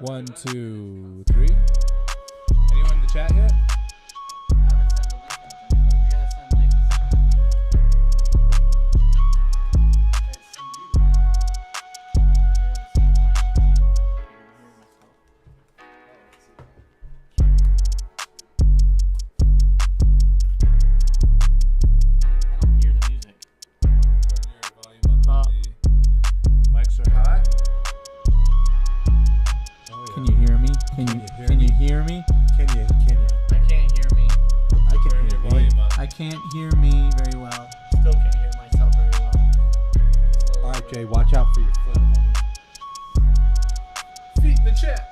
1, 2, 3. Anyone in the chat yet? Can you hear me? Can you hear me? Can you? I can't hear me. I can Turn hear your me. volume up. I can't hear me very well. Still can't hear myself very well. All right, Jay, watch out for your foot, homie. Feet in the chat.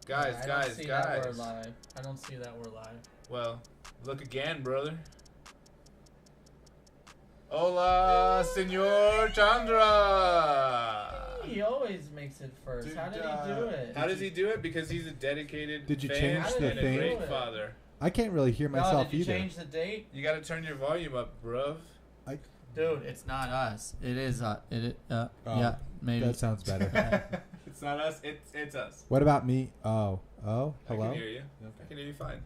Guys. I don't see that we're live. Well, look again, brother. Hola, Senor Chandra. He always makes it first. Dude, How did he do it? How does he do it? Because he's a dedicated Did you fan change the and a thing? great father. I can't really hear No, myself did you either. change the date? You gotta turn your volume up, bruv. Dude, it's not us. It is yeah, maybe. That sounds better. It's not us. It's us. What about me? Oh, I hello? can hear you. I can hear you fine.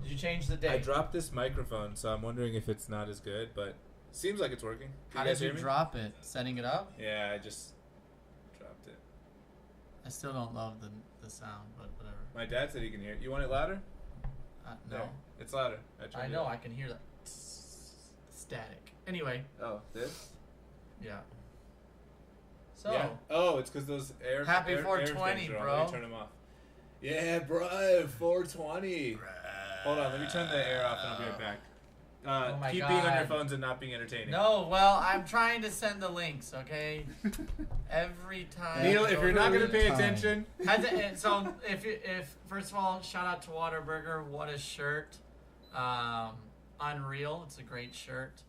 Did you change the date? I dropped this microphone, so I'm wondering if it's not as good, but seems like it's working. Can How you guys did you hear me? drop it? Setting it up? Yeah, I just dropped it. I still don't love the sound, but whatever. My dad said he can hear it. You want it louder? No. There. It's louder. turned I it know, up. I can hear that static. Anyway, Oh, this? yeah. So, Yeah. Oh, it's because those air. Happy air 420, things are on. bro. Let me turn them off. Yeah, bro. 420. Hold on. Let me turn the air off and I'll be right back. Oh my Keep being on your God. phones and not being entertaining. no, well, I'm trying to send the links, okay? Every time. Neil, if you're not going to pay Time. attention. So, if first of all, shout out to Whataburger. What a shirt. Unreal. It's a great shirt.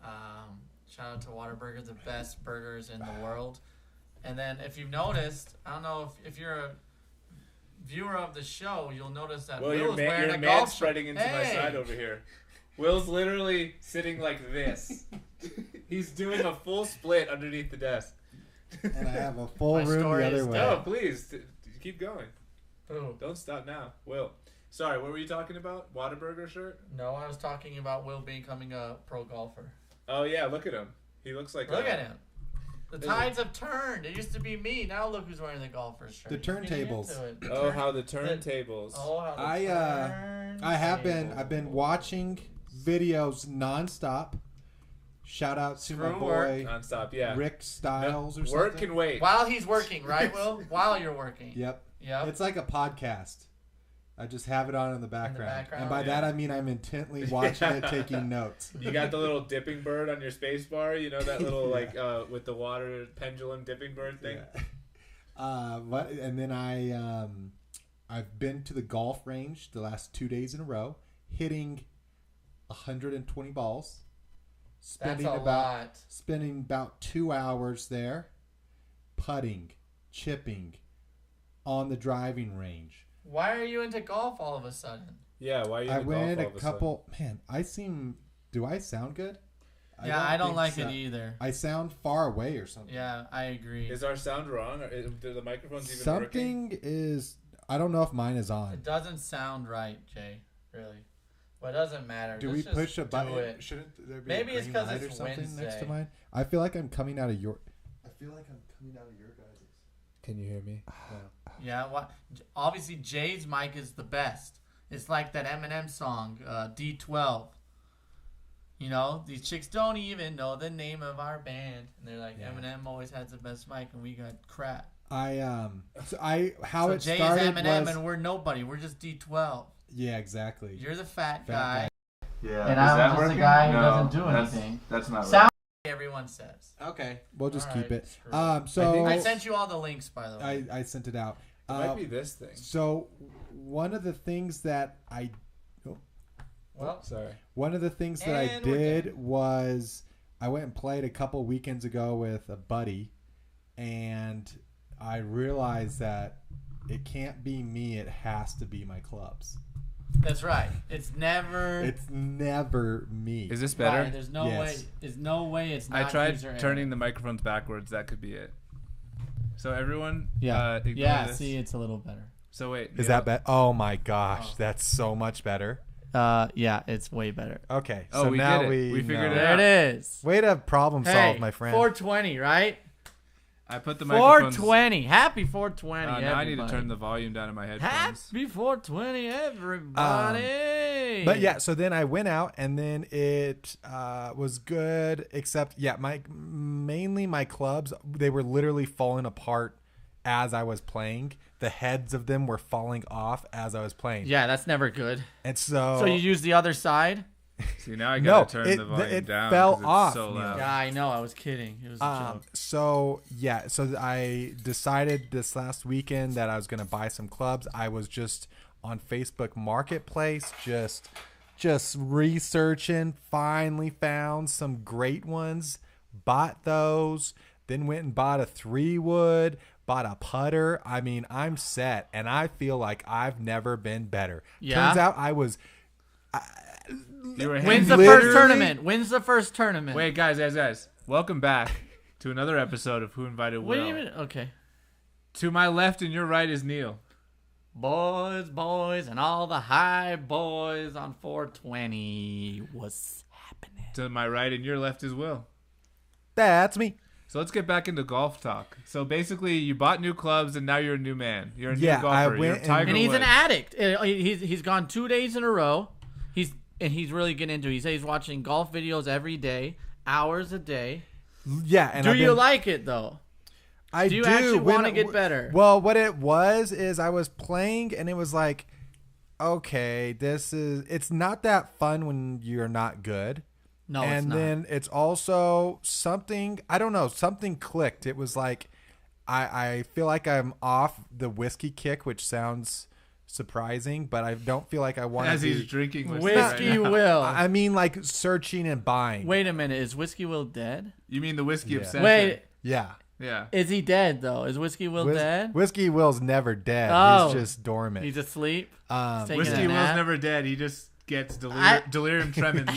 Shout out to Whataburger, the best burgers in the world. And then if you've noticed, I don't know if you're a viewer of the show, you'll notice that Well, Will's you're wearing a man golf spreading into my Hey! side over here. Will's literally sitting like this. He's doing a full split underneath the desk. And I have a full My room story the is other way. No, please keep going. Boom. Don't stop now. Will. Sorry, what were you talking about? Whataburger shirt? No, I was talking about Will becoming a pro golfer. Oh yeah, look at him. He looks like Look at him. The Is it- tides have turned. It used to be me. Now look who's wearing the golfer shirt. The He's getting turntables. into it. The Oh, turn- how the turntables. Oh, how the I've been turntables. watching videos nonstop. Shout out to my Screw boy work. Non-stop, yeah. Rick Styles or something. Work can wait. While he's working, right, Will? While you're working. Yep. Yep. It's like a podcast. I just have it on in the background. background? And by Yeah. that I mean I'm intently watching it, taking notes. You got the little dipping bird on your space bar, you know that little Yeah. with the water pendulum dipping bird thing. Yeah. And then I've been to the golf range the last 2 days in a row, hitting 120 balls. That's a lot. Spending about 2 hours there, putting, chipping, on the driving range. Why are you into golf all of a sudden? Yeah, why are you I into golf went all a of a sudden? couple. Man, do I sound good? I don't think like so. it either. I sound far away or something. Yeah, I agree. Is our sound wrong? Or do the microphones even working? Something is. I don't know if mine is on. It doesn't sound right, Jay. Really. But it doesn't matter. Do Let's we just push a do button? it. Shouldn't there be Maybe a it's green 'cause light it's or something next to Wednesday. mine? I feel like I'm coming out of your. I feel like I'm coming out of your guys'. Can you hear me? Yeah, obviously Jay's mic is the best. It's like that Eminem song, D12. You know, these chicks don't even know the name of our band, and they're like, Yeah. Eminem always has the best mic, and we got crap. How So it Jay started is Eminem, was and we're nobody. We're just D12. yeah, exactly. You're the fat Fat guy, Yeah. and I'm just the guy who doesn't do anything. That's not Sound everyone says. Okay, we'll just All keep right, it. screw it. So I sent you all the links, by the way. I sent it out. It might be this thing. So one of the things that I Well, Sorry. One of the things that I And we're did was I went and played a couple weekends ago with a buddy, and I realized that it can't be me. It has to be my clubs. That's right. It's never. It's never me. Is this better? Right, there's no Yes. way. There's no way it's I not. tried user turning error. the microphones backwards. That could be it. So everyone, Yeah. ignore Yeah. this. See, it's a little better. So wait, Is Neil- that better? Oh my gosh, Oh. that's so much better. Yeah, it's way better. Okay, Oh, so we now did it. we We figured know. it There out. it is. Way to problem solve, my friend. 420, right? I put the microphones. 420. Happy 420. Now I need to everybody. turn the volume down in my headphones. Happy 420, everybody. But yeah, so then I went out and then it was good, except mainly my clubs, they were literally falling apart as I was playing. The heads of them were falling off as I was playing. Yeah, that's never good. And so So you use the other side? See, now I gotta turn it- the volume it down. fell 'cause it's off, So Neil. loud. Yeah, I know. I was kidding. It was a joke. so I decided this last weekend that I was going to buy some clubs. I was just on Facebook Marketplace, just researching, finally found some great ones, bought those, then went and bought a 3-wood, bought a putter. I mean, I'm set, and I feel like I've never been better. Yeah? Turns out I was You were Wins the handing- first literally- tournament. Wins the first tournament. Wait, guys. Welcome back to another episode of Who Invited What do Will. you mean? Okay. To my left and your right is Neil. Boys, and all the high boys on 420. What's happening? To my right and your left is Will. that's me. So let's get back into golf talk. So basically, you bought new clubs and now you're a new man. You're a Yeah, new golfer. I You're went Tiger And he's an Woods. addict. He's gone 2 days in a row. He's really getting into it. He says he's watching golf videos every day, hours a day. Yeah, and Do I've you been- like it though? I Do you do. actually When- wanna get better? Well, what it was is I was playing and it was like, okay, it's not that fun when you're not good. No, and it's not. then it's also something, I don't know, something clicked. It was like, I feel like I'm off the whiskey kick, which sounds surprising, but I don't feel like I want As to he's be. drinking Whiskey right now. Will. I mean, like searching and buying. Wait a minute. Is Whiskey Will dead? You mean the whiskey Yeah. obsession? Wait. Yeah. Yeah. Is he dead though? Is Whiskey Will dead? Whiskey Will's never dead. Oh. He's just dormant. He's asleep. Taking Whiskey a Will's nap? never dead. He just gets I- delirium tremens.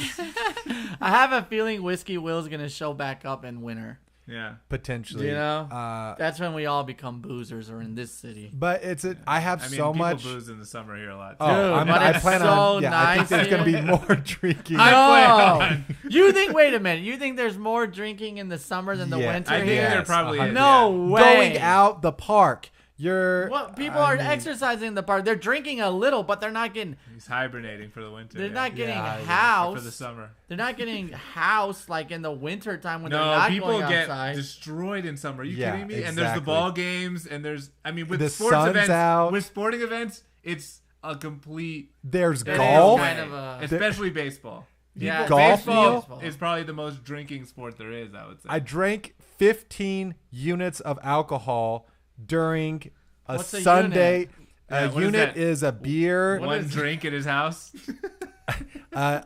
I have a feeling Whiskey Will's gonna show back up in winter. Yeah. Potentially. You know? Uh, That's when we all become boozers, or in this city. but I have I mean, so people much. booze in the summer here a lot. Oh, Dude, but I it's plan so on. Yeah, I think nice there's gonna be here. more drinking. No, you think? Wait a minute. You think there's more drinking in the summer than the Yeah. winter I think here? there probably is. No yeah. way. Going out the park. You're. Well, people I are mean, exercising in the park. They're drinking a little, but they're not getting. He's hibernating for the winter. They're yeah. not getting Yeah, Or house. for the summer. They're not getting house like in the winter time when they're No, not people going get outside. destroyed in summer. Are you Yeah, kidding me? And there's the exactly. ball games, and there's, I mean, with The sports sun's events, out. with sporting events, it's a complete There's It is golf. kind of a- especially baseball. Yeah, People- Golf, baseball Neil? is probably the most drinking sport there is. I would say. I drank 15 units of alcohol during a What's a Sunday. unit? Yeah, A what is unit that? is a beer. One is- drink at his house. That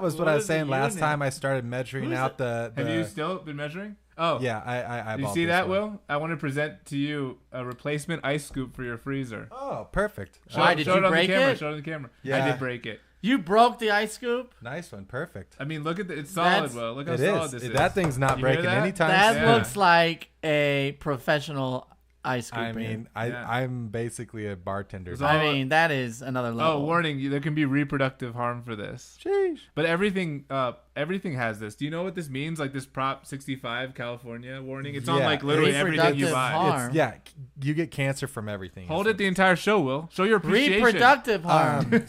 was what What I was is a saying last unit? time I started measuring Who's out the. Have you still been measuring? Oh, Yeah, I You bought see this that, one. Will? I want to present to you a replacement ice scoop for your freezer. Oh, perfect. Why, did show you it on break the camera. it? Show it on the camera. I Yeah. did break it. You broke the ice scoop. Nice one. Perfect. I mean, look at it's solid, That's- Will. Look how It solid is. this is. That thing's not You hear breaking that? anytime That soon. Yeah. looks like a professional ice scoop. I mean, Yeah. I'm basically a bartender. It's now. all- I mean, that is another level. Oh, warning! There can be reproductive harm for this. Sheesh. But everything has this. Do you know what this means? Like this Prop 65 California warning. It's on Yeah, like literally everything you reproductive buy. harm. Yeah, you get cancer from everything. Hold it the entire show, Will. Show your appreciation. reproductive harm.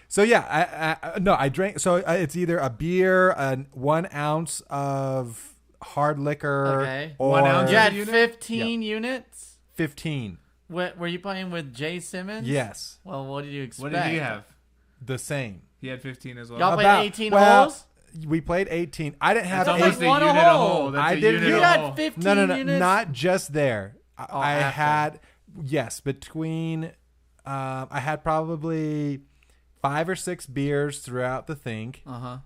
So yeah, I drank. So it's either a beer, 1 ounce of hard liquor, Okay. or 1 ounce you had unit? 15 units. 15. Were you playing with Jay Simmons? Yes, Well, what did you expect? What did he have? the same. He had 15 as well. Y'all played About- 18 well, holes. We played 18. I didn't have That's It's almost like a one a unit a hole. hole. That's I a didn't- unit You a had hole. 15 No, units. not just there. I after. had, yes, between, I had probably 5 or 6 beers throughout the thing. Uh-huh.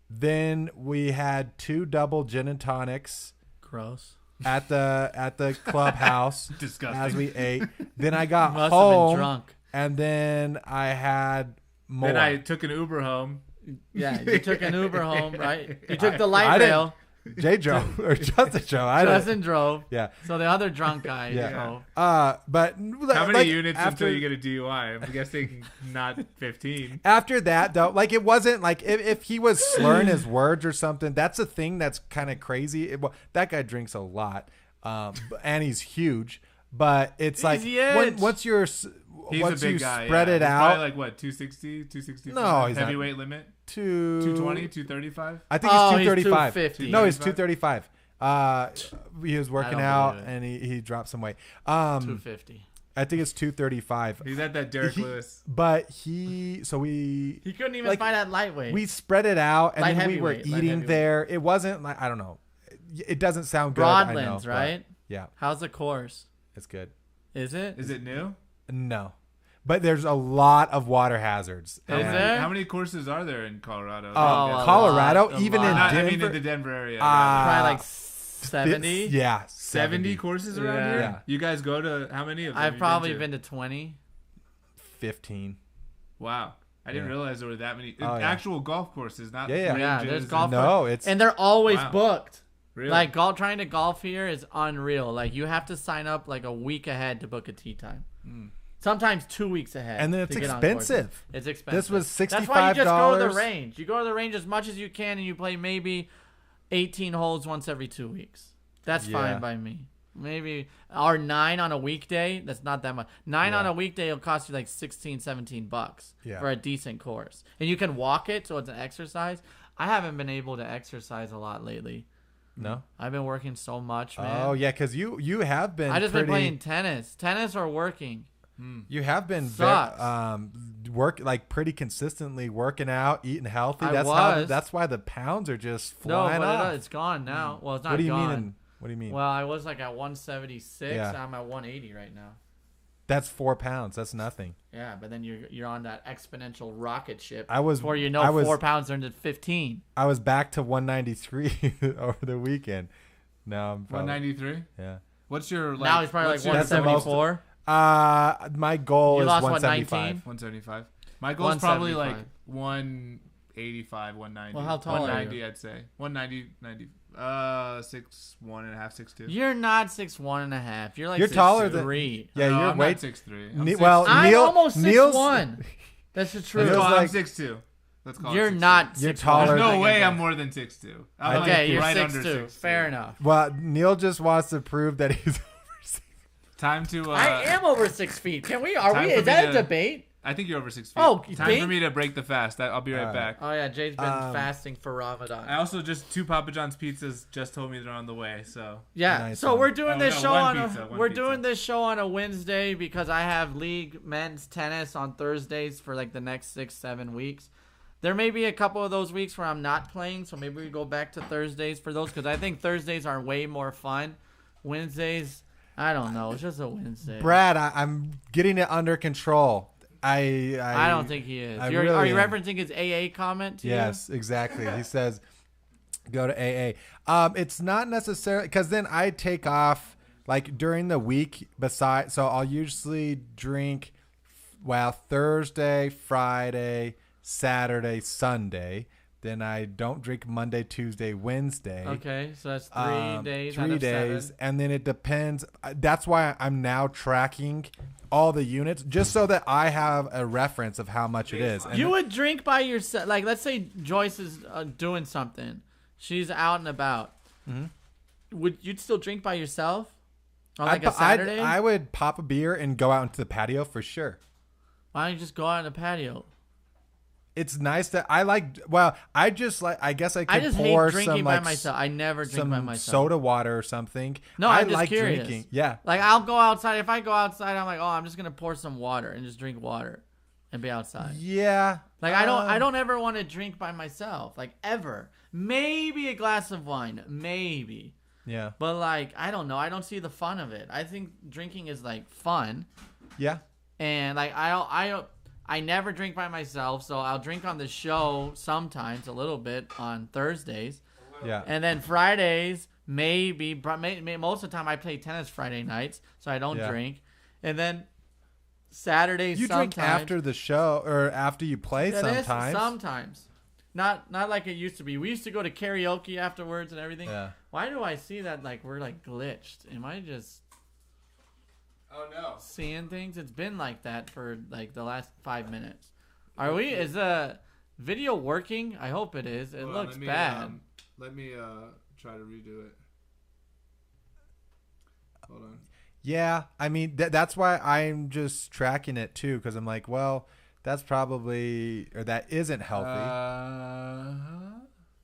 Then we had 2 double gin and tonics Gross. at the clubhouse Disgusting. as we ate. Then I got Must have been home. drunk. and then I had more. Then I took an Uber home. Yeah, you took an Uber home, right? You took the I light didn't- rail. Jay drove or Justin drove. I don't. Justin drove. Yeah. So the other drunk guy Yeah. drove. But How many like, units after, until you get a DUI? I'm guessing not 15. After that, though, like it wasn't like if he was slurring his words or something. That's a thing that's kind of crazy. Well, that guy drinks a lot, and he's huge. But it's like huge. once you're He's once a big you guy. spread yeah. it He's out probably like what, 260, 265? No, he's not. Heavyweight limit? to 220, 235? I think Oh, he's he's 235. 250. No, he's 235. He was working don't out believe and he dropped some weight. 250. I think it's 235. He's at that Derek He- Lewis. But we He couldn't even Like, fight at lightweight. we spread it out and Light then we were heavyweight, light eating heavyweight. there. It wasn't like I don't know. It doesn't sound good. I know, Broadlands, but right? Yeah, How's the course? it's good. Is it? Is it new? No, but there's a lot of water hazards. Is And, there? How many courses are there in Colorado? Oh, a Colorado, lot, a even in lot. Not, Denver. I mean, in the Denver area. Probably like uh, 70. Yeah, 70 courses around Yeah. here? Yeah. You guys go to how many of them? I've you've probably to? been to 20. 15. Wow. I didn't Yeah. realize there were that many. Oh, yeah. Actual golf courses, not Yeah, yeah. Yeah, ranges there's and- golf No, it's And they're always Wow. booked. Really? Like trying to golf here is unreal. Like you have to sign up like a week ahead to book a tee time. Sometimes 2 weeks ahead. And then it's to get on courses. expensive. It's expensive. This was That's why you just go to the $65. range. You go to the range as much as you can, and you play maybe 18 holes once every 2 weeks. That's Yeah. fine by me. Maybe or 9 on a weekday. That's not that much. 9 on Yeah. a weekday will cost you like 16, 17 bucks Yeah. for a decent course, and you can walk it, so it's an exercise. I haven't been able to exercise a lot lately. no. I've been working so much, man. Oh yeah, because you have been. I just pretty, been playing tennis or working. You have been Sucks. like pretty consistently working out, eating healthy. I That's was. that's why the pounds are just No, flying but off. it's gone now. Well, it's not What do you gone. mean? What do you mean? Well, I was like at 176. Yeah. I'm at 180 right now. That's 4 pounds. That's nothing. Yeah, but then you're on that exponential rocket ship. I was- Before you know, I was- 4 pounds turned to 15. I was back to 193 over the weekend. Now I'm probably, 193? Yeah. What's your like? now he's probably like what's your- That's the most- 174. My goal You is lost, what, 175. 19? 175. My goal is probably like 175. 185, 190. Well, how tall are you? 190, I'd say. 190, 90. 6'1.5", 6'2". You're not 6'1.5". You're like You're taller than- 6'3". Yeah, no, you're I'm way. not 6'3". I'm Ne- 6'2". well, I'm Neil- almost Neil's- 6'1". That's the truth. Let's Neil's go, I'm like- 6'2". Let's call it You're 6'2". not You're 6'1". taller There's no than- way I'm more than 6'2". I'm Okay, like you're right 6'2". under 6'2". Fair enough. Well, Neil just wants to prove that he's. Time to. I am over 6 feet. Can we? Are time we? for Is that me a to- debate? I think you're over 6 feet. Oh, time think? for me to break the fast. I'll be right Alright. back. Oh yeah, Jay's been Um, fasting for Ramadan. I also just 2 Papa John's pizzas just told me they're on the way. So Yeah. Nice So one. we're doing Oh, this no, show one on pizza, a one we're pizza. doing this show on a Wednesday because I have league men's tennis on Thursdays for like the next 6-7 weeks. There may be a couple of those weeks where I'm not playing, so maybe we go back to Thursdays for those because I think Thursdays are way more fun. Wednesdays, I don't know. It's just a Wednesday. Brad, I'm getting it under control. I don't think he is. I Are really you am. referencing his AA comment to you? Yes, exactly. He says, "Go to AA." It's not necessarily because then I take off like during the week. Besides, so I'll usually drink, Thursday, Friday, Saturday, Sunday. Then I don't drink Monday, Tuesday, Wednesday. Okay, so that's 3 days. out 3 of days, 7. and then it depends. That's why I'm now tracking all the units just so that I have a reference of how much it is. And You would drink by yourself. Like, let's say Joyce is doing something. She's out and about. You'd still drink by yourself on like a Saturday? I would pop a beer and go out into the patio for sure. Why don't you just go out on the patio? It's nice that I like. Well, I just like. I guess I could I just hate pour drinking some by like myself. I never drink by some myself. soda water or something. No, I I'm just like curious. drinking. Yeah, Like, I'll go outside. If I go outside, I'm like, oh, I'm just gonna pour some water and just drink water and be outside. yeah. Like, I don't ever want to drink by myself. Like, ever. Maybe a glass of wine. Maybe. Yeah, But like, I don't know. I don't see the fun of it. I think drinking is like fun, yeah. and like I never drink by myself, so I'll drink on the show sometimes a little bit on Thursdays, Yeah. and then Fridays maybe. But most of the time I play tennis Friday nights, so I don't Yeah. drink, and then Saturday. You sometimes. drink after the show or after you play That is sometimes. sometimes. Not like it used to be. We used to go to karaoke afterwards and everything. Yeah. Why do I see that like we're like glitched? Am I just Oh no. seeing things? It's been like that for like the last 5 minutes. Are we? Is the video working? I hope it is. It Hold on, looks let me, bad. Let me try to redo it. Hold on. Yeah, I mean that's why I'm just tracking it too, because I'm like, well, that's probably or that isn't healthy.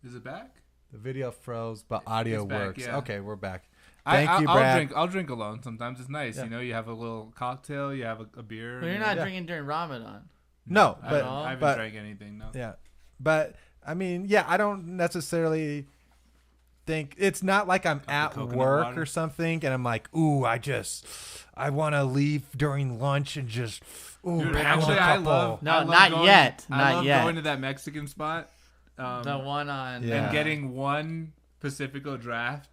Is it back? The video froze, but audio It's back, works. yeah. Okay, we're back. Thank you, I'll Brad. I'll drink alone sometimes. It's nice. Yeah. You know, you have a little cocktail, you have a beer. But you're you not know. drinking during Ramadan. No, I but haven't but drank anything. No. yeah, but I mean, yeah, I don't necessarily think it's not like I'm at coconut work water. or something, and I'm like, ooh, I want to leave during lunch and just Dude, pound actually, a I couple. love. No, I love not going, yet. I Not love yet. going to that Mexican spot. The one on. Yeah. And getting one Pacifico draft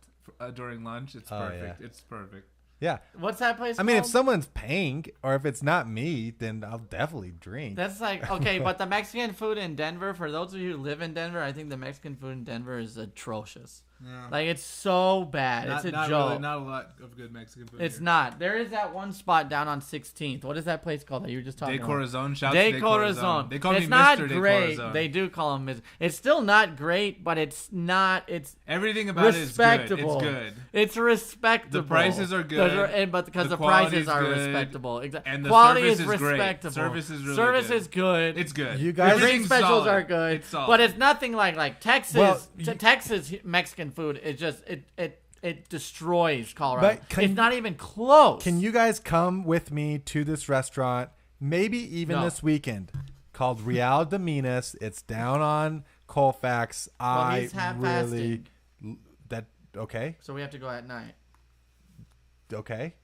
during lunch. It's Oh, perfect. yeah. It's perfect. Yeah, What's that place I mean, if called? someone's paying or if it's not me, then I'll definitely drink. That's like okay, but the Mexican food in Denver. For those of you who live in Denver, I think the Mexican food in Denver is atrocious. Yeah. Like it's so bad. It's a not joke. Really, not a lot of good Mexican food. It's here. not. There is that one spot down on 16th. What is that place called that you were just talking De about? Corazon. Shout De to Corazon. They call it's me not Mr. De great. Corazon. They do call him Mr. It's still not great, but it's not. It's Everything about it is good. respectable. It's good. It's respectable. The prices are good. But because The the prices quality's are good. respectable. Exactly. And the Quality service is is great. respectable. Service is really Service good. is good. It's good. You guys- The drink Everything's specials solid. are good, It's solid. but it's nothing like Texas. Well, Texas Mexican food is just it destroys Colorado. But can- it's not even close. Can you guys come with me to this restaurant, maybe even No. this weekend, called Real de Minas? It's down on Colfax. Well, he's half really fasting, that okay, so we have to go at night. okay,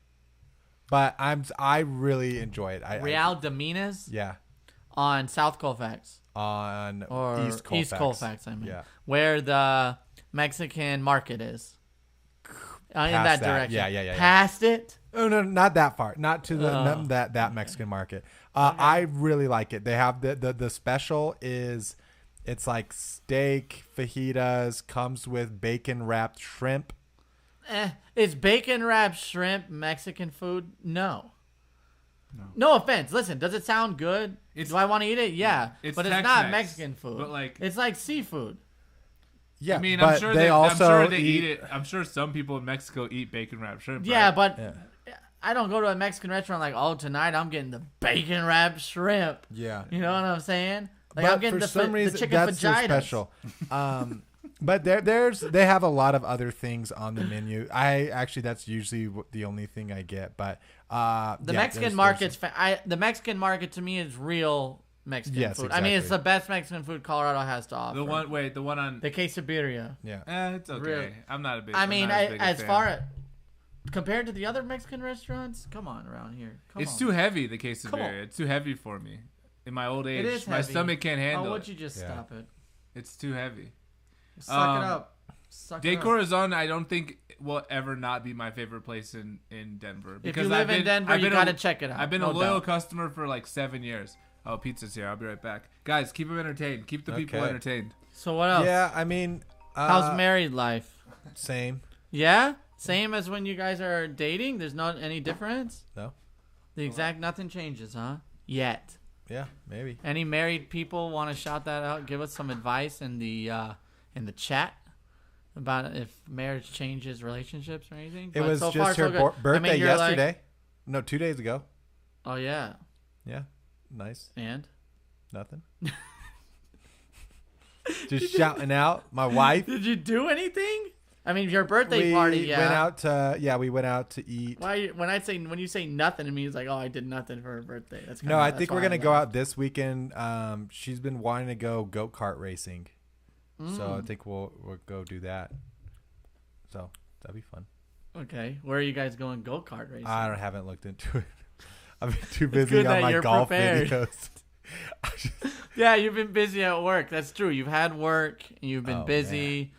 but I really enjoy it. Real de Minas Yeah, on South Colfax on or East Colfax. I mean, Yeah. where the Mexican market is. In Past that that. direction. Yeah. Past it. Oh no, not that far. Not to the Oh. not that Mexican market. I really like it. They have the special is it's like steak fajitas comes with bacon wrapped shrimp. Is bacon wrapped shrimp Mexican food? No. No offense. Listen, does it sound good? It's- Do I want to eat it? Yeah. It's but it's not Tex-Mex, Mexican food. but, like- it's like seafood. Yeah, I mean, but I'm sure they also I'm sure they eat it. I'm sure some people in Mexico eat bacon wrapped shrimp. Yeah, right? but Yeah. I don't go to a Mexican restaurant like, oh, tonight I'm getting the bacon wrapped shrimp. Yeah. You know what I'm saying? Like But I'm getting for the some reason, the chicken that's their vaginas. special. But they have a lot of other things on the menu. That's usually the only thing I get. But The Mexican market's the Mexican market to me is real Mexican Yes, food. I mean, it's exactly. the best Mexican food Colorado has to offer. the one on. The quesadilla. Yeah. It's okay. Really? I'm not a big. I I'm mean, not big a as fan. far as compared to the other Mexican restaurants, come on around here. Come It's on. too heavy. The Come on. quesadilla. It's too heavy for me. In my old age, It is my heavy. stomach can't handle Oh, would it. you just Yeah. stop it? It's too heavy. Suck it up. Suck De it up. Corazon, I don't think will ever not be my favorite place in Denver. If Because you live I've in Denver, I've you been gotta check it out. I've been no a loyal doubt. customer for like 7 years. Oh, pizza's here. I'll be right back. Guys, keep them entertained. Keep the people Okay. entertained. So what else? Yeah, I mean, How's married life? same. Yeah, same as when you guys are dating. There's not any difference. No. The exact nothing changes, huh? Yet. Yeah, maybe. Any married people want to shout that out? Give us some advice in the chat about if marriage changes relationships or anything. It But was so just far, so her good. birthday you're like- yesterday. No, 2 days ago. oh yeah, Yeah, nice. and Nothing. Just shouting out my wife. did you do anything? I mean, your birthday We party. Yeah. went out to eat. Why? When you say nothing, it means like, oh, I did nothing for her birthday. That's No, I think we're gonna go out this weekend. She's been wanting to go go-kart racing, so I think we'll go do that. So that'd be fun. Okay, where are you guys going go kart racing? Haven't looked into it. I've been too busy good on that my you're golf prepared. videos. Yeah, you've been busy at work. That's true. You've had work. And you've been Oh, busy.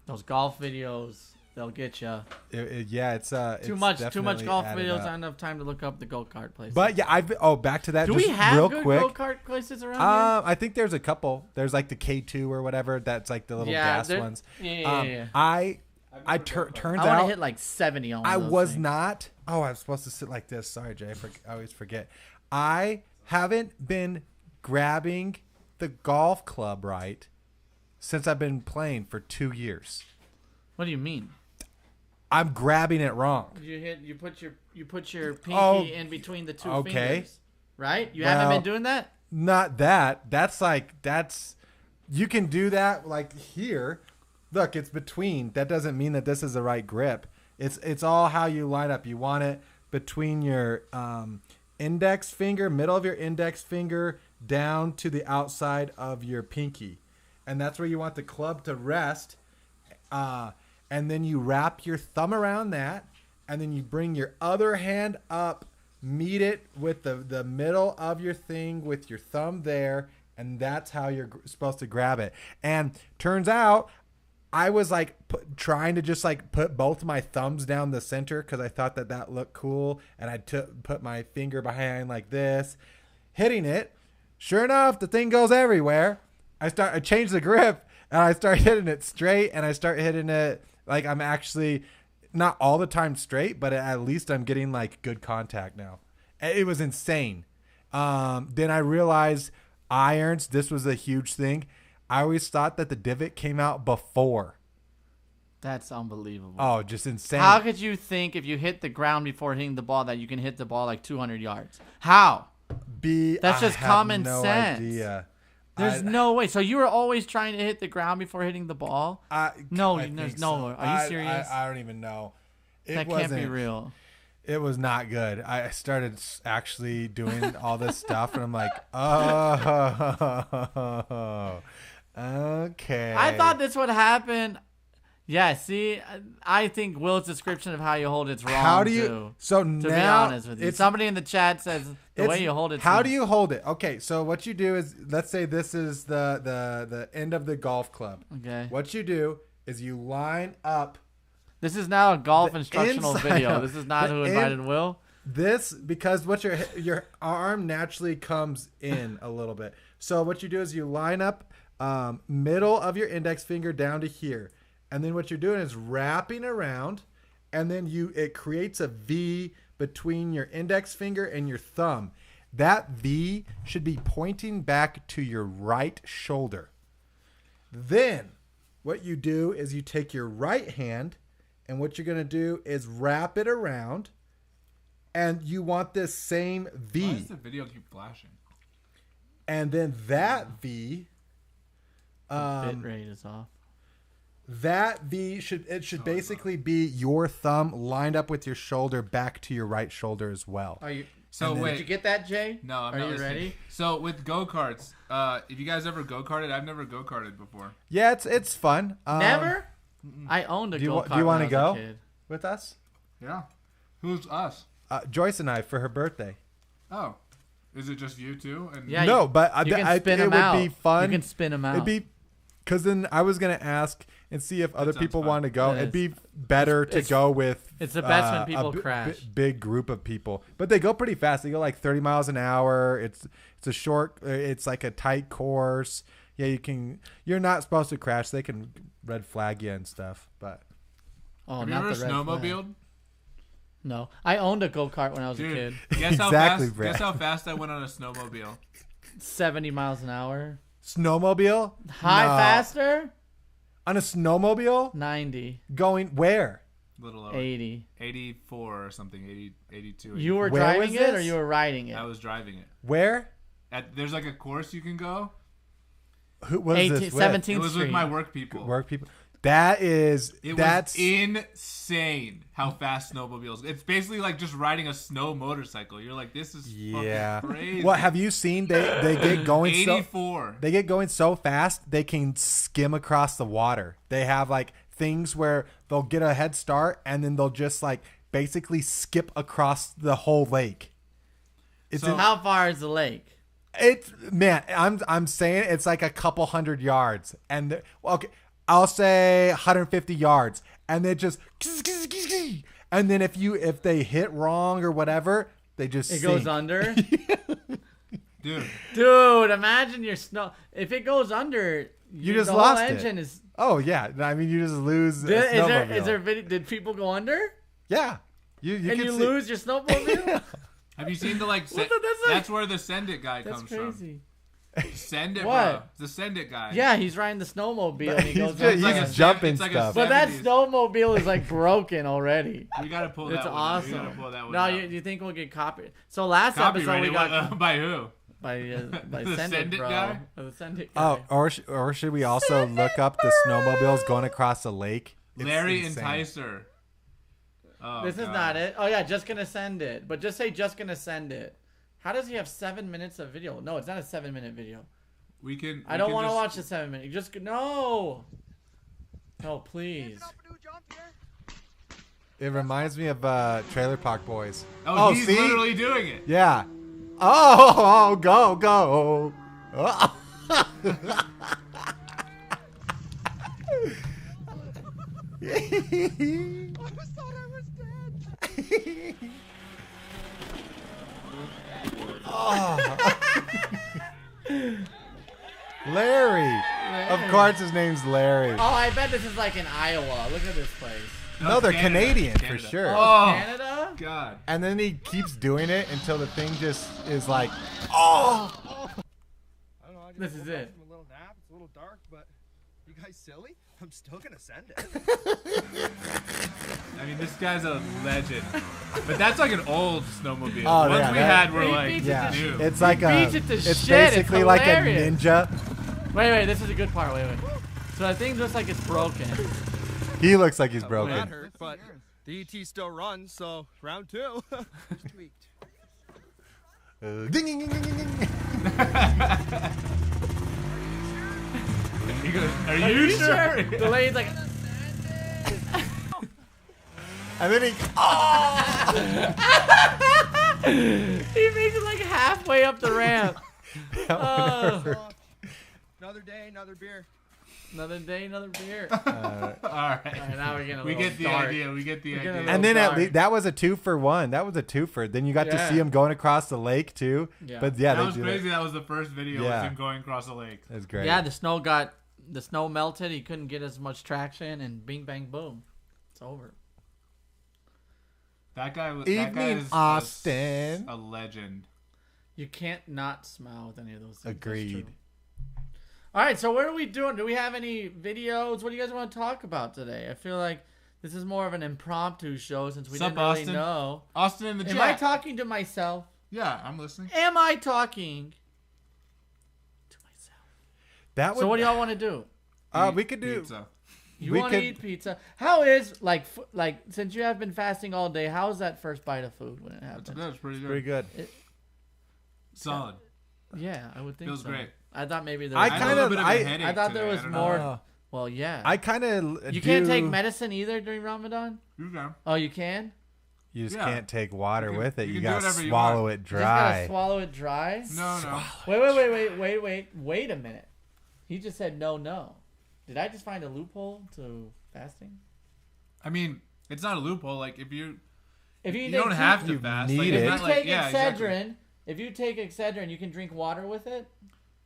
Those golf videos. they'll get you. Yeah, it's Too much definitely golf added videos. up. Not enough time to look up the go-kart places. But yeah, back to that. do just we have real good quick. go-kart places around I think there's a couple. There's like the K2 or whatever. That's like the little Yeah, gas there- ones. Yeah. I never turns I want to out hit like 70 on one I of those was things. not. Oh, I was supposed to sit like this. Sorry, Jay. I always forget. I haven't been grabbing the golf club right since I've been playing for 2 years. What do you mean? I'm grabbing it wrong. You put your pinky Oh, in between the two okay. fingers, right? You Well, haven't been doing that? Not that. That's you can do that like here. Look, it's between. That doesn't mean that this is the right grip. It's all how you line up. You want it between your index finger, middle of your index finger, down to the outside of your pinky. And that's where you want the club to rest. And then you wrap your thumb around that, and then you bring your other hand up, meet it with the middle of your thing with your thumb there, and that's how you're supposed to grab it. And turns out I was like trying to just like put both my thumbs down the center because I thought that looked cool, and I put my finger behind like this, hitting it. Sure enough, the thing goes everywhere. I change the grip, and I start hitting it straight, and I start hitting it like I'm actually not all the time straight, but at least I'm getting like good contact now. It was insane. Then I realized irons. This was a huge thing. I always thought that the divot came out before. That's unbelievable. Oh, just insane. How could you think if you hit the ground before hitting the ball that you can hit the ball like 200 yards? How? That's just I have common no sense. Idea. There's no way. So you were always trying to hit the ground before hitting the ball? No, I there's think no. so. Are you serious? I don't even know. That can't be real. It was not good. I started actually doing all this stuff, and I'm like, oh, okay. I thought this would happen. Yeah, see, I think Will's description of how you hold it's wrong. How do you? Too, So to now, be honest with you, it's- somebody in the chat says the way you hold it. How do you hold it? Okay, so what you do is, let's say this is the end of the golf club. Okay. What you do is you line up This is now a golf The instructional inside video. of- This is not the who in- invited Will. this because what your arm naturally comes in a little bit. So what you do is you line up middle of your index finger down to here, and then what you're doing is wrapping around, and then it creates a V between your index finger and your thumb. That V should be pointing back to your right shoulder. Then what you do is you take your right hand, and what you're going to do is wrap it around, and you want this same Why V. does the video keep flashing? And then that V, Bit rate is off. that V should basically be your thumb lined up with your shoulder back to your right shoulder as well. Are you? So wait, Did you get that, Jay? no, I'm Are not you listening. ready? So with go karts, if you guys ever go karted, I've never go karted before. Yeah, it's fun. Never. I owned a do you go wa- kart. do you want wanna to go? Kid. With us, Yeah, who's us? Joyce and I for her birthday. Oh, is it just you two? And Yeah, No, you- but you can spin it them would out. be fun. You can spin them out. It'd be because then I was gonna ask and see if other sounds people fun. want to go. It It'd be is. better to It's- go with. it's the best when a people crash. Big group of people, but they go pretty fast. They go like 30 miles an hour. It's a short. It's like a tight course. Yeah, you're not supposed to crash. They can red flag you and stuff. But Oh, have you not ever the red flag. snowmobiled? No, I owned a go kart when I was a Dude, kid. guess how Exactly, fast? Brad. Guess how fast I went on a snowmobile. 70 miles an hour. snowmobile, High No. faster? on a snowmobile 90, going where? Little over 80. 84 or something, 80, 82. You were Where driving was it or this? you were riding it? I was driving it. Where? There's like a course you can go. Who was 18, this? with? 17th It was Street. with my work people. Work people. That's Was insane how fast snowmobiles. It's basically like just riding a snow motorcycle. You're like, this is yeah. fucking crazy. What have you seen? They get going so 84. they get going so fast they can skim across the water. They have like things where they'll get a head start and then they'll just like basically skip across the whole lake. It's So- How far is the lake? it's man, I'm saying it's like a couple hundred yards. And well, okay, I'll say 150 yards, and they just, and then if they hit wrong or whatever, they just It sink. goes under. Dude, Dude, imagine your snow. If it goes under, You just the lost whole it. engine is. Oh yeah, I mean you just lose. Is a there snowmobile. video? Did people go under? Yeah, you And can you see- lose your snowmobile? have you seen the like? What the- that's like- That's where the Send It guy That's comes from. crazy. Send It, What? bro. The Send It guy. Yeah, he's riding the snowmobile and he He's goes just- under. he's like a jumping it's like a stuff. But that 70s. snowmobile is like broken already. We gotta pull It's that one. Up. We awesome. gotta pull that one. No, out. you think we'll get copy? So last episode Copyrighted we got by who? by The Send Send It, It bro. guy? The Send It Oh, guy. or should we also look up the snowmobiles going across the lake? It's Larry insane. Enticer. Oh, This is God. not it. Oh yeah, just gonna send it. But just say just gonna send it. How does he have 7 minutes of video? No, it's not a 7-minute video. We can. I don't want to watch the 7 minute. Just no. No, please. It reminds me of Trailer Park Boys. Oh, he's see? literally doing it. Yeah. Oh, go, go. Oh. Larry. Of course his name's Larry. Oh, I bet this is like in Iowa. Look at this place. No, they're Canada. Canadian for Canada. sure. Oh. Canada? God. And then he keeps doing it until the thing just is like, oh. I don't know. I just This is woke up it. from a little nap. It's a little dark, but you guys silly? I'm still gonna send it. I mean, this guy's a legend. But that's like an old snowmobile. Oh, The ones yeah, we that- had were He like beats it Yeah, to new. it's like beats it to it's shit. It's basically like a hilarious. ninja. Wait, this is a good part. Wait. So I think looks like it's broken. He looks like he's That broken. hurt, but the ET still runs, so round two. Just tweaked. Ding, ding, ding, ding, ding, ding. He goes, are you sure? The lady's like, And then he, he makes it like halfway up the ramp. Oh. Another day, another beer. Another day, another beer. All All right. right, now we're getting a We little get the dark. idea. We get the We're getting a idea. little- and then at Sorry. least that was a 2-for-1. That was a twofer. Then you got to Yeah. see him going across the lake too. Yeah. But yeah, that they was do crazy. That was the first video Yeah. was him going across the lake. That's great. Yeah, the snow melted. He couldn't get as much traction, and bing, bang, boom, it's over. That guy was. That guy Evening, is Austin. A legend. You can't not smile with any of those things. That's Agreed. true. All right, so what are we doing? Do we have any videos? What do you guys want to talk about today? I feel like this is more of an impromptu show since we Sup, didn't really Austin? know. Austin in the Am chat. I talking to myself? Yeah, I'm listening. Am I talking to myself? That would. So what do y'all want to do? we could do. Pizza. You We want to could- eat pizza? How is like since you have been fasting all day? How's that first bite of food when it That's happens? good. It's pretty good. Pretty good. Solid. Yeah, I would think Feels so. great. I thought maybe there. I Was I had a kind little of- bit of a I- headache I thought there today. was I don't know. more. Oh. Well, yeah. I kind of. You can't take medicine either during Ramadan. You can. Oh, you can. You just Yeah. can't take water You can- with it. you You, can do gotta whatever you swallow want. it You just gotta dry. swallow it dry. No. Wait a minute. He just said no. Did I just find a loophole to fasting? I mean, it's not a loophole. Like if you If you, you take don't have to You fast. need like, it. it's If not you like, take yeah, Excedrin, exactly. if you take Excedrin, you can drink water with it.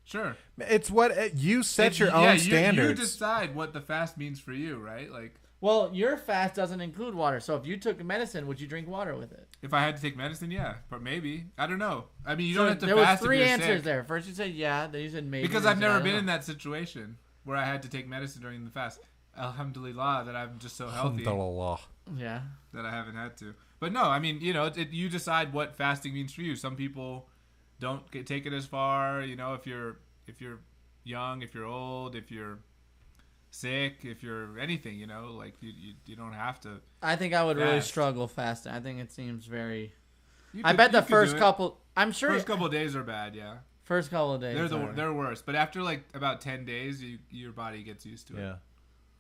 Sure. It's what you set It's- your yeah, own you standards. decide what the fast means for you, right? Like Well, your fast doesn't include water. So if you took medicine, would you drink water with it? if I had to take medicine, yeah, but maybe I don't know. I mean, you So don't have to there was fast if 3 you're ansers sick. there. First you said yeah, then you said maybe. Because then I've you said, never I been don't in know. that situation where I had to take medicine during the fast. Alhamdulillah that I'm just so healthy Alhamdulillah. Yeah. that I haven't had to. But no, I mean, you know, you decide what fasting means for you. Some people don't take it as far. You know, if you're young, if you're old, if you're sick, if you're anything, you know, like you don't have to. I think I would really Fast. struggle fasting. I think it seems very. You I could- bet you the could first do it. couple. I'm sure. First couple of days are bad, yeah. First couple of days. They're worse, but after like about 10 days, your body gets used to it. Yeah.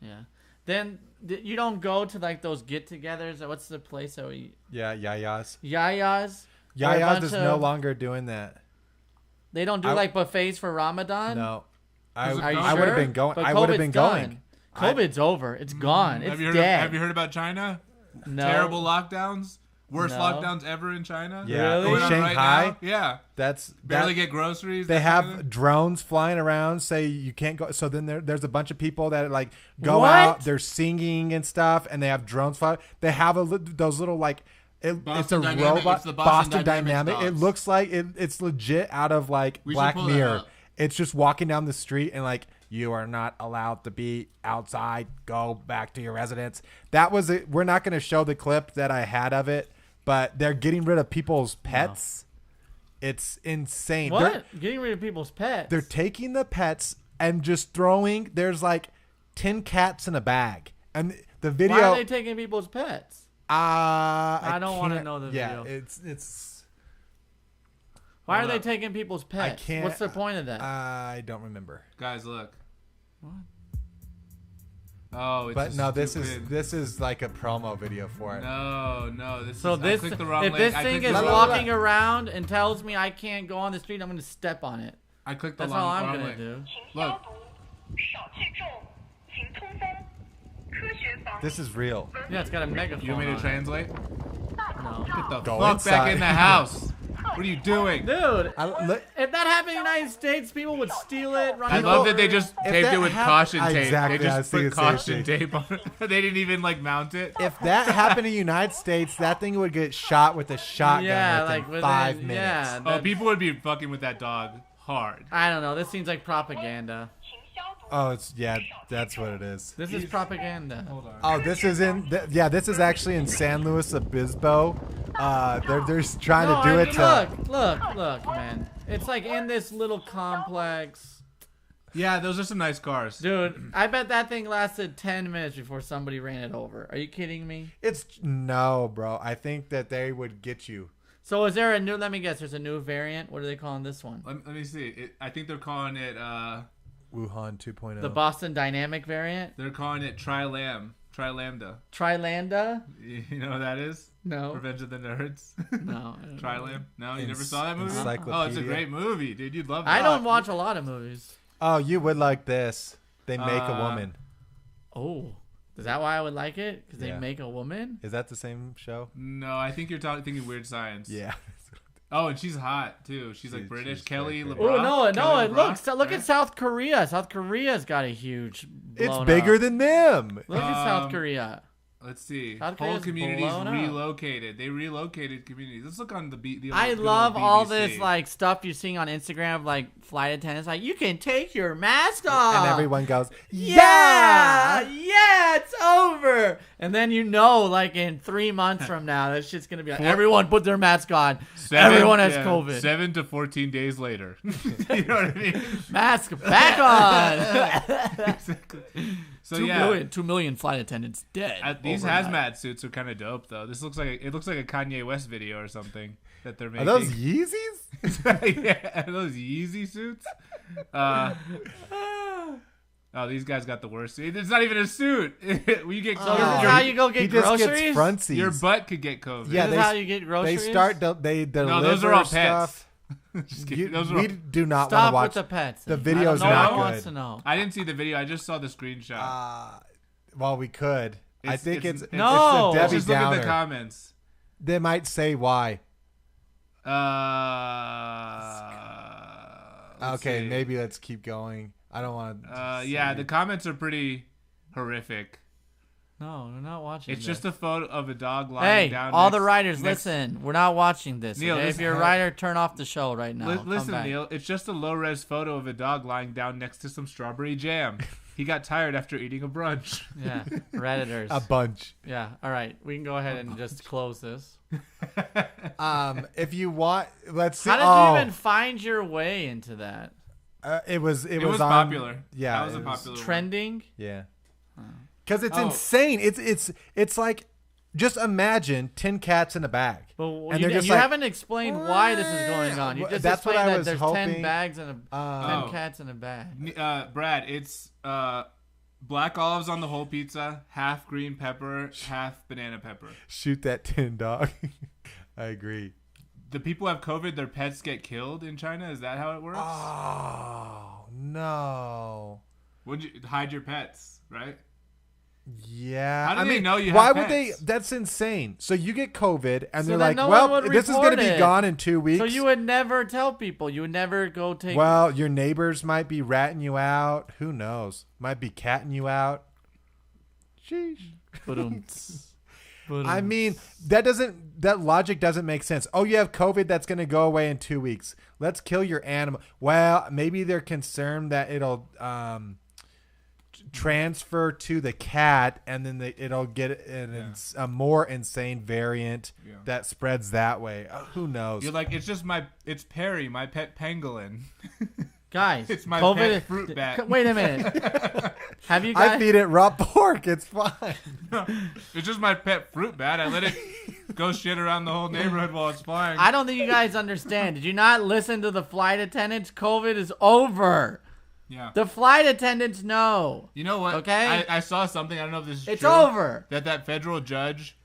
Yeah. Then you don't go to like those get-togethers. What's the place that we? Yeah. Yayas. Yayas. Or a Yayas bunch is no of- longer doing that. They don't do I- like buffets for Ramadan. No. I Are you would have sure? been going. But I would have COVID's been going. done. COVID's over. It's gone. It's have you heard? dead. Have you heard about China? No. Terrible lockdowns. Worst No. lockdowns ever in China. Yeah. Really? In Going on right Shanghai, now. Yeah. that's Barely that- get groceries. They that kind have of- drones flying around, say you can't go. So then there's a bunch of people that like go What? out, they're singing and stuff, and they have drones fly. They have those little like it's a Boston Dynamic- robot. it's the Boston Dynamics It dogs. looks like it's legit out of like We should Black pull that Mirror. up. It's just walking down the street and like you are not allowed to be outside. Go back to your residence. That was it. We're not going to show the clip that I had of it, but they're getting rid of people's pets. It's insane. What? Getting rid of people's pets. They're taking the pets and just throwing. There's like 10 cats in a bag, and the video. Why are they taking people's pets? I don't wanna can't- know the Yeah, video. it's. Why Hold are they up. taking people's pets? can't- What's the point of that? I don't remember. Guys, look. Oh, it's But a no, stupid- this is like a promo video for it. No. This So is. this, I clicked the wrong if link. this I thing clicked is the wrong- walking around and tells me I can't go on the street, I'm gonna step on it. I clicked the That's wrong, all I'm wrong gonna link. do. Look. 少聚众，勤通风，科学防疫。 This is real. Yeah, it's got a megaphone. You want me to on it. translate? No. Get the Go fuck inside. back in the house. What are you doing? Dude, Look, if that happened in the United States, people would steal it. Run I it love over. that they just If taped that it with hap- caution tape. Exactly, They I just see put the same caution thing. tape on it. They didn't even like mount it. if that happened in the United States, that thing would get shot with a shotgun Yeah, within like within 5 minutes. Yeah, Oh, that- people would be fucking with that dog hard. I don't know. This seems like propaganda. Oh, it's that's what it is. This is propaganda. Hold on. Oh, this is this is actually in San Luis Obispo. They're just trying No, to do I it mean, to. look, man. It's like in this little complex. Yeah, those are some nice cars. Dude, I bet that thing lasted 10 minutes before somebody ran it over. Are you kidding me? It's no, bro. I think that they would get you. So is there a new, let me guess, there's a new variant? What are they calling this one? Let me see. I think they're calling it. Wuhan 2.0. The Boston Dynamic variant? They're calling it Tri-Lambda. Trilanda? You know what that is? No. Revenge of the Nerds. No. I don't know. Tri-Lamb? No, you never saw that movie? Encyclopedia. Oh, it's a great movie, dude. You'd love that. I don't watch a lot of movies. Oh, you would like this. They make a Uh, woman. Oh. Is that why I would like it? Because they Yeah. make a woman? Is that the same show? No, I think you're thinking Weird Science. Yeah. Oh, and she's hot too. She's like British. she's Kelly very LeBron. Oh no! Kelly It LeBron, look right? at South Korea. South Korea's got a huge. It's blown bigger up. than them. Look at South Um, Korea. Let's see. South Whole Korea's communities blown up. relocated. They relocated communities. Let's look on the I good old love all BBC. this like stuff you're seeing on Instagram of like flight attendants. Like you can take your mask off. And everyone goes, Yeah, yeah, it's over. And then like in 3 months from now, that shit's gonna be like everyone put their mask on. Everyone has COVID. 7 to 14 days later. You know what I mean? Mask back on. So 2 yeah. million 2 million flight attendants dead. These overnight. hazmat suits are kind of dope, though. This looks like it looks like a Kanye West video or something that they're Are making. those Yeezys? Yeah, are those Yeezy suits? Oh, these guys got the worst. It's not even a suit. You get So this is how you go get He just groceries. gets frontsies. your butt could get COVID. Yeah, This is how you get They groceries. they deliver no, those are all stuff. pets. Just kidding. Those are We all... do not want Stop to watch. with the pets. the I don't video's know. not No one wants good. to know. I didn't see the video. I just saw the screenshot. Well, we could. I think it's No. it's a Debbie just look at Downer. the comments. They might say why. Let's Okay, see. maybe let's keep going. I don't want to. Yeah, the comments are pretty horrific. No, we're not watching. It's this. just a photo of a dog lying Hey, down. all next- the writers, next- listen. We're not watching this. Neil, okay? If listen- you're a writer, turn off the show right now. Come Listen, back. Neil. It's just a low-res photo of a dog lying down next to some strawberry jam. He got tired after eating a brunch. Yeah, redditors. a bunch. Yeah. All right, we can go ahead and just close this. If you want, let's see. How did oh, you even find your way into that? it was It on- was popular. Yeah, that was a it popular one. Trending. Yeah, because it's Oh. insane. It's like just imagine 10 cats in a bag, But and you, they're just you like, haven't explained why this is going on. You Well, just that's what explained I that was there's hoping. 10 bags and 10 Oh. cats in a bag. Brad, it's black olives on the whole pizza, half green pepper, half banana pepper. shoot that 10 dog. I agree. The people have COVID, their pets get killed in China. Is that how it works? Oh no! Would you hide your pets, right? Yeah. How do they know you why have would pets? they? That's insane. So you get COVID, and So they're then like, no well, one would this is going to report be it. gone in 2 weeks. So you would never tell people. You would never go take. Well, your neighbors might be ratting you out. Who knows? Might be catting you out. Sheesh. I mean, that logic doesn't make sense. Oh, you have COVID that's going to go away in 2 weeks. Let's kill your animal. Well, maybe they're concerned that it'll transfer to the cat, and then it'll get a more insane variant that spreads that way. Who knows? You're like, it's Perry, my pet pangolin. Guys, It's my COVID pet fruit bat. Wait a minute. Have you guys? I feed it raw pork. It's fine. It's just my pet fruit bat. I let it go shit around the whole neighborhood while it's flying. I don't think you guys understand. Did you not listen to the flight attendants? COVID is over. Yeah. The flight attendants know. You know what? Okay. I saw something. I don't know if this is It's true. over. That federal judge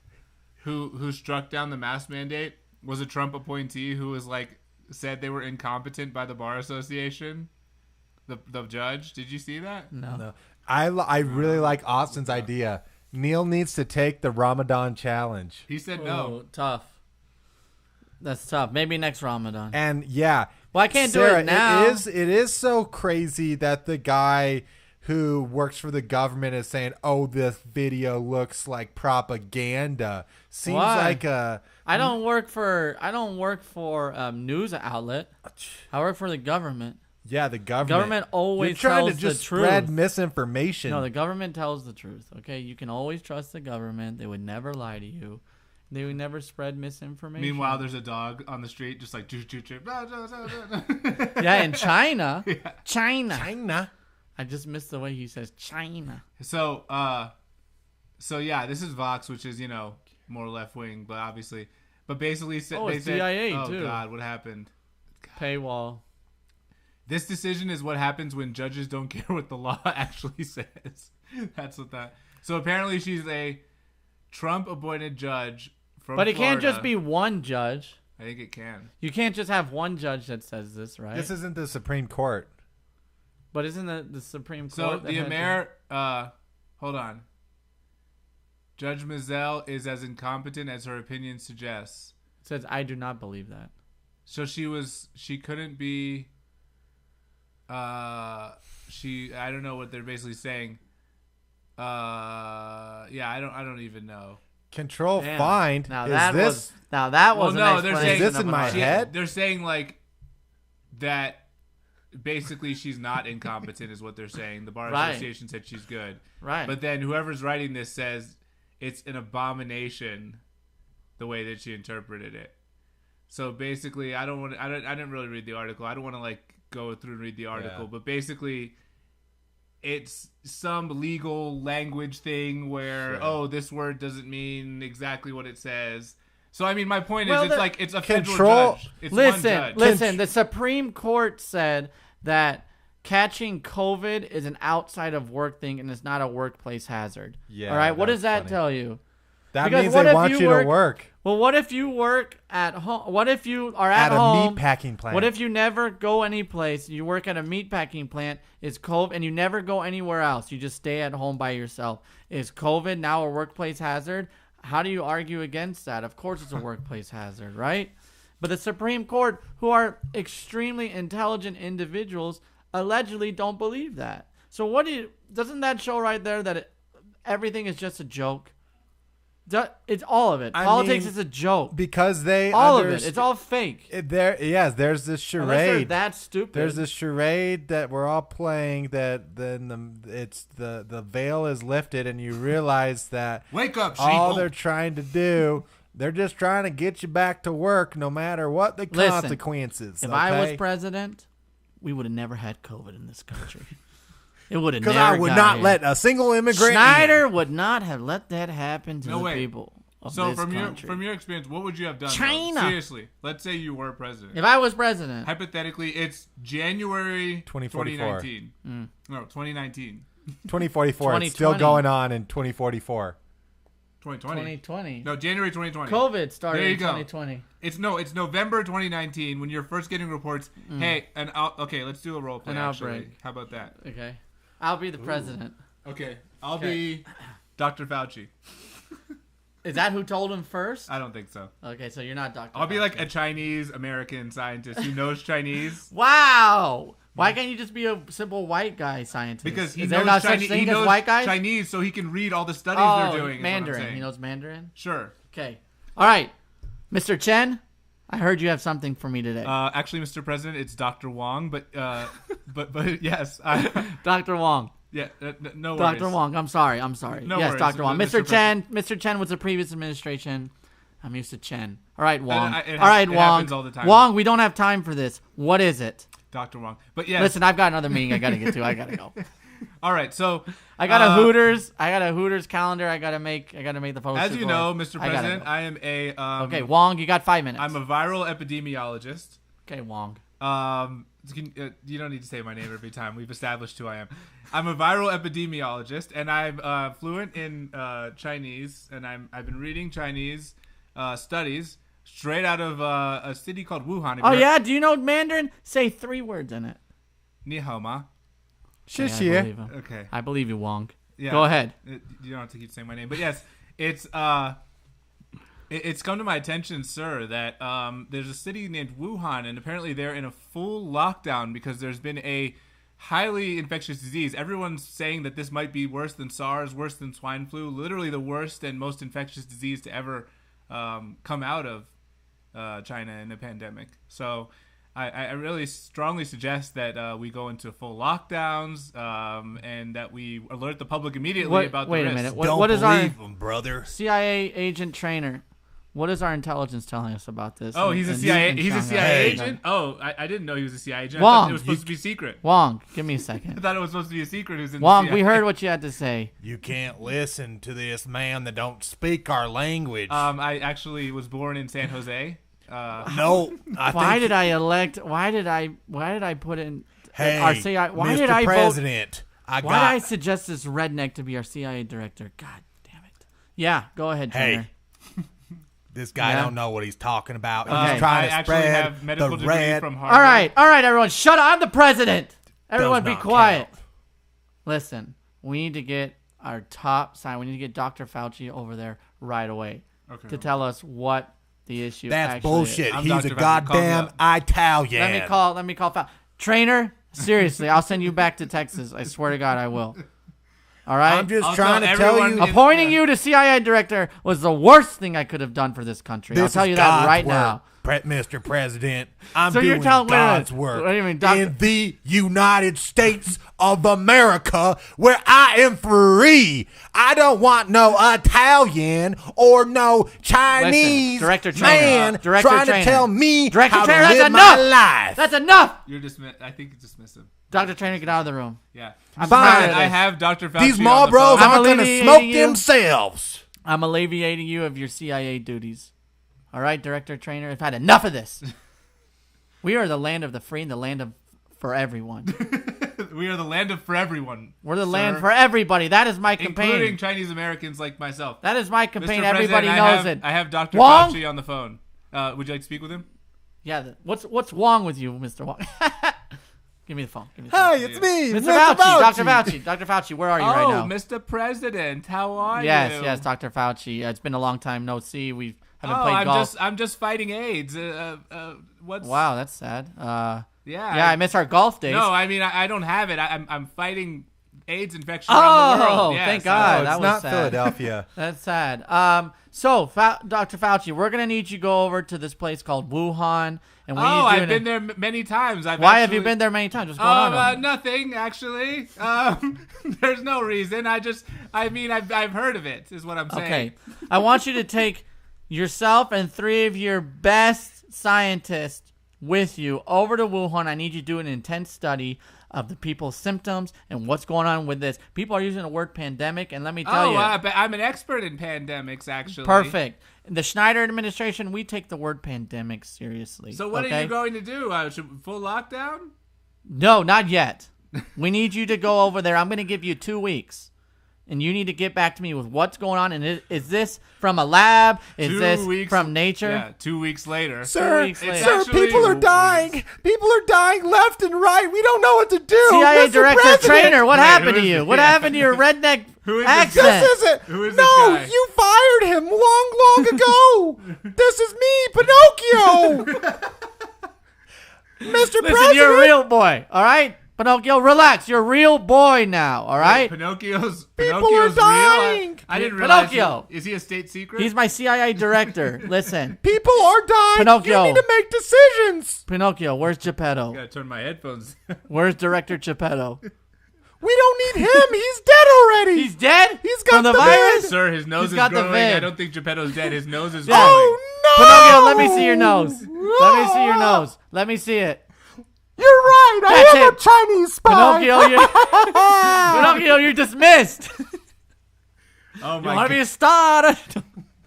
who struck down the mask mandate was a Trump appointee who was like said they were incompetent by the Bar Association. The judge. Did you see that? No. I really like Austin's idea. Neil needs to take the Ramadan challenge. He said Oh, no. tough. That's tough. Maybe next Ramadan. And yeah, Well, I can't do Sarah, it now. It is so crazy that the guy who works for the government is saying, "Oh, this video looks like propaganda." Seems Why? like a I don't work for news outlet. I work for the government. the government. Government always You're trying tells to just the truth. spread misinformation. No, the government tells the truth. Okay, you can always trust the government. They would never lie to you. They would never spread misinformation. Meanwhile, there's a dog on the street just like choo choo choo. yeah, in China, China. I just missed the way he says China. So yeah, this is Vox, which is more left wing, but obviously, but basically Oh, they it's said, CIA "Oh too." God, what happened?" Paywall. This decision is what happens when judges don't care what the law actually says. That's what that. So apparently, she's a Trump-appointed judge from. But it can't just Florida. be one judge. I think it can. You can't just have one judge that says this, right? This isn't the Supreme Court. But isn't the Supreme So Court? that the had Amer, hold on. Judge Mizell is as incompetent as her opinion suggests. says, I do not believe that. So she couldn't be. I don't know what they're basically saying. Yeah, I don't even know. Control Damn. Find. Now Is that this was now that was Well, no, an they're explanation saying- Is this of in an my article. head? They're saying like that. Basically, she's not incompetent, is what they're saying. The Bar Right. Association said she's good, Right. but then whoever's writing this says it's an abomination the way that she interpreted it. So basically, I didn't really read the article. I don't want to like go through and read the article, Yeah. but basically, it's some legal language thing where Sure. this word doesn't mean exactly what it says. So I mean, my point Well, is, it's a federal Control- judge. It's one Listen, judge. listen. The Supreme Court said that catching COVID is an outside of work thing and it's not a workplace hazard. Yeah, All right. What that does was that funny. tell you? That Because means what they if want you you work- to work Well, what if you work at home? What if you are at at a home? meatpacking plant. What if you never go any place? You work at a meatpacking plant. Is COVID, and you never go anywhere else. You just stay at home by yourself. Is COVID now a workplace hazard? How do you argue against that? Of course, it's a workplace hazard, right? But the Supreme Court, who are extremely intelligent individuals, allegedly don't believe that. So doesn't that show right there that everything is just a joke? It's all of it. I Politics mean, is a joke. because they All of it. It's all fake. There's this Unless they're charade. that stupid. There's this charade that we're all playing that then the veil is lifted and you realize that Wake up, all sheeple. they're trying to do, they're just trying to get you back to work no matter what the Listen, consequences. If I was okay? president, we would have never had COVID in this country. It would have Because never I would got not here. let a single immigrant in. Schneider would not have let that happen to No the way. people of So this country. from your experience, what would you have done? though? China. Seriously, let's say you were president. If I was president, Hypothetically, it's January 2044. 2019. No, 2019. 2044. It's still 2020. going on in 2044. 2020. 2020. No, January 2020. COVID started There you in go. 2020. It's November 2019 when you're first getting reports. Hey, let's do a role play. An actually. outbreak. How about that? Okay. I'll be the president. Okay, I'll be Dr. Fauci. Is that who told him first? I don't think so. Okay, so you're not Dr. I'll be Fauci. like a Chinese American scientist who knows Chinese Wow. Why can't you just be a simple white guy scientist? because he Is knows there not Chinese. such thing He as knows white guys? Chinese, so he can read all the studies Oh, they're doing. is what I'm Mandarin. saying. He knows Mandarin. Sure. Okay. All right, Mr. Chen. I heard you have something for me today. Actually, Mr. President, it's Dr. Wong, but yes, Dr. Wong. yeah, no worries. Dr. Wong. I'm sorry. No yes, worries, Dr. Wong. Mr. Mr. Chen. Mr. Chen was the previous administration. I'm used to Chen. All right, Wong. it all right, it Wong. happens all the time. Wong, we don't have time for this. What is it? Dr. Wong. But yes. Listen, I've got another meeting I got to get to. I got to go. All right, so I got a Hooters. I got a Hooters calendar. I got to make the photo. as shoot you for. know, Mr. I gotta President, go. I am a Okay, Wong, you got 5 minutes. I'm a viral epidemiologist. Okay, Wong. You don't need to say my name every time. We've established who I am. I'm a viral epidemiologist, and I'm fluent in Chinese, and I've been reading Chinese studies straight out of a city called Wuhan. Oh yeah, do you know Mandarin? Say 3 words in it. Ni hao ma. Okay, I Shishie. believe him. Okay. I believe you, Wong. Yeah. Go ahead. You don't have to keep saying my name, but yes, it's come to my attention, sir, that there's a city named Wuhan, and apparently they're in a full lockdown because there's been a highly infectious disease. Everyone's saying that this might be worse than SARS, worse than swine flu, literally the worst and most infectious disease to ever come out of China in a pandemic. So I really strongly suggest that we go into full lockdowns and that we alert the public immediately about the Wait a risks. minute. Don't What is our believe him, brother. CIA agent trainer? What is our intelligence telling us about this? Oh, in- he's a in- CIA. in He's a Shanghai? CIA Hey. agent. Oh, I didn't know he was a CIA agent. I Wong, thought it was supposed to be secret. Wong, give me a I second. thought it was supposed to be a secret. Who's in Wong, the we CIA. heard what you had to say. You can't listen to this man that don't speak our language. I actually was born in San Jose. No, Why did I put in Hey, our CIA? Why Mr. did I vote? President, Why did I suggest this redneck to be our CIA director? God damn it. Yeah, go ahead, Hey, trainer. this guy Yeah. don't know what he's talking about. Okay. He's trying I to actually spread have medical the degree red. from Harvard. All right, everyone, shut up. I'm the president. Everyone, be not quiet. count. Listen, we need to get our top sign. We need to get Dr. Fauci over there right away Okay. to tell us what the issue. That's actually bullshit. Is. I'm He's Dr. a Fauci. Call me goddamn up. Italian. Let me call trainer. Seriously, I'll send you back to Texas. I swear to God, I will. All right. I'm just I'll trying tell to tell everyone you. in- Appointing you to CIA director was the worst thing I could have done for this country. This I'll tell is you that God's right work, now. Mr. President. I'm So you're doing telling- wait a minute. God's work What do you mean, Doctor- in the United States of America, where I am free. I don't want no Italian or no Chinese Director Trainer. man Director trying Trainer. to tell me Director how Trainer, to that's live enough. my life. That's enough. You're dismissed. I think you dismissed him. Dr. Trainer, get out of the room. Yeah. I'm Fine. tired of I this. have Dr. Fauci These on Marlboros the phone. I'm aren't going to alleviating smoke you. themselves. I'm alleviating you of your CIA duties. All right, Director Trainer, I've had enough of this. We are the land of the free and the land of for everyone. We are the land of for everyone. We're the sir, land for everybody. That is my campaign. including Chinese Americans like myself. That is my campaign. Mr. Everybody President, knows I have, it. I have Dr. Wong? Fauci on the phone. Would you like to speak with him? Yeah. What's wrong with you, Mr. Wong? Give me the phone. Give me the phone. Hey, it's me, Mr. Fauci, Dr. Fauci, Dr. Fauci, where are you right now? Mr. President, how are you? Yes, Dr. Fauci. It's been a long time no see. We haven't played I'm golf. I'm just fighting AIDS. What's Wow, that's sad. Yeah. Yeah, I miss our golf days. No, I mean I don't have it. I'm fighting AIDS infection around the world. Oh, Yes. thank God. Oh, that it's was not sad. Philadelphia. That's sad. So, Dr. Fauci, we're gonna need you to go over to this place called Wuhan, and we need you I've in been a- there many times. Why have you been there many times? What's going on? over there? Nothing actually. There's no reason. I've heard of it. Is what I'm saying. Okay, I want you to take yourself and 3 of your best scientists with you over to Wuhan. I need you to do an intense study of the people's symptoms and what's going on with this. People are using the word pandemic, and let me tell you. But I'm an expert in pandemics, actually. Perfect. The Schneider administration, we take the word pandemic seriously. So what are okay? you going to do? Full lockdown? No, not yet. We need you to go over there. I'm going to give you 2 weeks. And you need to get back to me with what's going on. And is this from a lab? Is 2 this weeks from nature? Yeah, 2 weeks later. Sir, weeks later. sir, Actually- people are dying. People are dying left and right. We don't know what to do. CIA Mr. director President. trainer, what Wait, happened who to is you? it? What Yeah. happened to your redneck Who is this accent? guy? This isn't. Who is this no, guy? you fired him long ago. This is me, Pinocchio. Mr. Listen, President. you're a real boy, all right? Pinocchio, relax. You're a real boy now, all right? Pinocchio's People Pinocchio's are dying. real. I didn't realize. Pinocchio. Is he a state secret? He's my CIA director. Listen, People are dying. Pinocchio. You need to make decisions. Pinocchio, where's Geppetto? Gotta turn my headphones. Where's Director Geppetto? We don't need him. He's dead already. He's dead? He's got From the the virus? vid. Sir, his nose He's is got the growing. vid. I don't think Geppetto's dead. His nose is Yeah. growing. Oh no! Pinocchio, let me see your nose. Let me see your nose. Let me see it. You're right. That's I am it. a Chinese spy. Pinocchio, Pinocchio, you're dismissed. Oh You my want to be god. a star?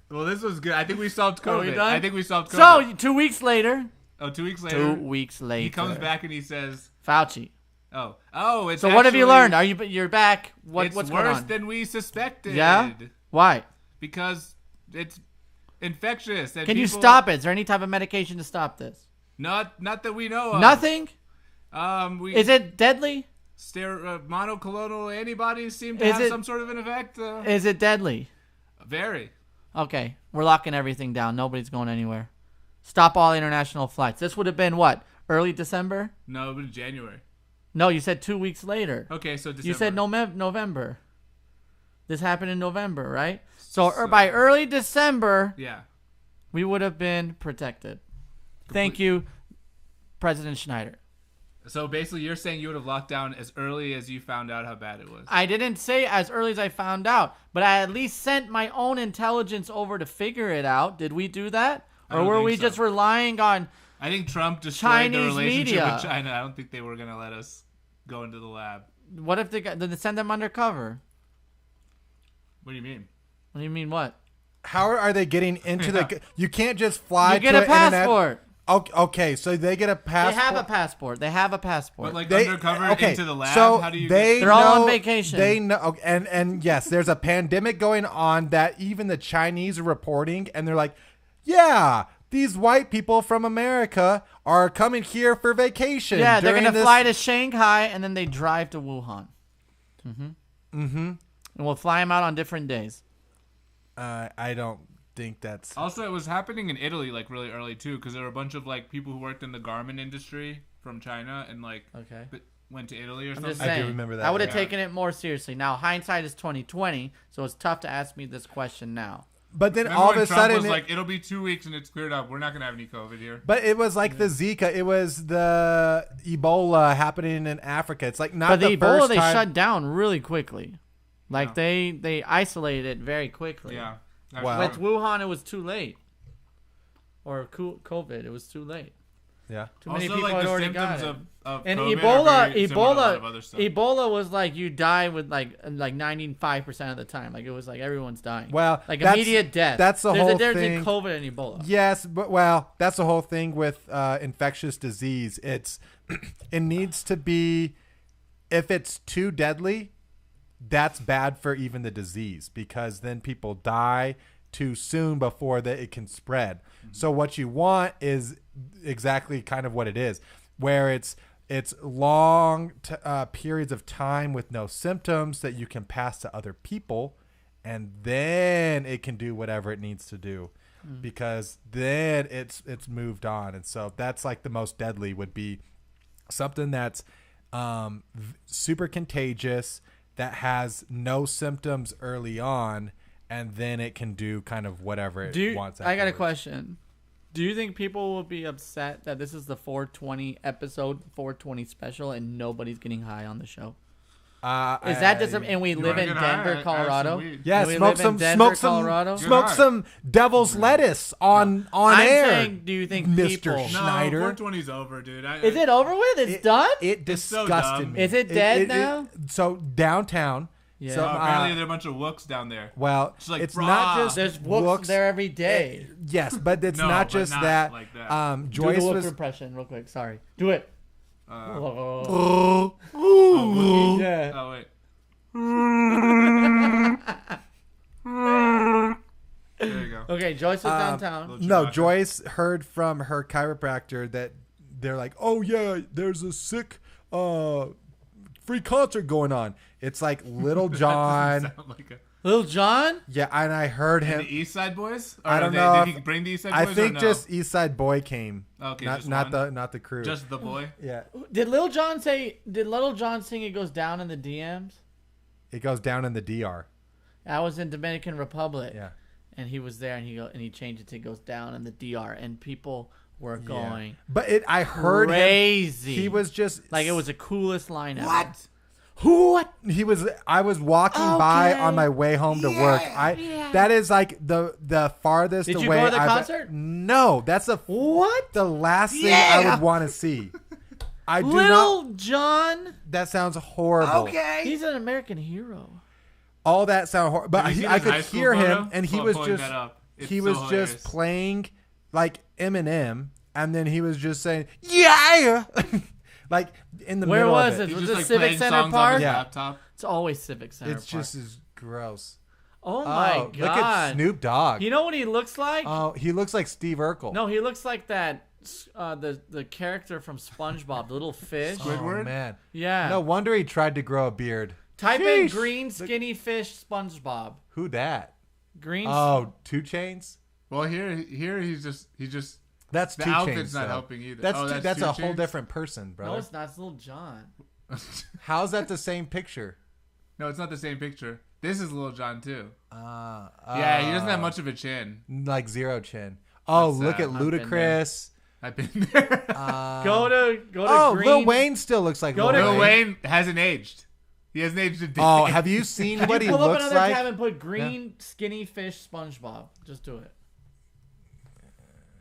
Well, this was good. I think we solved Are we COVID. done? I think we solved COVID. So, 2 weeks later. 2 weeks later. 2 weeks later. He comes back and he says, Fauci. "Oh, it's So what have you actually- learned? You're back. It's What's going worse on? than we suspected." Yeah? Why? Because it's infectious. And Can you people- stop it? Is there any type of medication to stop this? Not that we know of. Nothing? We Is it deadly? monoclonal antibodies seem to Is have it- some sort of an effect. Is it deadly? Very. Okay, we're locking everything down. Nobody's going anywhere. Stop all international flights. This would have been what? Early December? No, but in January. No, you said 2 weeks later. Okay, so December. You said November. This happened in November, right? So by early December, Yeah. we would have been protected. Thank you, President Schneider. So basically, you're saying you would have locked down as early as you found out how bad it was. I didn't say as early as I found out, but I at least sent my own intelligence over to figure it out. Did we do that? I Or don't were think we so. just relying on... I think Trump destroyed the Chinese relationship media. with China. I don't think they were going to let us go into the lab. What if did they send them undercover? What do you mean? What do you mean what? How are they getting into the? You can't just fly. You get to a an internet- passport. Okay, so they get a passport. They have a passport. They have a passport. But like They- undercover okay, into the lab? So How do you they They're all on know- vacation. They know, okay, and yes, there's a pandemic going on that even the Chinese are reporting, and they're like, yeah, these white people from America are coming here for vacation. yeah, they're during gonna this- fly to Shanghai and then they drive to Wuhan. And we'll fly them out on different days. I don't think that's. Also, it was happening in Italy like really early too, because there were a bunch of like people who worked in the garment industry from China and like Okay. went to Italy or I'm something. just I do saying. remember that, I would have yeah. taken it more seriously. Now hindsight is 2020, so it's tough to ask me this question now. But then Remember all of when a Trump sudden, was it- like, "It'll be 2 weeks and it's cleared up. We're not gonna have any COVID here." but it was like the Zika. It was the Ebola happening in Africa. It's like not But the the Ebola first they time. shut down really quickly. Like they isolated it very quickly. Yeah. Wow. With Wuhan, it was too late. Or COVID, it was too late. Yeah. Too many Also, people like had the already got symptoms it. of And COVID Ebola, are very similar to a lot of other stuff. Ebola was like you die with like 95% of the time. Like it was like everyone's dying. Well, like that's- immediate death. that's the There's whole a difference thing. in COVID and Ebola. Yes, but well, that's the whole thing with infectious disease. It's it needs to be, if it's too deadly, that's bad for even the disease because then people die too soon before that it can spread. So what you want is exactly kind of what it is, where it's long periods of time with no symptoms that you can pass to other people, and then it can do whatever it needs to do, because then it's moved on. And so that's like the most deadly would be something that's super contagious that has no symptoms early on, and then it can do kind of whatever it wants. I got a afterwards. question. Do you think people will be upset that this is the 420 episode, 420 special, and nobody's getting high on the show? Is that just and we live wanna in get high? Denver, Have Colorado? some weed. Yeah, And we smoke live in some, Denver, Colorado? smoke Good some devil's lettuce on I'm air. saying, do you think Mr. people? No, Schneider. 420's over, dude. Is it over with? It's done. It It's so disgusted dumb. me. Is it dead now? So downtown. Yeah. So, apparently, there are a bunch of wooks down there. well, It's like, it's brah. not just There's books looks. there every day. Yes, but it's No, not but just not that. like that. Do the Joyce Wook was. impression real quick. Sorry. Do it. Oh, Oh, Yeah. oh wait. Okay, Joyce was downtown. Little No, Chewbacca. Joyce heard from her chiropractor that they're like, oh yeah, there's a sick free concert going on. It's like Little John. Sound like a, Lil Jon? Yeah, and I heard and him. the East Side Boys? Or I don't know. Did he bring the East Side I Boys? think or no? just East Side Boy came. Okay, not just not one? the crew. Just the boy. yeah, Did Lil Jon sing it goes down in the DMs? it goes down in the DR. I was in Dominican Republic. Yeah. And he was there and he changed it to goes down in the DR and people were going But I heard crazy. him. He was just like it was the coolest line ever. What? I was walking by on my way home to work. That is like the farthest Did you away go to the I've- concert? No, that's the last thing I would want to see. I do not. Lil Jon? That sounds horrible. He's an American hero. All that sound horrible. But Have you seen I his high could school hear him, photo? and he Oh, was pulling just that up. It's he so was hilarious. just playing like Eminem, and then he was just saying yeah, like in the Where middle was of it? it. He's Was just it like Civic playing Center songs on Park? his Yeah. laptop. It's always Civic Center It's Park. just as gross. Oh my Look god. at Snoop Dogg. You know what he looks like? Oh, he looks like Steve Urkel. No, he looks like that the character from SpongeBob, the little fish. Oh, Squidward? man. Yeah. No wonder he tried to grow a beard. Type in Sheesh. green skinny fish SpongeBob. Who that? Green. Oh, 2 Chains. Well, here he's just That's the 2 outfit's Chains. not though. helping either. That's Oh, that's, that's a 2 whole Chainz? different person, no, brother. it's not. It's Lil Jon. How's that the same picture? No, it's not the same picture. This is Lil Jon too. Yeah, Yeah, he doesn't have much of a chin. like zero chin. Oh, That's look sad. at I've been Ludacris. I've been there. Go to Oh, green. Lil Wayne still looks like Go Lil to- Lil Wayne. Wayne hasn't aged. He hasn't aged a day. Oh, have you seen what he Pull up looks another like? tab and put green skinny fish SpongeBob. Just do it.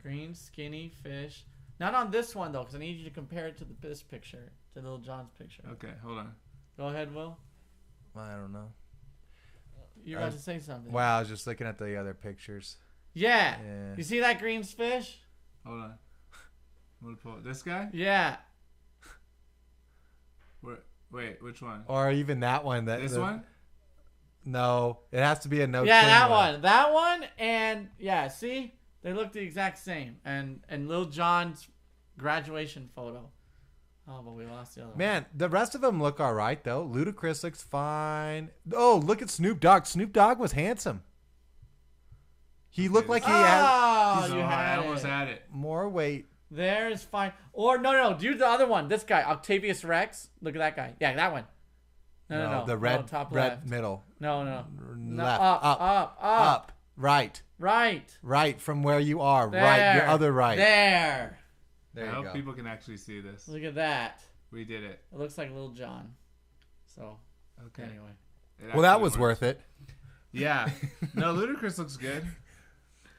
Green skinny fish. Not on this one though, because I need you to compare it to this picture, to Lil Jon's picture. Okay, hold on. Go ahead, Will. I don't know. You're about to say something. Wow, I was just looking at the other pictures. Yeah. Yeah. You see that green fish? Hold on. I'm gonna pull it. This guy? Yeah. Wait, which one? Or even that one. This one? No, it has to be a no. Yeah, chin that one. That one and yeah, see? They look the exact same. And Lil Jon's graduation photo. Oh, but we lost the other one. Man, the rest of them look all right though. Ludacris looks fine. Oh, look at Snoop Dogg. Snoop Dogg was handsome. He looked like he had Oh, So you I had almost it. had it. more weight. There's fine. Or no, do the other one. This guy, Octavius Rex. Look at that guy. Yeah, that one. No. The red, No, top red left. middle. No. No, Left, up. up, right, Right. from where you are. There. Right, your other right. There. There I you hope go. people can actually see this. Look at that. We did it. It looks like Lil Jon. So, Okay. anyway. Well, that was worth it. Yeah. No, Ludacris looks good.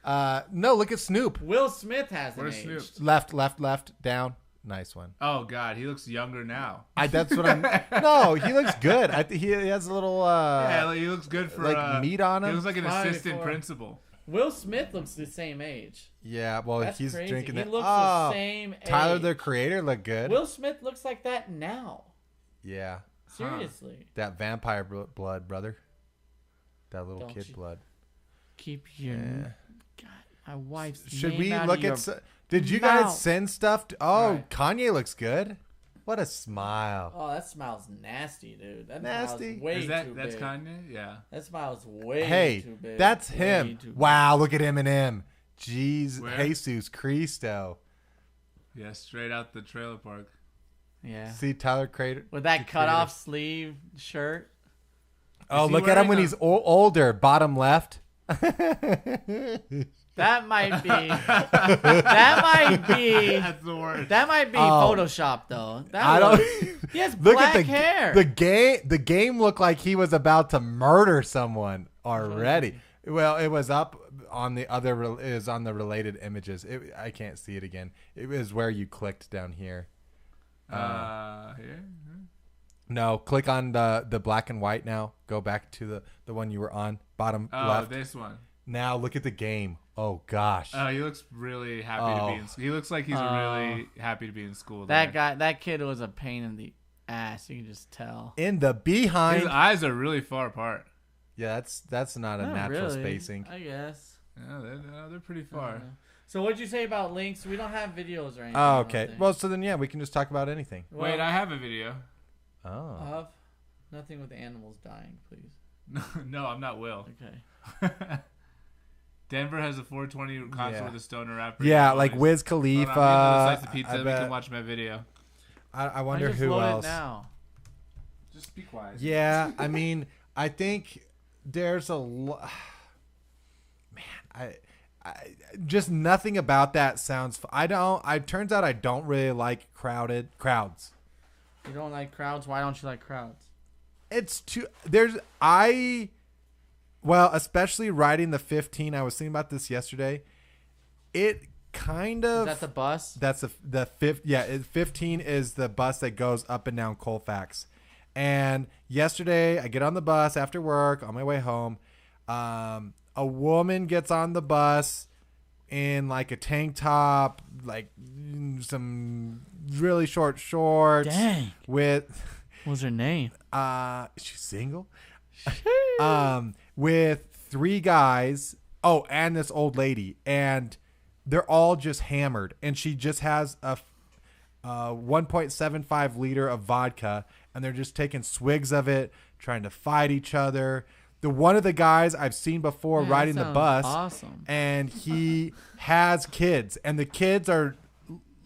No, look at Snoop. Will Smith hasn't Where's aged. Snoop? Left, down. Nice one. Oh God, he looks younger now. That's what I'm. No, he looks good. He has a little. Yeah, like, he looks good for like meat on He him. looks like an Fine assistant for- principal. Will Smith looks the same age. Yeah, well, That's he's crazy. drinking He it. looks Oh, the same Tyler, age. the creator, looked good. Will Smith looks like that now. Yeah, Seriously. that vampire blood, brother. That little Don't kid you- blood. Keep your God, my wife's Should name we out look of your at? Did you mouth. guys send stuff? Oh, Right. Kanye looks good. What a smile. Oh, that smile's nasty, dude. That Nasty. smile's way Is that too that's big. Kanye? Yeah. That smile's way Hey, too big. that's Way him. too big. Wow, look at Eminem. Jeez, Where? Jesus Cristo. Yeah, straight out the trailer park. Yeah. See Tyler Creator. With that the cut creator. off sleeve shirt. Oh, he look at him wearing when a- he's older. Bottom left. That might be that might be That's the worst. that might be Oh. Photoshop though. That I don't. He has Look black at the hair. The game. The game looked like he was about to murder someone already. Well, it was up on the other. It is on the related images. I can't see it again. It was where you clicked down here. Here. No, click on the black and white now. Go back to the one you were on. Bottom Oh, left. this one. Now look at the game. Oh gosh. Oh, he looks really happy to be in. He looks like he's really happy to be in school. that there. that kid was a pain in the ass. You can just tell. In the behind. His eyes are really far apart. Yeah, that's not a Not natural really, spacing. I guess. Yeah, they're pretty far. So what'd you say about links? We don't have videos or anything. Oh, I okay. don't think. Well, so then yeah, we can just talk about anything. Wait, I have a video. Oh. Of nothing with animals dying, please. No, I'm not Will. Okay. Denver has a 420 console Yeah. with a stoner rapper. Yeah, like Wiz Wiz Khalifa. Slice of I pizza. We bet. can watch my video. I I wonder just who load else. It now. Just be quiet. Yeah, I mean, I think there's a man. I just nothing about that sounds. Turns out I don't really like crowds. You don't like crowds? Why don't you like crowds? It's too. Well, especially riding the 15. I was thinking about this yesterday. It kind of. Is that the bus? That's the fifth. Yeah, 15 is the bus that goes up and down Colfax. And yesterday, I get on the bus after work on my way home. A woman gets on the bus in like a tank top, like some really short shorts. Dang. With What's her name? she's single. With 3 guys. Oh, and this old lady, and they're all just hammered, and she just has a 1.75 liter of vodka, and they're just taking swigs of it, trying to fight each other. One of the guys I've seen before Man, riding that the sounds bus, awesome. and he has kids, and the kids are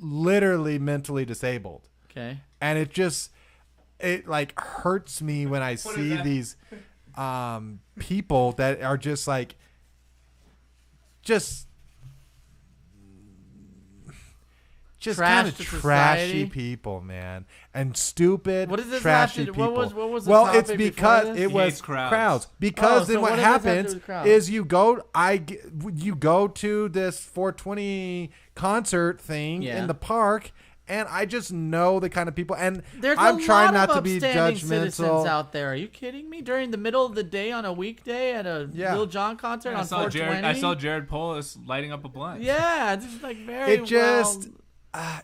literally mentally disabled. Okay. And it like hurts me when I see these people that are just like just kind of Trash to trashy society? people, man, and stupid, What does this trashy have to do- people. what was the well, it's topic before because this? it He was hates crowds. Because Oh, then so what what does this have to do happens with crowds? is you go to this 420 concert thing Yeah. in the park. And I just know the kind of people, and There's I'm a trying lot not of to be upstanding citizens judgmental. out there. Are you kidding me? During the middle of the day on a weekday at a Yeah. Lil Jon concert I on saw 420? I saw Jared Polis lighting up a blunt. Yeah, it's just like very It just, well.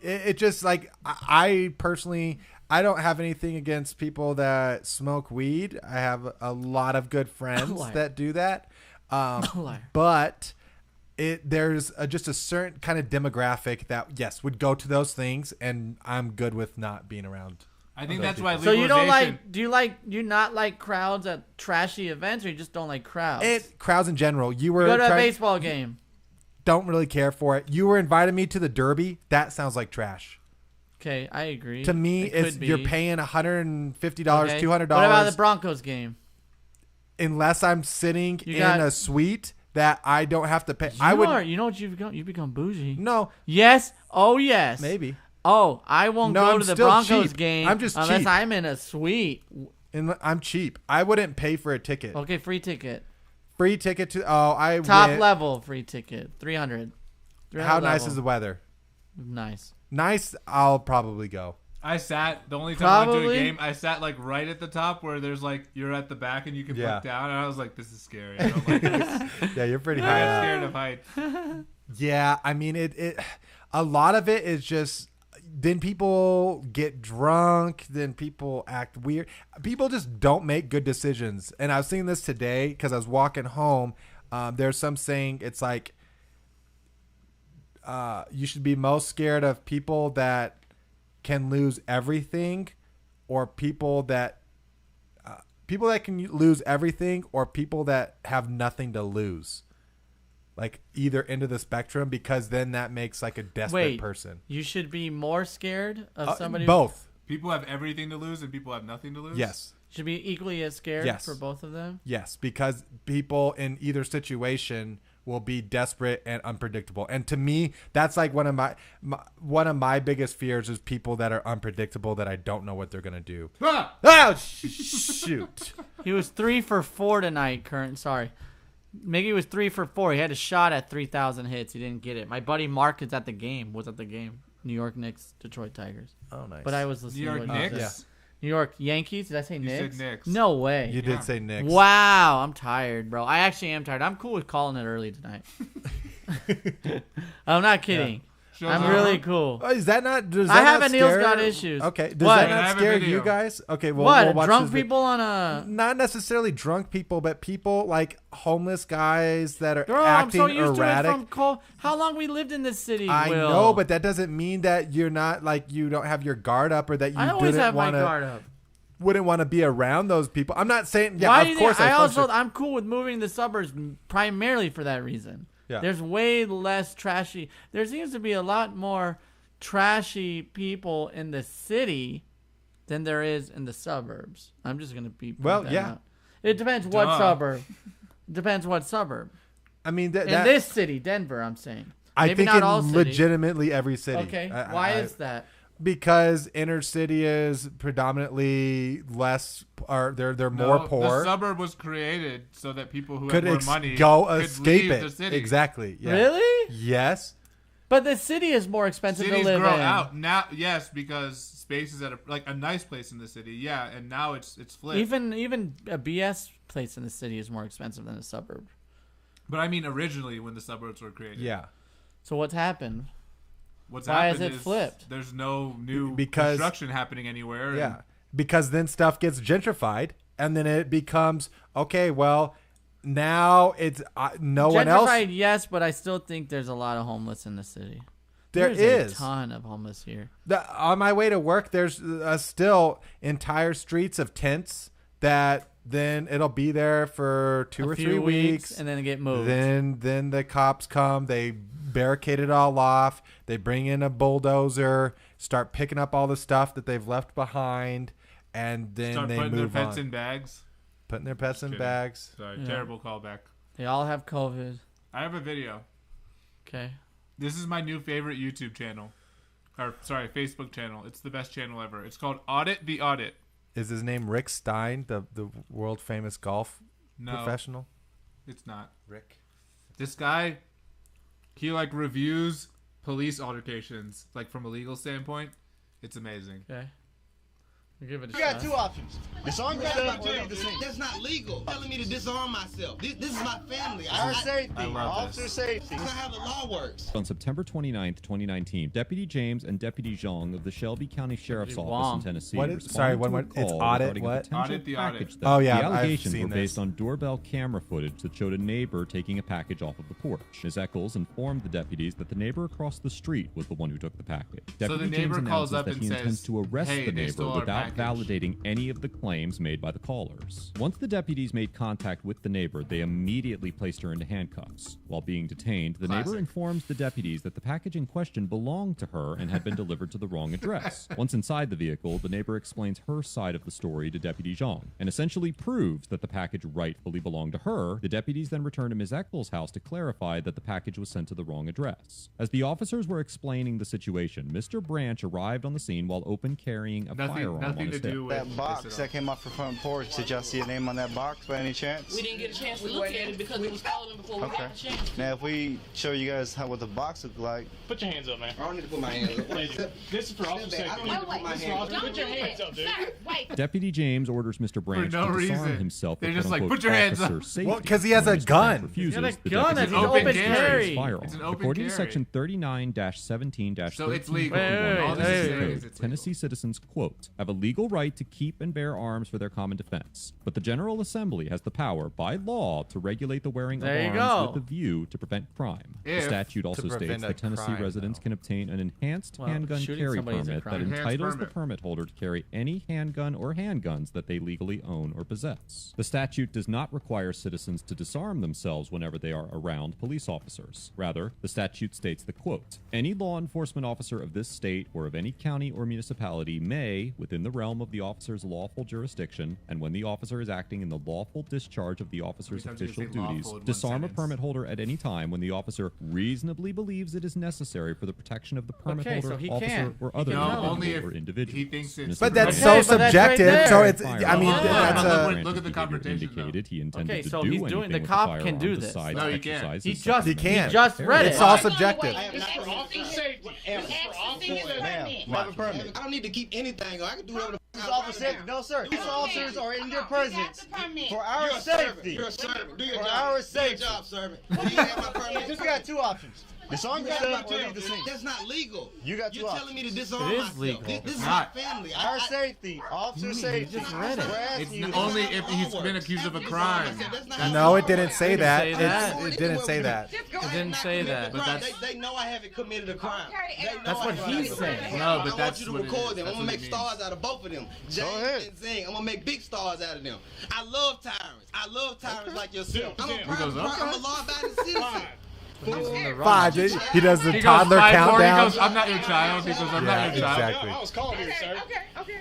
it just like I personally, I don't have anything against people that smoke weed. I have a lot of good friends Liar. that do that, Liar. but there's just a certain kind of demographic that yes would go to those things, and I'm good with not being around. I think those that's why people. So you don't legalization- like? Do you not like crowds at trashy events, or you just don't like crowds? Crowds in general. You were Go to a trying- baseball game. Don't really care for it. You were inviting me to the Derby. That sounds like trash. Okay, I agree. To me, It it's could you're be. paying $150, Okay. $200. What about the Broncos game? Unless I'm sitting You in got- a suite that I don't have to pay. You I would You know what you've become? You've become bougie. no, Yes. Oh yes. maybe. Oh, I won't No, go I'm to the still Broncos cheap. game I'm just unless cheap. I'm in a suite. I'm cheap. I wouldn't pay for a ticket. Okay, free ticket. Free ticket to I Top went- level free ticket. 300. How nice level. is the weather? Nice. Nice. I'll probably go. I sat the only time I went to a Probably. game. I sat like right at the top where there's like you're at the back and you can Yeah. look down. And I was like, this is scary. I don't like this. Yeah, you're pretty I'm high up. scared of heights. Yeah, I mean it. A lot of it is just. Then people get drunk. Then people act weird. People just don't make good decisions. And I was seeing this today because I was walking home. There's some saying it's like you should be most scared of people that can lose everything, or people that can lose everything, or people that have nothing to lose. Like either end of the spectrum, because then that makes like a desperate Wait. person. You should be more scared of somebody. Both. People have everything to lose and people have nothing to lose. Yes. Should be equally as scared Yes. for both of them. Yes, because people in either situation will be desperate and unpredictable. And to me, that's like one of my biggest fears is people that are unpredictable, that I don't know what they're going to do. Ah! Oh, shoot. He was 3 for 4 tonight. Sorry. Miggy was 3 for 4. He had a shot at 3,000 hits. He didn't get it. My buddy Mark is at the game. Was at the game. New York Knicks, Detroit Tigers. Oh, nice. But I was New listening. York to what he Knicks. said. New York Yankees. Did I say You Knicks? said Knicks. No way. You did say Knicks. Wow, I'm tired, bro. I actually am tired. I'm cool with calling it early tonight. I'm not kidding. Show's I'm over. really cool. Oh, is that not? Does I that have not a Neil's scare- got issues. Okay. Does What? that I not have a scare video. you guys? Okay. Well, What? we'll watch Drunk this vi- people on a. Not necessarily drunk people, but people like homeless guys that are Bro, I'm acting so used erratic. to it from Cole. How long we lived in this city? I Will? know, but that doesn't mean that you're not like you don't have your guard up or that you I always didn't have my want guard to up. wouldn't want to be around those people. I'm not saying yeah, Why of do you course think, I I'm cool with moving to the suburbs primarily for that reason. Yeah. There's way less trashy. There seems to be a lot more trashy people in the city than there is in the suburbs. I'm just gonna be Well, that yeah. out. It depends what Duh. suburb. Depends what suburb. I mean that, In this city, Denver, I'm saying. I Maybe think not in all cities. legitimately every city. Okay. I- Why I- is that? because inner city is predominantly less or they're more No, poor. The suburb was created so that people who could had more ex- money go could escape leave it. the city. Exactly. Yeah. Really? Yes. But the city is more expensive Cities to live grow in. out now. Yes, because space is at a nice place in the city. Yeah, and now it's flipped. Even a BS place in the city is more expensive than a suburb. But I mean, originally when the suburbs were created. Yeah. So what's happened? What's Why has happened it is flipped? There's no new Because- construction happening anywhere. Yeah. and Because then stuff gets gentrified and then it becomes okay, well, now it's no one else Gentrified, yes, but I still think there's a lot of homeless in the city. There There's is. a ton of homeless here. On my way to work, there's still entire streets of tents that then it'll be there for 2 or A 3 few weeks. and then it get moved. Then the cops come, they barricade it all off, they bring in a bulldozer, start picking up all the stuff that they've left behind, and then start they putting their move pets on. in bags. Putting their pets in Kidding. bags. Sorry, Yeah. terrible callback. They all have COVID. I have a video. Okay. This is my new favorite YouTube channel. Or, sorry, Facebook channel. It's the best channel ever. It's called Audit the Audit. Is his name Rick Stein, the world famous golf No, professional? it's not. Rick. This guy, he like reviews police altercations, like from a legal standpoint. It's amazing. Okay. We'll give it a You got shot. two options. Disarm yourself or leave the scene. That's not legal. Telling me to disarm myself. This is my family. Our safety. I love Officer this. safety. That's not how the law works. On September 29th, 2019, Deputy James and Deputy Zhang of the Shelby County Sheriff's Deputy Office Wong. in Tennessee What is- responded sorry, to one a more- it's call audit, regarding a what? potential Audit the audit. package theft. Oh, yeah, the I've allegations seen were based this. on doorbell camera footage that showed a neighbor taking a package off of the porch. Ms. Eccles informed the deputies that the neighbor across the street was the one who took the package. So Deputy the neighbor James calls announces up that and he intends says, to arrest "Hey, the they neighbor stole our without package." validating any of the claims made by the callers. Once the deputies made contact with the neighbor, they immediately placed her into handcuffs. While being detained, the neighbor Classic. informs the deputies that the package in question belonged to her and had been delivered to the wrong address. Once inside the vehicle, the neighbor explains her side of the story to Deputy Zhang and essentially proves that the package rightfully belonged to her. The deputies then return to Ms. Eccles' house to clarify that the package was sent to the wrong address. As the officers were explaining the situation, Mr. Branch arrived on the scene while open carrying a firearm on Nothing to his hip. do with That box that came off the front porch, did y'all see a name on that box by any chance? We didn't get a chance to look at it because it was stolen before we Okay. got a chance. Now, if we show you guys what the box looked like, Put your hands up, man. I don't need to put my hands up. This is for officer I don't safety. need to put my hands up. Put your hands up, dude. Deputy James orders Mr. Branch no to disarm reason. himself. They're with, just like, quote-unquote, "Put your hands officer up." safety." Well, 'cause he has When a Mr. gun. Branch refuses, He's got a the gun deputies that's open open carry. carry. his firearm. It's an open According to carry. Section 39-17-13 So it's legal. Wait, wait, All this wait, is wait. saying is it's Tennessee citizens, quote, have a legal right to keep and bear arms for their common defense, but the General Assembly has the power by law to regulate the wearing There you of arms go. with a view to prevent crime. The If- statute also prevent states a that Tennessee crime, residents though. can obtain an enhanced Well, handgun shooting carry somebody is a permit that crime. Enhanced entitles permit. the permit holder to carry any handgun or handguns that they legally own or possess. The statute does not require citizens to disarm themselves whenever they are around police officers. Rather, the statute states that, quote, any law enforcement officer of this state or of any county or municipality may, within the realm of the officer's lawful jurisdiction, and when the officer is acting in the lawful discharge of the officer's Sometimes you official say lawful duties, in one disarm a sentence. permit holder at any time when the officer reasonably believes it is necessary for the protection of the permit Okay, holder, so he officer, can. or He other can No, tell. only individual if or individual. he thinks it's. But that's Okay, so but that's subjective. right so there. it's I mean Yeah, that's but a look- look at the confrontation, though. indicated he intended Okay, to so do he's doing- anything the with cop firearm can do this. besides No, he can't. exercise He his just He can't. He just read It's it. all Wait, wait, subjective. wait. It's for officer safety. It's officer safety. ma'am, have a permit. I don't need to keep anything. I can do whatever the This fuck I officer want safety. now. No, sir. These officers are in your presence for our You're a servant. safety. You're a servant. Do your For job. our Do your safety. job, servant. Do you have my permit? You got two options. Disarm You have yourself my or leave the tail. scene. That's not legal. You got two You're options. telling me to disarm It is myself. legal. This is not. my family. Our safety, officer safety. just read it. We're asking It's you to only disarm if he's all been words. accused of a crime. No, it didn't say that. say that. It didn't say that. It didn't say that. But that's They know I haven't committed a crime. They know That's I what haven't he's committed a saying. crime. No, but I that's want you to what it record is. them. That's I'm gonna what make it means. stars out of both of them. ahead. James and Zing. I'm gonna make big stars out of them. I love tyrants. I love tyrants like yourself. I'm a He private goes, person. I'm a law-abiding citizen. Five. He does the He goes toddler 5 more. He countdown. goes, I'm not your child. He goes, I'm Yeah, not your child. exactly. I was calling here, sir. Okay.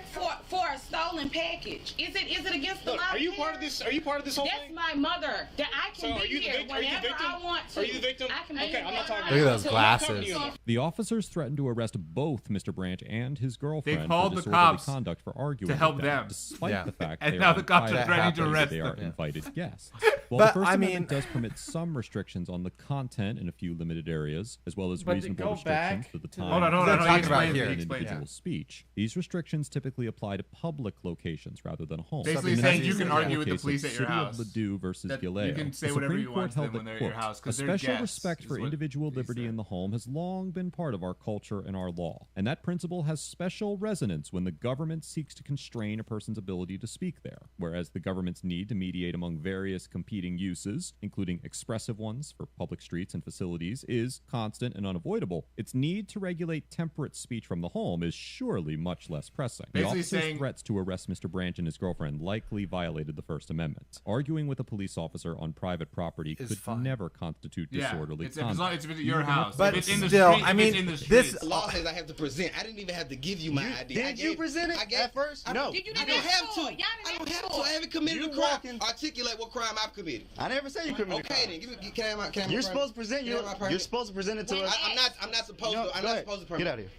For a stolen package, is it against the Look, law? are you part of this? Are you part of this whole That's thing? my mother. That I So can are be you the here victim? Are you the whenever victim? I want to. Are you the victim? I can Okay, be I'm not talking whenever I Look at want those to. glasses. The officers threatened to arrest both Mr. Branch and his girlfriend called for the disorderly cops conduct for arguing to help with them. despite Yeah. the fact And they now are the cops are invited threatening to parties, arrest they are them. invited guests. While But, the First I Amendment mean- does permit some restrictions on the content in a few limited areas, as well as But to reasonable go restrictions back for the to the- time Hold on. They're He talking about explains here. it. He an explains it. individual's speech. These restrictions typically apply to public locations rather than homes. Basically In the saying you 1964 can argue with the case of police at your City house. of Ladue versus That Galeo, you can say the whatever Supreme you Court want to them held when that, they're at your quote, house, a 'cause they're special guests, respect is for what individual he liberty said. in the home has long been part of our culture and our law, and that principle has special resonance when the government seeks to constrain a person's ability to speak there, whereas the government's need to mediate among various competing uses, including expressive ones for public streets and facilities, is constant and unavoidable. Its need to regulate temperate speech from the home is surely much less pressing. The Basically officer's saying- threats to arrest Mr. Branch and his girlfriend likely violated the First Amendment. Arguing with a police officer on private property Is could fine. never constitute Yeah, disorderly it's, if conduct. it's at your house. But if it's in the still, street, I if mean, it's in the this- streets. The law says I have to present. I didn't even have to give you my ID. Did you present it at first? No. Did you I not don't ask have for to. it? Y'all I didn't don't ask have for to. I it. haven't committed You a crime. walking- Articulate what crime I've committed. I never said you committed a Okay, crime. then. Can I have my You're supposed to present Can I have my permit? you're supposed to present it to us. I'm not supposed No, to. I'm go not ahead. supposed to permit. Get out of here.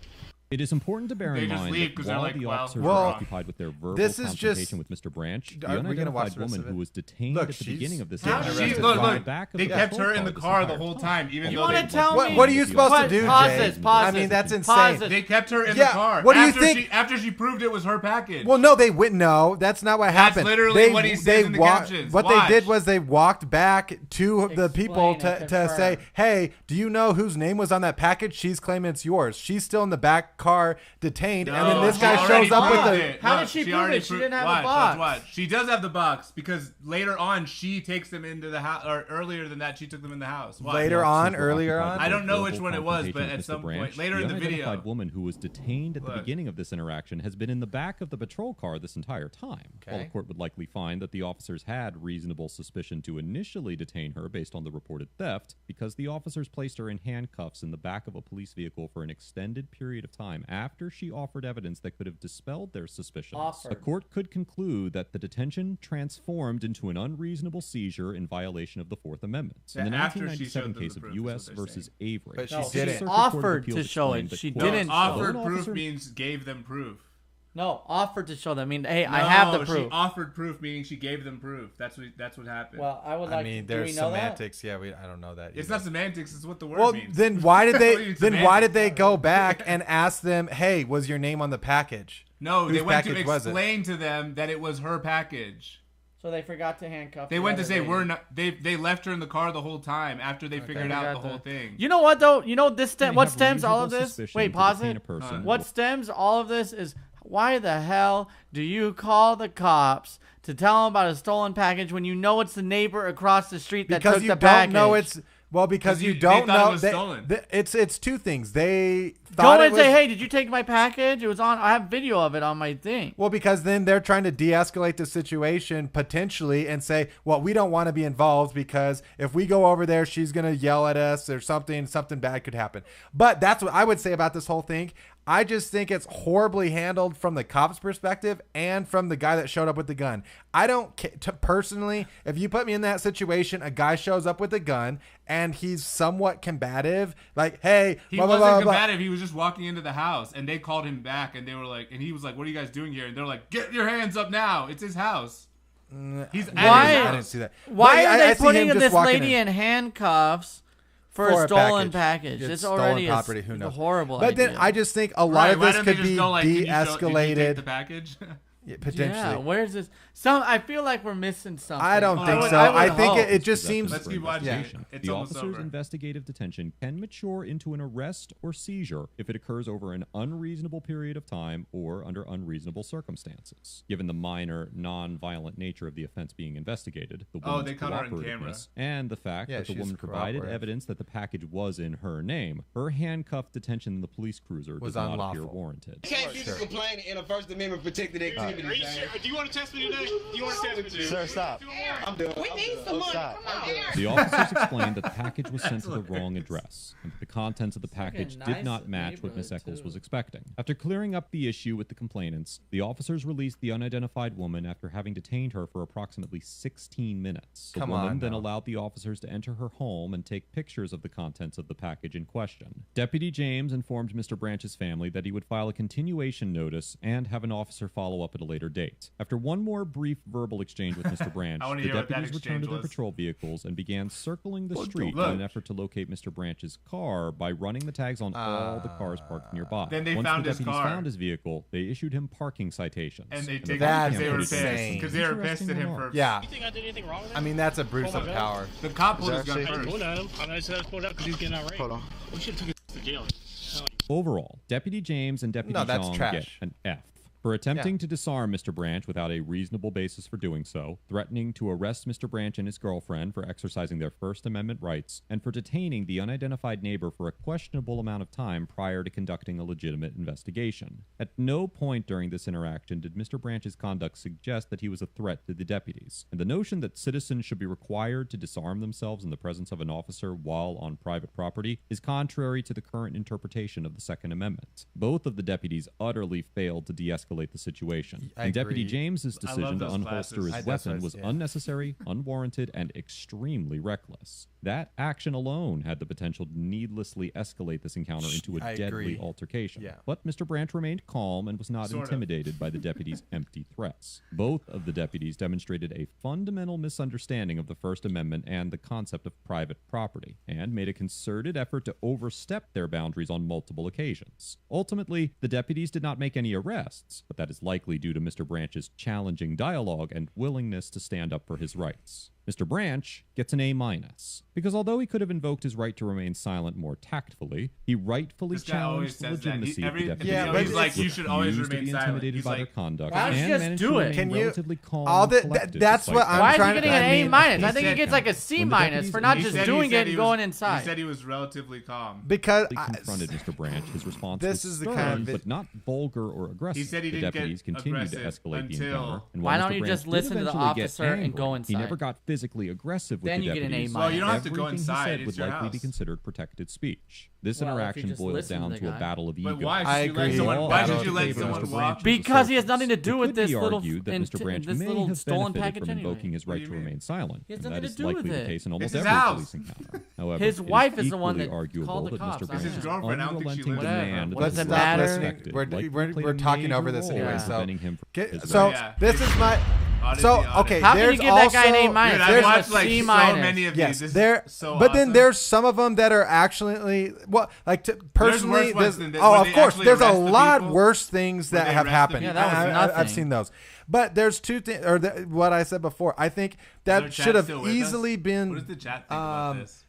It is important to bear They in just mind leave that 'cause they're while like, the well- officers Well, were occupied with their verbal this is confrontation just- with Mr. Branch, the Are we gonna watch unidentified the rest woman of it? who was detained Look, at the she's beginning of this getting incident arrested. was Look, in the back of They the kept patrol her in car the this car the entire whole time. time, even You though wanna they tell What, me- what are you supposed to What- do, pause Jay? this, pause I mean, this. that's Pause insane. this. They kept her in Yeah, the car. what do you after think- after she proved it was her package. Well, no, they wouldn't. No, that's not what happened. literally what he says in the captions. What Watch. they did was they walked back to the people Explain and to say, confirm. "Hey, do you know whose name was on that package?" She's claiming it's yours. She's still in the back car detained, and then this she guy already shows up with proved the. it. How Look, did she prove already it? She didn't have a watch, box. Watch. She does have the box because later on she takes them into the house, or earlier than that she took them in the house. Watch. Later The on, officers were earlier occupied on? with I don't know verbal which one it was, confrontation but with at Mr. some Branch. point later in the video. unidentified woman who was detained at the Look. beginning of this interaction has been in the back of the patrol car this entire time. While the Okay. court would likely find that the officers had reasonable suspicion to initially detain her based on the reported theft, because the officers placed her in handcuffs in the back of a police vehicle for an extended period of time after she offered evidence that could have dispelled their suspicions. Offered. The court could conclude that the detention transformed into an unreasonable seizure in violation of the Fourth Amendment. In the Yeah, after she 1997 showed them case the of proof is U.S. what they're versus saying. Avery, But she the did Circuit it. Court of Offered to Appeals show explained it. that, She quote, didn't show Offered "An proof officer means gave them proof. No, offered to show them. I mean, hey, I have the No, proof. She offered proof, meaning she gave them proof. That's what happened. Well, I would I like. mean, do there's we know semantics. Yeah, I don't know that. it's either. not semantics. It's what the word Well, means. then why did What do they? you mean Then why did semantics? they go back and ask them? Hey, was your name on the package? No, Whose they went to package was it? explain to them that it was her package. So they forgot to handcuff. They the went to other say lady. we're not. They left her in the car the whole time after they figured out the whole thing. You know what though? You know this They what have stems all of reasonable this? suspicion Wait, to pause detain it. a person. What stems all of this is why the hell do you call the cops to tell them about a stolen package when you know it's the neighbor across the street that Because took you the don't package? know it's because 'Cause you they don't thought it know was that stolen. it's two things. They Go thought it and was, say, hey, did you take my package? It was on. I have video of it on my thing. Well, because then they're trying to de-escalate the situation potentially and say, well, we don't want to be involved because if we go over there, she's going to yell at us or something bad could happen. But that's what I would say about this whole thing. I just think it's horribly handled from the cop's perspective and from the guy that showed up with the gun. I don't personally, if you put me in that situation, a guy shows up with a gun and he's somewhat combative, like, hey, He blah, blah, wasn't blah, blah. combative. He was just walking into the house, and they called him back, and they were like, and he was like, "What are you guys doing here?" And they're like, "Get your hands up now! It's his house." He's at Why- his I house. didn't see that. Why But are I they see putting him just this walking lady in handcuffs for a stolen package? It's stolen already property. a Who knows? horrible But idea. then I just think a lot of why this don't they could just be go like, "Did you take de-escalated. the package?" Yeah, potentially. Yeah, where's this? I feel like we're missing something. I don't think so. I I think hope. it just seems. Let's keep watching. Yeah. It's The almost officer's over. investigative detention can mature into an arrest or seizure if it occurs over an unreasonable period of time or under unreasonable circumstances. Given the minor, non-violent nature of the offense being investigated, the woman's they caught her on camera. cooperativeness, and the fact Yeah, that the she's woman provided cooperative. evidence that the package was in her name, her handcuffed detention in the police cruiser Was does not appear unlawful. warranted. You can't be complaining in a First Amendment protected activity. Are you sure? Do you want to test me today? Do you want to test me today? Sir, stop. I'm done. We need some money. Stop. Come on. The officers explained that the package was sent to the wrong address, and that the contents of the package nice did not match what Miss neighborhood, Eccles too. was expecting. After clearing up the issue with the complainants, the officers released the unidentified woman after having detained her for approximately 16 minutes. The Come woman on then now. allowed the officers to enter her home and take pictures of the contents of the package in question. Deputy James informed Mr. Branch's family that he would file a continuation notice and have an officer follow up at a later date. After one more brief verbal exchange with Mr. Branch, I wanna the hear what that deputies returned to their exchange was. patrol vehicles and began circling the street look. in an effort to locate Mr. Branch's car by running the tags on all the cars parked nearby. Then they Once found the his deputies car. found his vehicle, they issued him parking citations. And they the take That's because they were footage pissed insane. because they were Interesting pissed at him remark. for. Yeah. You think I did anything wrong with I him? mean, that's abuse of power. The cop pulled his Is gun that I first. pulled at him. I said I pulled out because he was getting outraged. Hold on. We should have took his to jail. Overall, Deputy James and Deputy No, that's Zhang trash. get an F. For attempting to disarm Mr. Branch without a reasonable basis for doing so, threatening to arrest Mr. Branch and his girlfriend for exercising their First Amendment rights, and for detaining the unidentified neighbor for a questionable amount of time prior to conducting a legitimate investigation. At no point during this interaction did Mr. Branch's conduct suggest that he was a threat to the deputies, and the notion that citizens should be required to disarm themselves in the presence of an officer while on private property is contrary to the current interpretation of the Second Amendment. Both of the deputies utterly failed to de-escalate the situation, I and Deputy agree. James's I love decision to those unholster glasses. his That's weapon what- was yeah. unnecessary, unwarranted, and extremely reckless. That action alone had the potential to needlessly escalate this encounter into a I deadly agree. altercation. Yeah. But Mr. Branch remained calm and was not Sort of. intimidated by the deputies' empty threats. Both of the deputies demonstrated a fundamental misunderstanding of the First Amendment and the concept of private property, and made a concerted effort to overstep their boundaries on multiple occasions. Ultimately, the deputies did not make any arrests, but that is likely due to Mr. Branch's challenging dialogue and willingness to stand up for his rights. Mr. Branch gets an A-, because although he could have invoked his right to remain silent more tactfully, he rightfully This guy always challenged the says that. legitimacy of the deputies. Yeah, but he's like, you should always refused to remain be silent. intimidated He's by like, their conduct, why don't you and just managed do to it? remain Can you- relatively calm all and the- collected that's despite what that. I'm Why is he trying to- getting an I A mean, minus? he I think he said- gets like a C when the minus deputies- for not he just said- doing it and he going was- inside. He said he was relatively calm. Because They confronted Mr. Branch. His response This was is the stern, kind of but not vulgar or aggressive. He said he the didn't deputies get continued to aggressive escalate the until- encounter. And Why while don't Mr. you Branch just did listen to the eventually get officer and angry, go He inside? never got physically aggressive with Then the you get an deputies. A-. Well, you don't have to go Everything inside. He said It's would your likely house. be considered protected speech. This Well, if you interaction just boils listen to down the to a guy. battle of egos. But why I should you let agree. someone? All Why battle should you let favor someone Mr. walk? Branch's Because he has assertions. nothing to do It with could this be little argued that Mr. Branch this may little have stolen benefited package from anyway. invoking his What do right you to mean? remain silent, He has and nothing that to is do with likely the it. case in almost his every house. police encounter. However, His it is wife is the one equally that arguable called the that cops, Mr. not Branch's his girlfriend. I don't think she unrelenting lives there. demand What was does it Let's stop matter? listening. unexpected, We're, likely we're, played we're a talking over major this role anyway. in So, preventing him from Okay, his so arrest. Yeah. this is my. Odyssey, So Odyssey. okay, How can you there's give that guy an A also- minus? Dude, There's I a watched like C so minus. many of Yes, these. there. This is so but then awesome. there's some of them that are actually well, like personally. worse ones than this, Oh, when of they course, actually there's a arrest the lot people. worse things When that they have arrest the happened. people. Yeah, that was I've nothing. seen those. But there's two things, or what I said before. I think their that chat should have still with us? easily been. What does the chat think about this?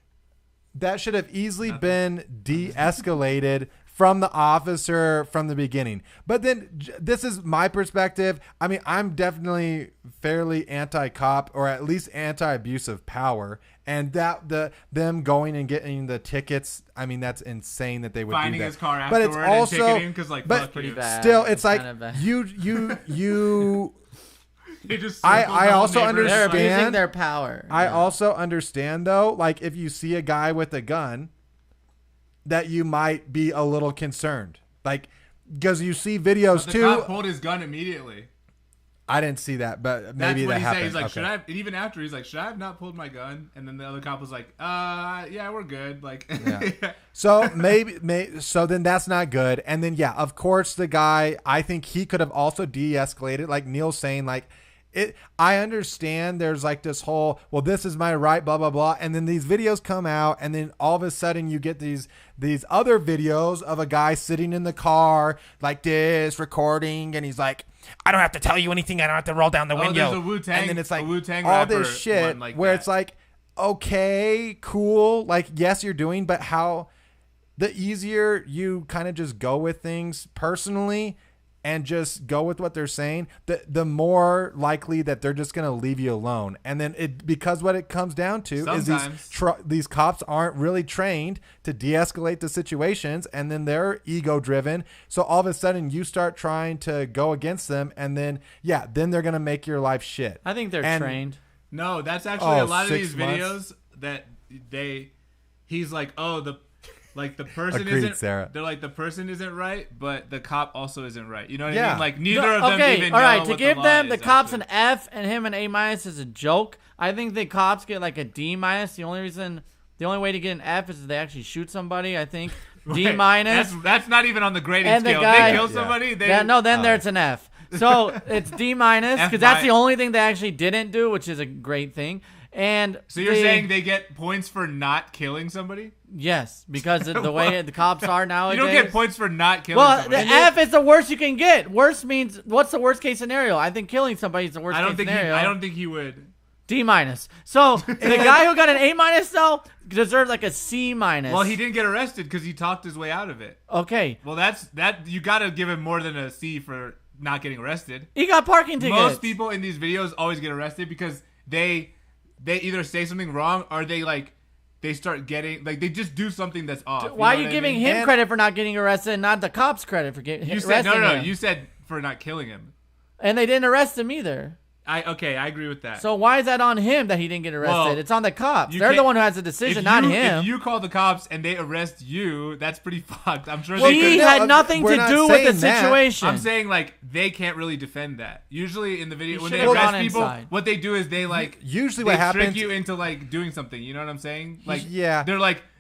That should have easily been de-escalated from the officer from the beginning. But then this is my perspective. I mean, I'm definitely fairly anti-cop, or at least anti-abuse of power. And that them going and getting the tickets, I mean, that's insane that they would Finding do that. his car But it's afterward and also, ticketing 'cause, like, but fuck Pretty you. bad. still, it's like kinda bad. you. They just I circled the whole also neighborhood. They're understand- abusing their power. I Yeah. also understand though, like if you see a guy with a gun, that you might be a little concerned, like because you see videos The too. cop pulled his gun immediately. I didn't see that, but maybe That's what that he happened. said. He's like, Okay. should I? And even after, he's like, should I have not pulled my gun? And then the other cop was like, yeah, we're good. Like, Yeah. So so then that's not good. And then yeah, of course the guy, I think he could have also de-escalated, like Neil's saying, like I understand there's like this whole, well, this is my right, blah, blah, blah. And then these videos come out, and then all of a sudden you get these other videos of a guy sitting in the car like this, recording, and he's like, I don't have to tell you anything. I don't have to roll down the window. There's a Wu-Tang, and then it's like Wu-Tang all rapper this shit one like where that. it's like, okay, cool. Like, yes, you're doing, but how the easier you kind of just go with things personally and just go with what they're saying, the more likely that they're just going to leave you alone. And then because what it comes down to Sometimes. is these cops aren't really trained to de-escalate the situations, and then they're ego driven. So all of a sudden you start trying to go against them, and then they're going to make your life shit. I think they're trained. No, that's actually a lot of 6 these months? videos that he's like, the person Agreed, isn't. Sarah. They're like, the person isn't right, but the cop also isn't right. You know what I Yeah. mean? Like neither of them even all right. know To what give the them law the is, cops actually. an F and him an A- is a joke. I think the cops get like a D-. The only way to get an F is if they actually shoot somebody. I think D-. That's not even on the grading And the scale. guy- They kill somebody. They then there's an F. So it's D- because that's the F-. only thing they actually didn't do, which is a great thing. And So you're saying they get points for not killing somebody? yes, because of the way the cops are nowadays. You don't get points for not killing Well, somebody. the F is the worst you can get. Worst means what's the worst case scenario? I think killing somebody is the worst I don't case think scenario. I don't think he would. D-. So the guy who got an A- though deserves like a C-. Well, he didn't get arrested because he talked his way out of it. Okay. Well, that you got to give him more than a C for not getting arrested. He got parking tickets. Most people in these videos always get arrested because they either say something wrong or they start getting they just do something that's off. Why know are you what I giving mean? him credit for not getting arrested and not the cops credit for getting You arresting said no. him? You said for not killing him. And they didn't arrest him either. I agree with that. So why is that on him that he didn't get arrested? Well, it's on the cops. you They're the can't- one who has the decision, not him. If you call the cops and they arrest you, that's pretty fucked. I'm sure He had nothing to do with the situation. I'm saying like they can't really defend that. Usually in the video He when they should've arrest gone people, inside. what they do is they like Usually they what happens- trick you into like doing something. You know what I'm saying? Like Yeah.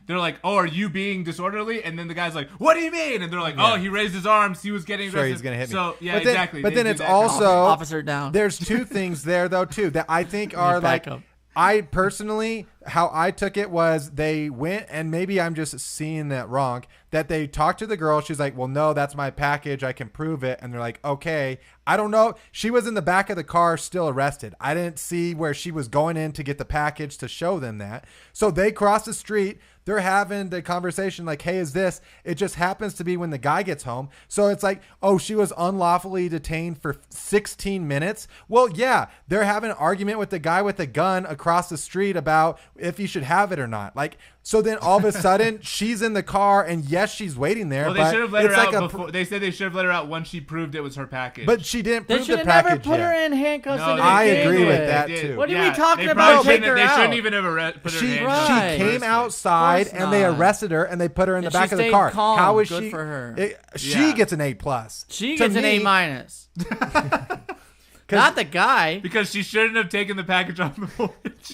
They're like, oh, are you being disorderly? And then the guy's like, what do you mean? And they're like, oh, he raised his arms. He was getting Sure, arrested. he's gonna hit me. So yeah, but then, exactly. But They then do it's that. also Officer down. There's two things there though too that I think are like. backup. I personally, how I took it was they went, and maybe I'm just seeing that wrong, that they talked to the girl. She's like, well, no, that's my package. I can prove it. And they're like, okay. I don't know. She was in the back of the car still arrested. I didn't see where she was going in to get the package to show them that. So they cross the street. They're having the conversation like, hey, is this? It just happens to be when the guy gets home. So it's like, oh, she was unlawfully detained for 16 minutes. Well, yeah, they're having an argument with the guy with the gun across the street about if he should have it or not. Like, so then all of a sudden she's in the car and yes, she's waiting there. Well, they but should have let her it's like out a before. They said they should have let her out once she proved it was her package. But she didn't They prove should the have never package put her yet. in handcuffs. No, in the I beginning. agree with They that, did. too. What are Yeah, we talking they about? probably Take shouldn't- her They out. shouldn't even have put her in She handcuffs. Right. came Firstly. outside Of course and they not. arrested her and they put her in the And she back of the stayed car. calm. How is Good she? for her. She Yeah. gets an A+. She To gets an me- A-. Not the guy. Because she shouldn't have taken the package off the porch.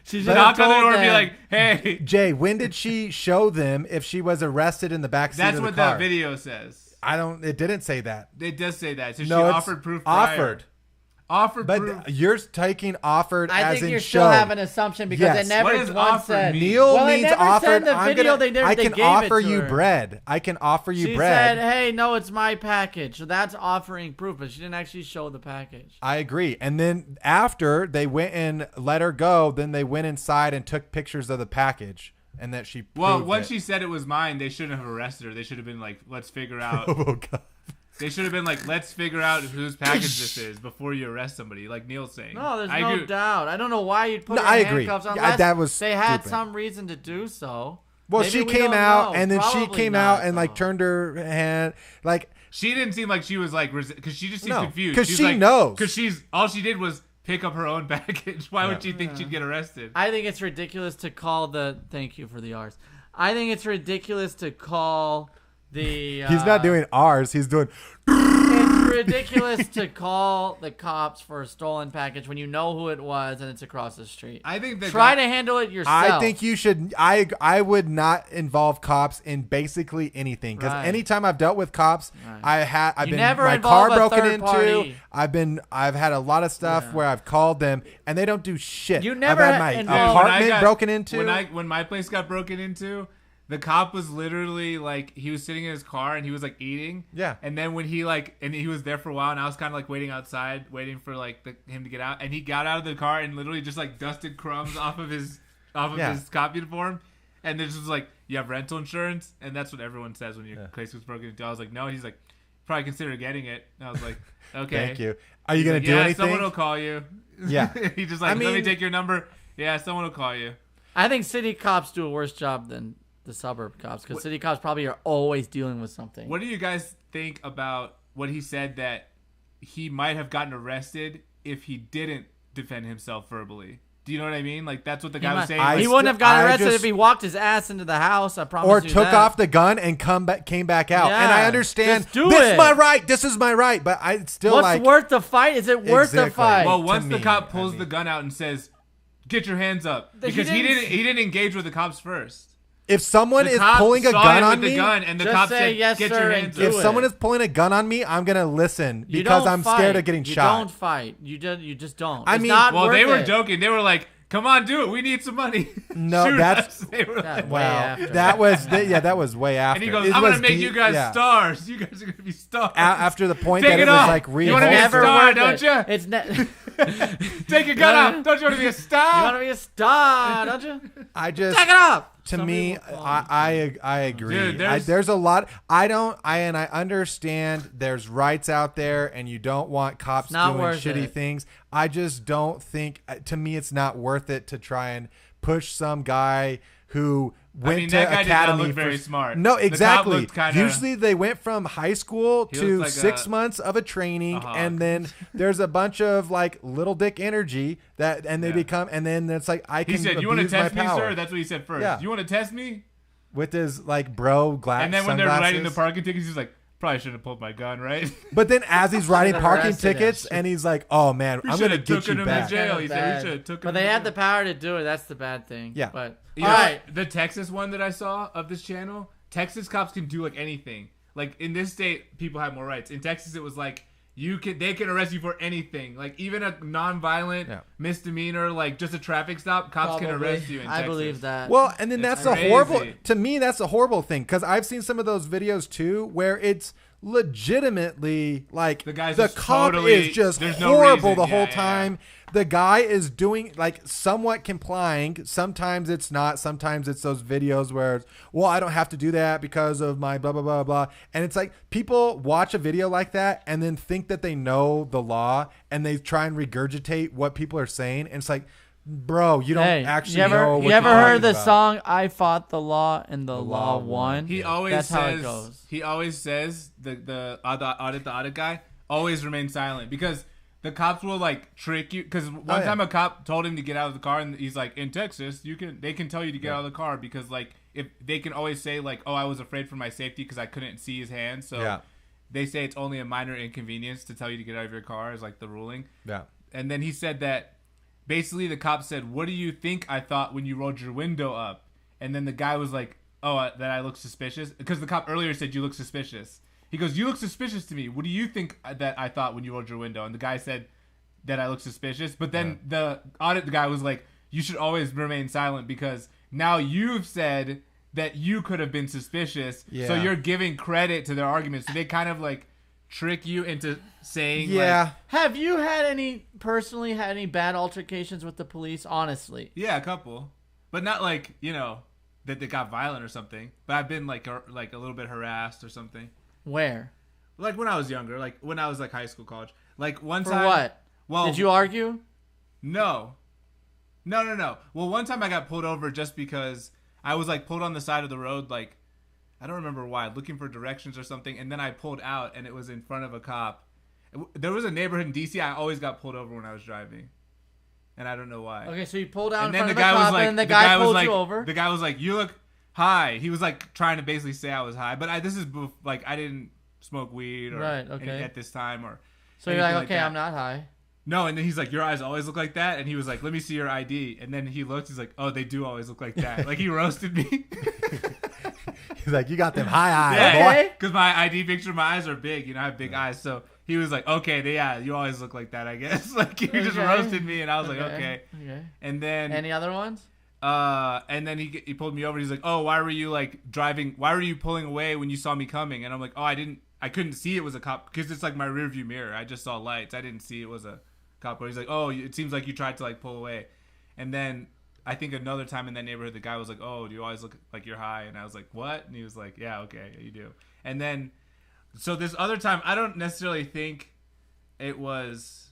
She should Knock have on the told door and be them. like, hey. Jay, when did she show them if she was arrested in the backseat That's of the what car? that video says. It didn't say that. It does say that. So No, she it's offered proof prior. offered. Offered But proof. you're taking offered I as think in you're showed. still having an assumption because Yes. it never What does once offered said. mean? Neil Well, it means never offered. said in the I'm video gonna, they did- I they can gave it offer to you her. bread. I can offer you She bread. said, hey, no, it's my package. So that's offering proof, but she didn't actually show the package. I agree. And then after they went and let her go, then they went inside and took pictures of the package and that she Well, proved once it. she said it was mine, they shouldn't have arrested her. They should have been like, let's figure out. Oh god. They should have been like, let's figure out whose package this is before you arrest somebody, like Neil's saying. No, there's I no agree. doubt. I don't know why you'd put No, her I in agree. handcuffs Yeah, unless that was they had stupid. some reason to do so. Well, Maybe she we came don't out know. and then she Probably came not, out and like though. turned her hand like She didn't seem like she was like, because she just seemed No, confused. 'cause She's she like, knows. Because all she did was pick up her own package. Why would she think she'd get arrested? I think it's ridiculous to call the. Thank you for the R's. I think it's ridiculous to call the. he's not doing ours, he's doing It's ridiculous to call the cops for a stolen package when you know who it was and it's across the street. I think the Try to handle it yourself. I think you should. I would not involve cops in basically anything because Right. anytime I've dealt with cops, Right. I've You been never my involve car a broken third into. party. I've had a lot of stuff where I've called them and they don't do shit. You never I've had my involve- apartment broken into. When my place got broken into, the cop was literally like, he was sitting in his car and he was like eating. Yeah. And then when he like, and he was there for a while and I was kind of like waiting outside, waiting for like him to get out. And he got out of the car and literally just like dusted crumbs off of his his cop uniform. And this was like, you have rental insurance? And that's what everyone says when your place was broken into. I was like, no. He's like, probably consider getting it. And I was like, okay. Thank you. Are you gonna like, do yeah, anything? Someone will call you. Yeah. He just like, I let me mean- take your number. Yeah, someone will call you. I think city cops do a worse job than the suburb cops because city cops probably are always dealing with something. What do you guys think about what he said that he might have gotten arrested if he didn't defend himself verbally? Do you know what I mean? Like, that's what the guy was saying. He wouldn't have gotten arrested if he walked his ass into the house. I promise you or took that. off the gun and came back out. And I Yeah, understand just do this it. is my right. This is my right. But I still What's like. worth the fight? Is it worth the fight? Well, once the cop pulls the gun out and says, "Get your hands up," because he didn't engage with the cops first. If someone The is cop pulling a saw gun him on with the me, gun, and the Just cop say said, yes, "Get sir, your and hands do up." if someone is pulling a gun on me, I'm gonna listen You because don't I'm fight. scared of getting you shot. You don't fight. You just don't. I It's mean- not Well, worth they were it. joking. They were like, "Come on, do it. We need some money." No, Shoot that's us. They were like, way wow. after. That was that was way after. and he goes, It "I'm was gonna make deep- you guys yeah. stars. You guys are gonna be stars." After the point Take that it it was off. like You wanna be a Never star, worth don't it. you? It's Take your gun off. Don't you want to be a You star? want to be a star, don't you? I just Take it off. to Some me, people call I agree. Dude, There's a lot. I understand there's rights out there, and you don't want cops not doing worth shitty it. things. I just don't think. To me, it's not worth it to try and push some guy who went mean, to that guy did not academy look very smart. No, The cop exactly. looked kinda- Usually, they went from high school He to looked like 6 a- months of a training, hawk. and then there's a bunch of like little dick energy and they Yeah. become, and then it's like I can He said, "You want to abuse my test me, power." sir?" That's what he said first. Yeah. You want to test me? With his like bro glass And then when they're sunglasses. writing the parking tickets, he's like, "Probably shouldn't have pulled my gun, right?" But then as he's writing Should've parking arrested him. tickets, and he's like, "Oh man, We I'm gonna should've get taken you him to back." jail. He said we Bad. should've took him But to they had jail. the power to do it. That's the bad thing. Yeah. But You all know, right. the Texas one that I saw of this channel, Texas cops can do like anything. Like in this state, people have more rights. In Texas, it was like they can arrest you for anything. Like even a non-violent misdemeanor, like just a traffic stop, cops can Probably. arrest you in I Texas. believe that. Well, and then It's that's a crazy. horrible. To me, that's a horrible thing because I've seen some of those videos too, where it's legitimately like The guy's the just cop totally- is just there's no horrible reason. the whole Yeah, yeah. time. The guy is doing like somewhat complying. Sometimes it's not. Sometimes it's those videos where, it's, well, I don't have to do that because of my blah blah blah blah. And it's like people watch a video like that and then think that they know the law and they try and regurgitate what people are saying. And it's like, bro, you don't actually know. What you ever you're heard talking the about. song "I Fought the Law and the Law Law Won"? He always That's says. how it goes. He always says the audit guy always remain silent because the cops will like trick you. Because one yeah. time a cop told him to get out of the car, and he's like, "In Texas, they can tell you to get out of the car because like if they can always say like, oh, I was afraid for my safety because I couldn't see his hands, so Yeah. they say it's only a minor inconvenience to tell you to get out of your car is like the ruling." Yeah. And then he said that basically the cop said, "What do you think I thought when you rolled your window up?" And then the guy was like, "Oh, that I look suspicious?" Because the cop earlier said, "You look suspicious." He goes, "You look suspicious to me. What do you think that I thought when you rolled your window?" And the guy said that I look suspicious. But then the guy was like, "You should always remain silent because now you've said that you could have been suspicious. So Yeah. you're giving credit to their arguments." So they kind of like trick you into saying Yeah. like, Have you personally had any bad altercations with the police? Honestly, yeah, a couple, but not like that they got violent or something. But I've been like a little bit harassed or something. where? Like when I was younger, like when I was like high school, college. Like one For time. what? Well, Did you argue? No. Well, one time I got pulled over just because I was like pulled on the side of the road, like I don't remember why, looking for directions or something, and then I pulled out and it was in front of a cop. There was a neighborhood in DC. I always got pulled over when I was driving, and I don't know why. Okay, so you pulled out And in then front the of guy the was cop, like, and the guy was pulled like, you over. the guy was like, "You look high." He was like trying to basically say I was high, but this is like I didn't smoke weed or Right, okay. at this time or So you're like, anything okay, that. I'm not high. No, and then he's like, your eyes always look like that, and he was like, let me see your ID, and then he looked, he's like, oh, they do always look like that. Like he roasted me. He's like, you got them high eyes, Yeah, boy. because my ID picture, my eyes are big. You know, I have big eyes. So he was like, okay, yeah, you always look like that, I guess. Like he just Okay. roasted me, and I was like, Okay. okay. And then Any other ones? and then he pulled me over. He's like, oh, why were you like driving? Why were you pulling away when you saw me coming? And I'm like, oh, I couldn't see it was a cop because it's like my rearview mirror. I just saw lights. I didn't see it was a cop. But he's like, oh, it seems like you tried to like pull away. And then I think another time in that neighborhood, the guy was like, oh, do you always look like you're high? And I was like, what? And he was like, yeah, okay, you do. And then, so this other time, I don't necessarily think it was,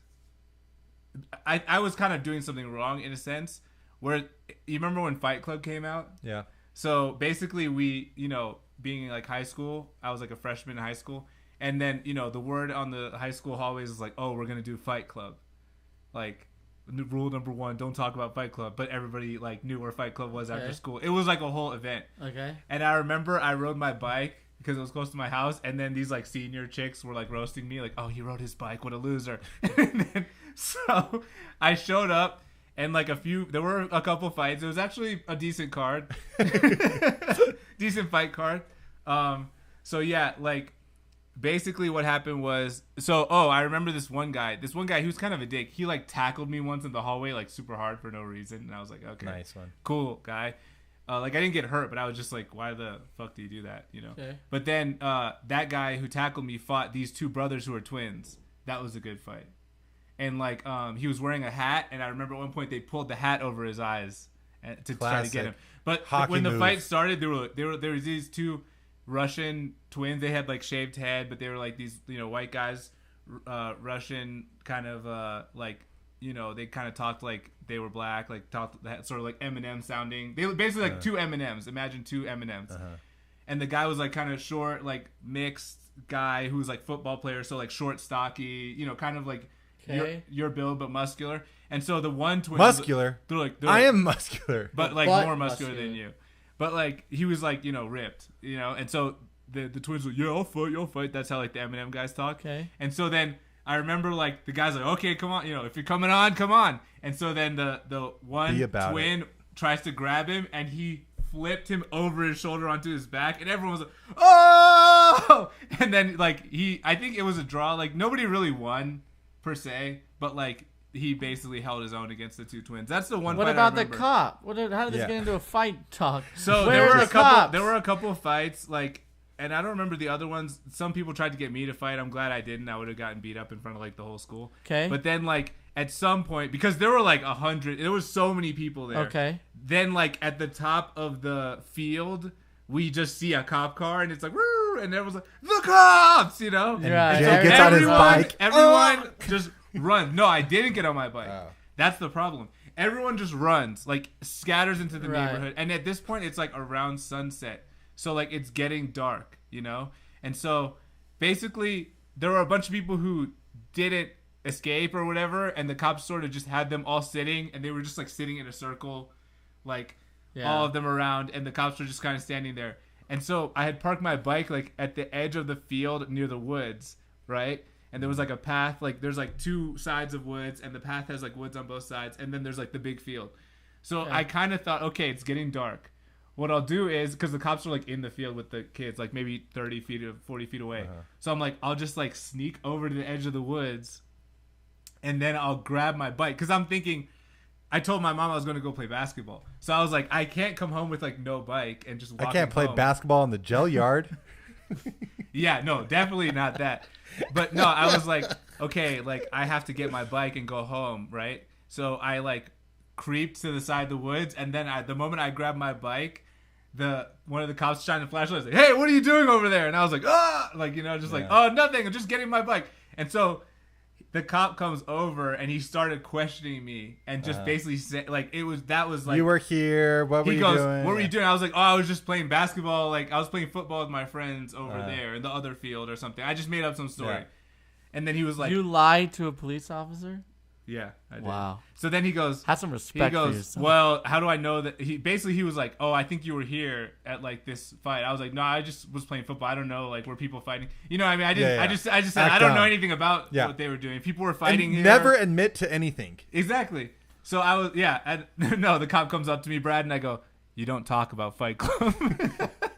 I was kind of doing something wrong in a sense where, you remember when Fight Club came out? Yeah. So basically we, you know, being in like high school, I was like a freshman in high school. And then, you know, the word on the high school hallways is like, oh, we're going to do Fight Club. Like, rule number 1, don't talk about Fight Club. But everybody like knew where Fight Club was after school. It was like a whole event. Okay. And I remember I rode my bike because it was close to my house. And then these like senior chicks were like roasting me. Like, oh, he rode his bike. What a loser. And then, so I showed up. And like there were a couple fights. It was actually a decent card. Decent fight card. So yeah, like basically what happened was, I remember this one guy he was kind of a dick. He like tackled me once in the hallway like super hard for no reason. And I was like, okay, Nice one. cool guy. Like I didn't get hurt, but I was just like, why the fuck do you do that? You know? Okay. But then that guy who tackled me fought these two brothers who were twins. That was a good fight. And like he was wearing a hat, and I remember at one point they pulled the hat over his eyes to try to get him. But Hockey when the move. fight started, there was these two Russian twins. They had like shaved head, but they were like these, you know, white guys, Russian kind of like, you know, they kind of talked like they were black, like talked that sort of like Eminem sounding. They were basically like two Eminems. Imagine two Eminems. And the guy was like kind of short, like mixed guy who was like football player, so like short, stocky, you know, kind of like your build but muscular. And so the one twin Muscular. I am muscular, but like more muscular than you. But like he was like, you know, ripped, you know. And so the twins were, yeah, I'll fight. That's how like the Eminem guys talk. Okay. And so then I remember like the guy's like, okay, come on, you know, if you're coming on, come on. And so then the one twin tries to grab him, and he flipped him over his shoulder onto his back, and everyone was like, oh! And then like I think it was a draw. Like nobody really won per se, but like he basically held his own against the two twins. That's the one. What fight about I the remember. cop? How did this get into a fight talk? So Where there are were a couple of fights, like, and I don't remember the other ones. Some people tried to get me to fight. I'm glad I didn't. I would have gotten beat up in front of like the whole school. Okay. But then like at some point, because there were like 100, there was so many people there. Okay. Then like at the top of the field, we just see a cop car, and it's like, woo, and everyone's like, the cops, you know. And Jay gets on his bike. Everyone just runs. No, I didn't get on my bike. That's the problem. Everyone just runs, like scatters into the neighborhood. And at this point, it's like around sunset. So like it's getting dark, you know? And so basically there were a bunch of people who didn't escape or whatever. And the cops sort of just had them all sitting, and they were just like sitting in a circle, like all of them around. And the cops were just kind of standing there. And so I had parked my bike like at the edge of the field near the woods, right? And there was like a path, like there's like two sides of woods, and the path has like woods on both sides, and then there's like the big field. So I kind of thought, okay, it's getting dark. What I'll do is, because the cops are like in the field with the kids, like maybe 30 feet or 40 feet away. So I'm like, I'll just like sneak over to the edge of the woods, and then I'll grab my bike. Because I'm thinking, I told my mom I was going to go play basketball. So I was like, I can't come home with like no bike and just walk I can't play home. basketball in the jail yard. Yeah, no, definitely not that. But no, I was like, okay, like I have to get my bike and go home, right? So I like creeped to the side of the woods, and then the moment I grabbed my bike, one of the cops shined a flashlight, like, hey, what are you doing over there? And I was like, like, you know, just like, oh, nothing, I'm just getting my bike. And so the cop comes over, and he started questioning me, and just basically said, like, that was like, you were here. What were you doing? What were you doing? I was like, oh, I was just playing basketball. Like, I was playing football with my friends over there in the other field or something. I just made up some story. Yeah. And then he was like, you lied to a police officer? Yeah, I did. Wow. So then he goes, Have some respect he for goes, yourself. well, how do I know that? He was like, oh, I think you were here at like this fight. I was like, no, I just was playing football. I don't know, like, were people fighting? You know, I mean, I didn't. Yeah, yeah. I just said Act I don't know dumb. anything about Yeah. what they were doing. People were fighting And here. never admit to anything. Exactly. So I was, and no, the cop comes up to me, Brad, and I go, you don't talk about Fight Club.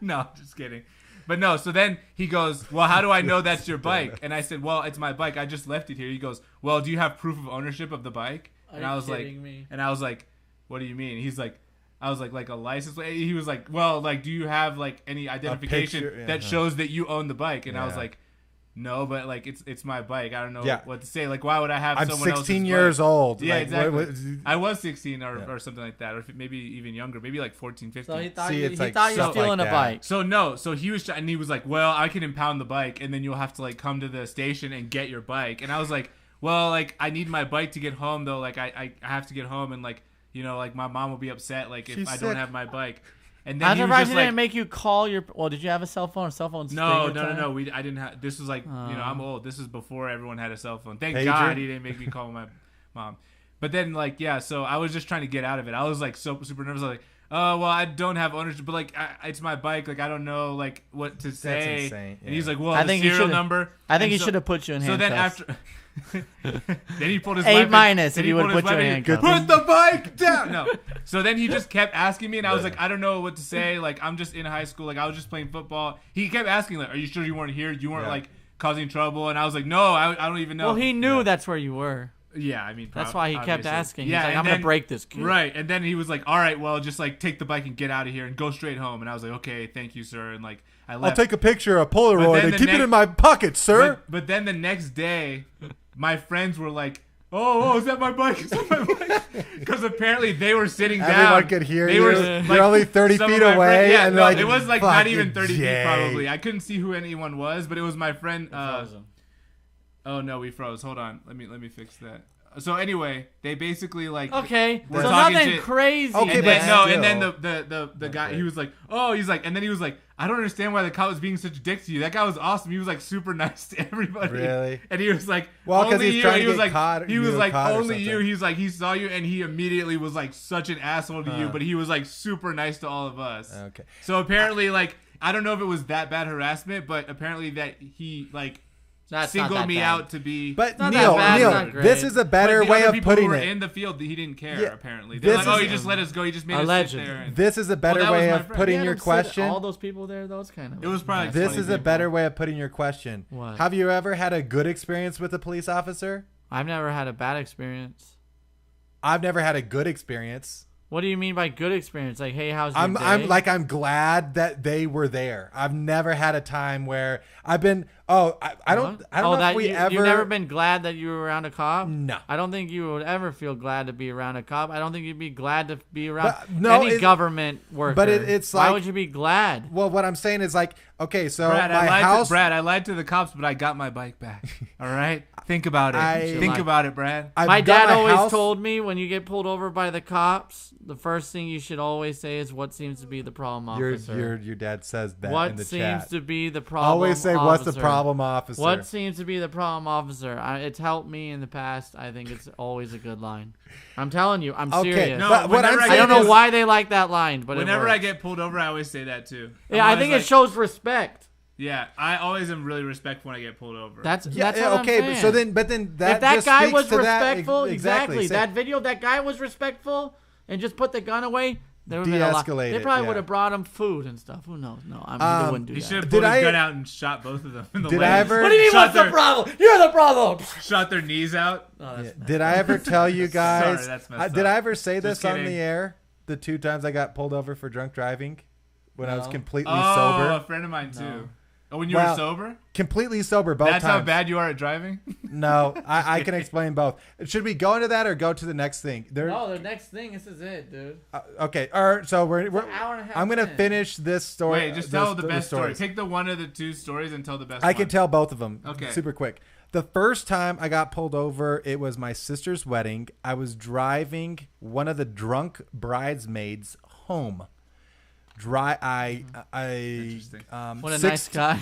No, just kidding. But no, so then he goes, well, how do I know that's your bike? And I said, well, it's my bike. I just left it here. He goes, well, do you have proof of ownership of the bike? And I was like, what do you mean? He's like, I was like a license plate. He was like, well, like, do you have like any identification picture, that shows that you own the bike? And I was Yeah. like, no, but like it's my bike. I don't know Yeah. what to say. Like, why would I have I'm someone else's 16 bike? years old. Yeah, Like, exactly. what- I was 16 or something like that, or maybe even younger, maybe like 14, 15. So he thought See, you, it's he like thought you were stuff stealing like a that. bike. So no, so he was, and he was like, well, I can impound the bike, and then you'll have to like come to the station and get your bike. And I was like, well, like I need my bike to get home though. Like I have to get home, and like, you know, like my mom will be upset like if She's I don't sick. have my bike. And then I'm he was surprised just he like, didn't make you call your. Well, did you have a cell phone? Cell phones? no. time? I didn't have. This was like, you know, I'm old. This is before everyone had a cell phone. Thank Pager? God he didn't make me call my mom. But then, like, yeah. So I was just trying to get out of it. I was like super nervous. I was like, oh well, I don't have ownership, but like, it's my bike. Like, I don't know like what to say. insane, And he's yeah. like, well, I the think he serial should've- number. I think And he so- should have put you in So then handcuffs. after. Then he pulled his A weapon. minus then if he you would pulled put his you in weapon. handcuffs. Put the bike down. No. So then he just kept asking me, and I was like, I don't know what to say. Like, I'm just in high school. Like, I was just playing football. He kept asking, like, are you sure you weren't here? You weren't Yeah. like causing trouble? And I was like, no, I don't even know. Well, he knew that's where you were. Yeah, I mean, That's why he kept obviously. asking. He's Yeah, like, and I'm gonna then- break this kid. Right, and then he was like, all right, well, just like take the bike and get out of here and go straight home. And I was like, okay, thank you, sir. And like, I I'll left. take a picture of But Polaroid then and the keep it next- in my pocket, sir. But then the next day, my friends were like, oh, is that my bike? Is that my bike? Because apparently they were sitting down. Everyone could hear they you. Were, You're only 30 some of feet my away, friends- yeah, and no, like, it was like not even fucking 30 Jay. feet probably. I couldn't see who anyone was, but it was my friend. Oh no, we froze. Hold on, let me fix that. So anyway, they basically like Okay, were so talking nothing shit. crazy. Okay, And but then, no, still. and then the guy, he was like, oh, he's like, and then he was like, I don't understand why the cop was being such a dick to you. That guy was awesome. He was like super nice to everybody. Really? And he was like, Well, 'cause only he's you. trying And to he was get like, caught- he was you like, caught or only you. something. He's like, he saw you, and he immediately was like such an asshole to you, but he was like super nice to all of us. Okay. So apparently, like, I don't know if it was that bad harassment, but apparently that he like That's not singled that me bad. out to be. But not that Neil, bad, it's not Neil, great. this is a better But the way other of people who putting were it. in the field, he didn't care. Yeah, Apparently, they're this like, "Oh, is- he just let us go. He just made us Allegedly. sit there." And This is a better that was way my of friend. putting Yeah, your them sit- question. All those people there, those kind of. It was probably This 20 is a people. better way of putting your question. What? Have you ever had a good experience with a police officer? I've never had a bad experience. I've never had a good experience. What do you mean by good experience? Like, hey, how's your day? I'm glad that they were there. I've never had a time where I've been. Oh, I don't know if we ever. You've never been glad that you were around a cop? No. I don't think you would ever feel glad to be around a cop. I don't think you'd be glad to be around But, no, any government worker. but it's Why like- would you be glad? Well, what I'm saying is like, okay, so Brad, my I house. lied to the cops, but I got my bike back. All right, think about it. You Think lied. about it, Brad. I've My got dad always house- told me when you get pulled over by the cops, the first thing you should always say is what seems to be the problem officer. Your dad says that in What the seems chat. to be the problem Always say, "What's the officer?" problem, officer? What seems to be the problem officer? It's helped me in the past. I think it's always a good line. I'm telling you, I'm Okay, serious. No, but what I'm whenever I saying I don't know is- why they like that line, but Whenever it I works. get pulled over, I always say that too. Yeah, I think it shows respect. Yeah, I always am really respectful when I get pulled over. That's Yeah, that's what okay, I'm but saying. so then that if that just guy speaks was to that. respectful, exactly. Say- That video, that guy was respectful and just put the gun away. There would have been a lot. De-escalate They it, probably yeah. would have brought him food and stuff. Who knows? No, they wouldn't do He that. should have Did pulled his I- gun out and shot both of them in the Did legs. I ever? What do you mean? Shot What's the their- problem? You're the problem. Shot their knees out. Oh, that's Did I ever tell you guys? Sorry, that's messed did up. I ever say Just this on kidding. the air? The 2 times I got pulled over for drunk driving, when I was No. completely Oh, sober. a friend of mine too. No. Oh, when you Well, were sober? Completely sober both That's times. how bad you are at driving? No, I can explain both. Should we go into that or go to the next thing? No, the next thing. This is it, dude. Okay. All right. So we're an hour and a half I'm gonna in. finish this story. Wait, just tell the best story. stories. Pick the one of the 2 stories and tell the best I one. can tell both of them. Okay. Super quick. The first time I got pulled over, it was my sister's wedding. I was driving one of the drunk bridesmaids home. Interesting. What a nice guy.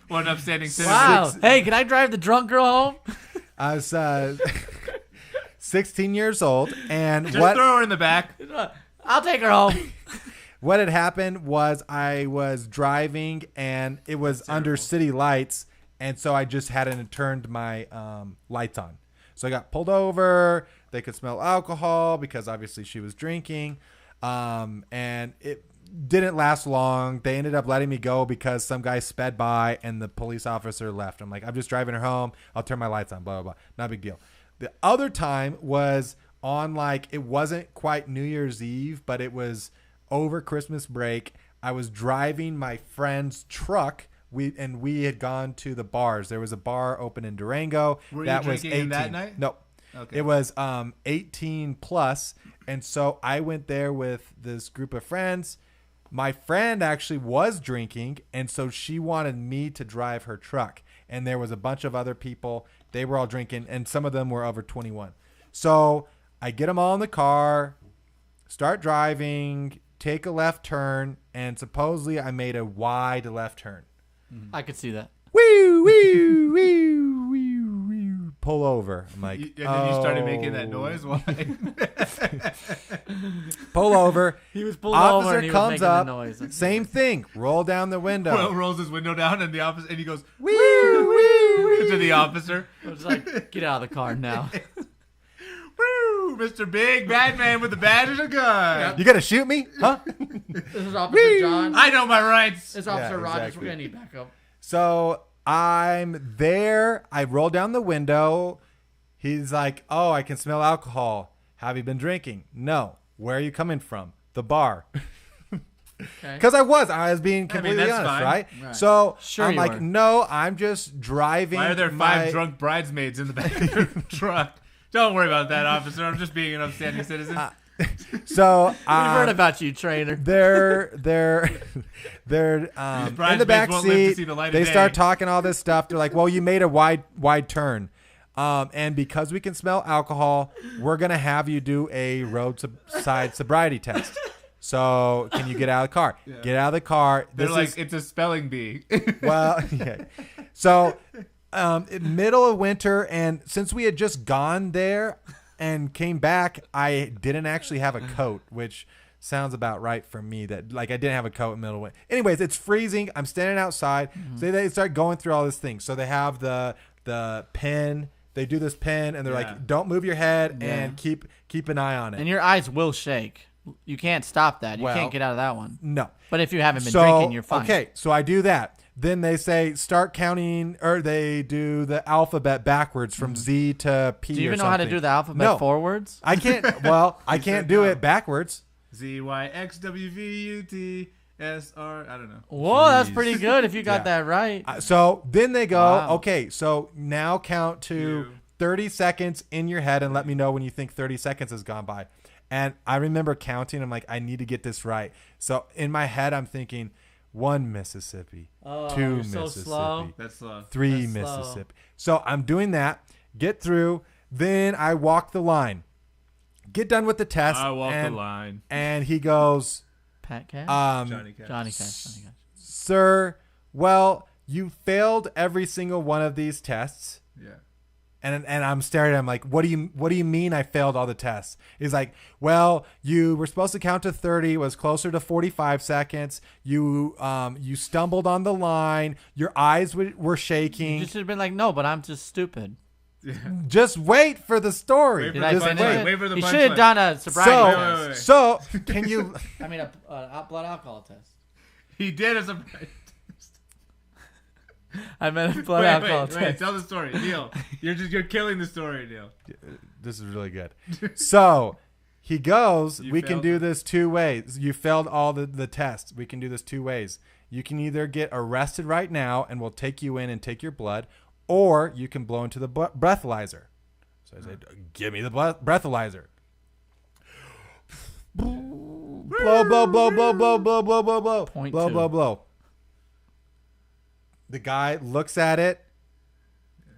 What an upstanding citizen. Wow. Hey, can I drive the drunk girl home? I was 16 years old, and Just what throw her in the back. I'll take her home. what had happened was I was driving, and it was under city lights, and so I just hadn't turned my lights on. So I got pulled over. They could smell alcohol because obviously she was drinking, and it didn't last long. They ended up letting me go because some guy sped by and the police officer left. I'm like, I'm just driving her home. I'll turn my lights on, blah, blah, blah. Not a big deal. The other time was on it wasn't quite New Year's Eve, but it was over Christmas break. I was driving my friend's truck. We had gone to the bars. There was a bar open in Durango. Were that you was drinking 18. that night? No. Okay. It was 18 plus. And so I went there with this group of friends. My friend actually was drinking, and so she wanted me to drive her truck. And there was a bunch of other people. They were all drinking, and some of them were over 21. So I get them all in the car, start driving, take a left turn, and supposedly I made a wide left turn. I could see that. Woo, woo, woo, woo, woo. Pull over. I'm like, And then you started making that noise. Why? Pull over. He was pulled Officer over and he was comes making up. the noise. Same thing. Roll down the window. Will rolls his window down and the officer, and he goes Woo, woo, to the officer. I was like, get out of the car now. Woo, Mr. Big Bad Man with the badge and a gun. You gonna shoot me? Huh? This is Officer John. I know my rights. This is Officer Yeah, Rogers. exactly. We're going to need backup. So I'm there. I roll down the window. He's like, oh, I can smell alcohol. Have you been drinking? No. Where are you coming from? The bar. Okay. Because I was being completely that's honest, fine. right? So Sure I'm you like, were. no, I'm just driving. Why are there 5 my- drunk bridesmaids in the back of your truck? Don't worry about that, officer. I'm just being an upstanding citizen. So We've heard about you, trainer. they're in the back bridesmaids won't live to seat. see the light of They day. start talking all this stuff. They're like, well, you made a wide turn. And because we can smell alcohol, we're going to have you do a roadside sobriety test. So can you get out of the car? Yeah. Get out of the car. They're This like, is, it's a spelling bee. well, yeah. So in middle of winter, and since we had just gone there and came back, I didn't actually have a coat, which sounds about right for me. That I didn't have a coat in the middle of winter. Anyways, it's freezing. I'm standing outside. So they start going through all this thing. So they have the pin. They do this pin, and they're like, "Don't move your head and keep an eye on it." And your eyes will shake. You can't stop that. You Well, can't get out of that one. No. But if you haven't been drinking, you're fine. Okay, so I do that. Then they say start counting, or they do the alphabet backwards from Z to P. Do you or even know how to something. do the alphabet No. forwards? I can't. Well, I can't do it backwards. ZYXWVUTSR. I don't know. Whoa, that's pretty good if you got Yeah. that right. So then they go, Wow. okay, so now count to 30 seconds in your head and let me know when you think 30 seconds has gone by. And I remember counting. I'm like, I need to get this right. So in my head, I'm thinking 1 Mississippi, Oh, 2 you're so Mississippi, slow. That's slow. 3 That's slow. Mississippi. So I'm doing that, get through. Then I walk the line, get done with the test. I walk the and, line. And he goes, Pat Cash? Johnny Cash. Johnny Cash. Johnny Cash. sir, well, you failed every single one of these tests. Yeah. And I'm staring at him like, what do you mean I failed all the tests? He's like, well, you were supposed to count to 30, it was closer to 45 seconds. You stumbled on the line. Your eyes were shaking. You should have been like, no, but I'm just stupid. Just wait for the story. Did I Just finish wait. it? Wait for the You punchline. should have done a sobriety test. So can you? I mean, a blood alcohol test. He did a surprise. I meant a blood alcohol test. Wait, tell the story, Neil. You're killing the story, Neil. This is really good. So he goes, You we can failed do it. this 2 ways. You failed all the tests. We can do this 2 ways. You can either get arrested right now and we'll take you in and take your blood, or you can blow into the breathalyzer. So I said, give me the breathalyzer. Blow, blow, blow, blow, blow, blow, blow, blow, blow. Point Blow, two. blow, blow. The guy looks at it,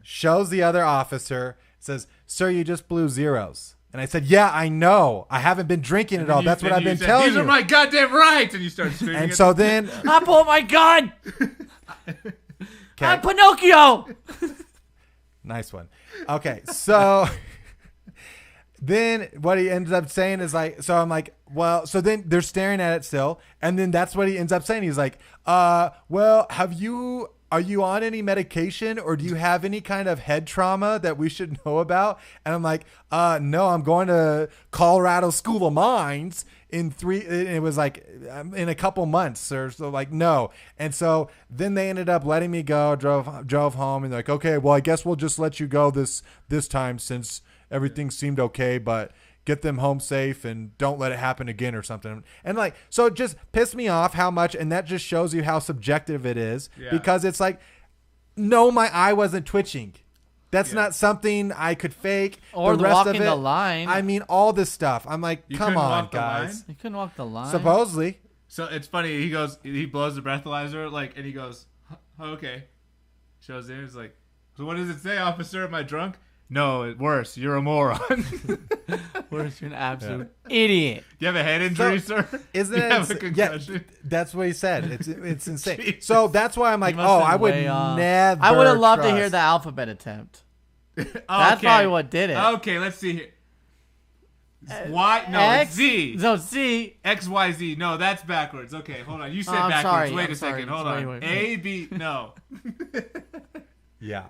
shows the other officer, says, sir, you just blew zeros. And I said, yeah, I know. I haven't been drinking at all. That's what I've been telling These you. are my goddamn rights. And you start screaming. And at so them. then, I pulled my gun. okay, I'm Pinocchio. nice one. Okay, so then what he ends up saying is like, so I'm like, well, so then they're staring at it still. And then that's what he ends up saying. He's like, well, are you on any medication or do you have any kind of head trauma that we should know about? And I'm like, no, I'm going to Colorado School of Mines it was like in a couple months or so, like, no. And so then they ended up letting me go, drove home, and they're like, okay, well, I guess we'll just let you go this time since everything seemed okay, but get them home safe and don't let it happen again or something. And like, so it just pissed me off how much, and that just shows you how subjective it is because it's like, no, my eye wasn't twitching. That's not something I could fake. Or the rest walking of it, the line. I mean, all this stuff. I'm like, You come couldn't on, walk the guys. line? You couldn't walk the line. Supposedly. So it's funny. He blows the breathalyzer, like, and he goes, okay. Shows in. He's like, so what does it say, officer? Am I drunk? No, worse. You're a moron. Worse, you're an absolute idiot. Do you have a head injury, So, sir? Isn't You it? have a concussion? That's what he said. It's insane. Jesus. So that's why I'm like, He must oh, have I would way off. never. I would have loved to hear trust- the alphabet attempt. That's Okay. probably what did it. Okay, let's see here. Y? No, X? it's Z. No, C. X, Y, Z. No, that's backwards. Okay, hold on. You said I'm backwards. sorry, Wait I'm a second. sorry. Hold Wait, on. wait, A, B. No. Yeah.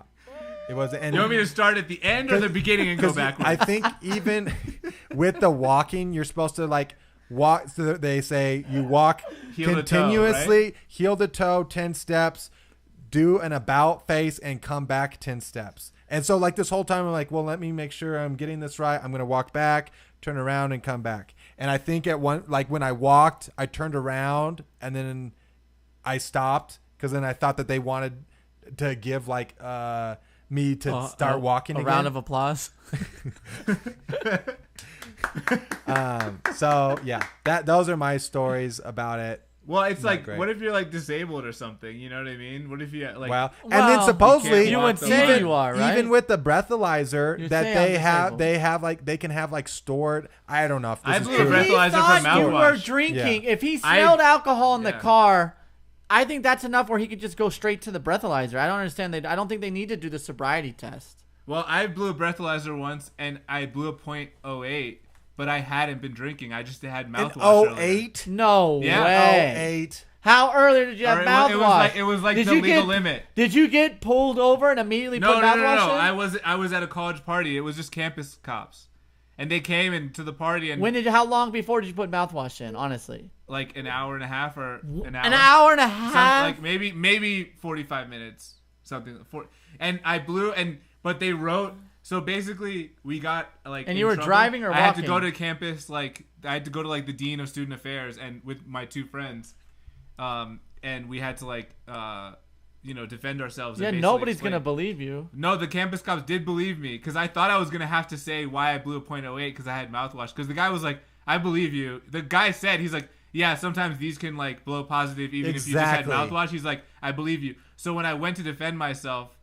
It was. And You want me to start at the end or the beginning and go 'cause backwards? I think even with the walking, you're supposed to like walk. So they say you walk Heel to toe, continuously, right? heel to toe, 10 steps, do an about face, and come back 10 steps. And so like this whole time, I'm like, well, let me make sure I'm getting this right. I'm gonna walk back, turn around, and come back. And I think at one, like when I walked, I turned around and then I stopped because then I thought that they wanted to give like me to start walking a again. round of applause. So yeah, those are my stories about it. Well, it's Not like, great. what if you're like disabled or something? You know what I mean? What if you like? Well, and then supposedly you would say even, you are, right? even with the breathalyzer You'd that say they I'm have, disabled. they have like they can have like stored. I don't know if this I is blew a true. breathalyzer He from thought you were mouthwash. drinking. Yeah. If he smelled alcohol in the yeah. car, I think that's enough where he could just go straight to the breathalyzer. I don't understand. I don't think they need to do the sobriety test. Well, I blew a breathalyzer once, and I blew a .08, but I hadn't been drinking. I just had In mouthwash. earlier. 08? No Yeah. way. 08. How early did you have Or mouthwash? it was like Did the you legal get- limit. Did you get pulled over and immediately No, put no, no, mouthwash no, in? I was at a college party. It was just campus cops, and they came into the party and How long before did you put mouthwash in? Honestly, like an hour and a half or an hour. an hour and a Some- half. like maybe 45 minutes, something. And I blew but they wrote. So basically, we got like. And in you were trouble. driving or I had to go walking? to campus. Like I had to go to like the dean of student affairs and with my two friends, and we had to like defend ourselves. Yeah, and basically nobody's explain- gonna believe you. No, the campus cops did believe me because I thought I was gonna have to say why I blew a .08 because I had mouthwash. Because the guy was like, "I believe you." The guy said, "He's like, yeah, sometimes these can like blow positive even if you just had Exactly. mouthwash." He's like, "I believe you." So when I went to defend myself,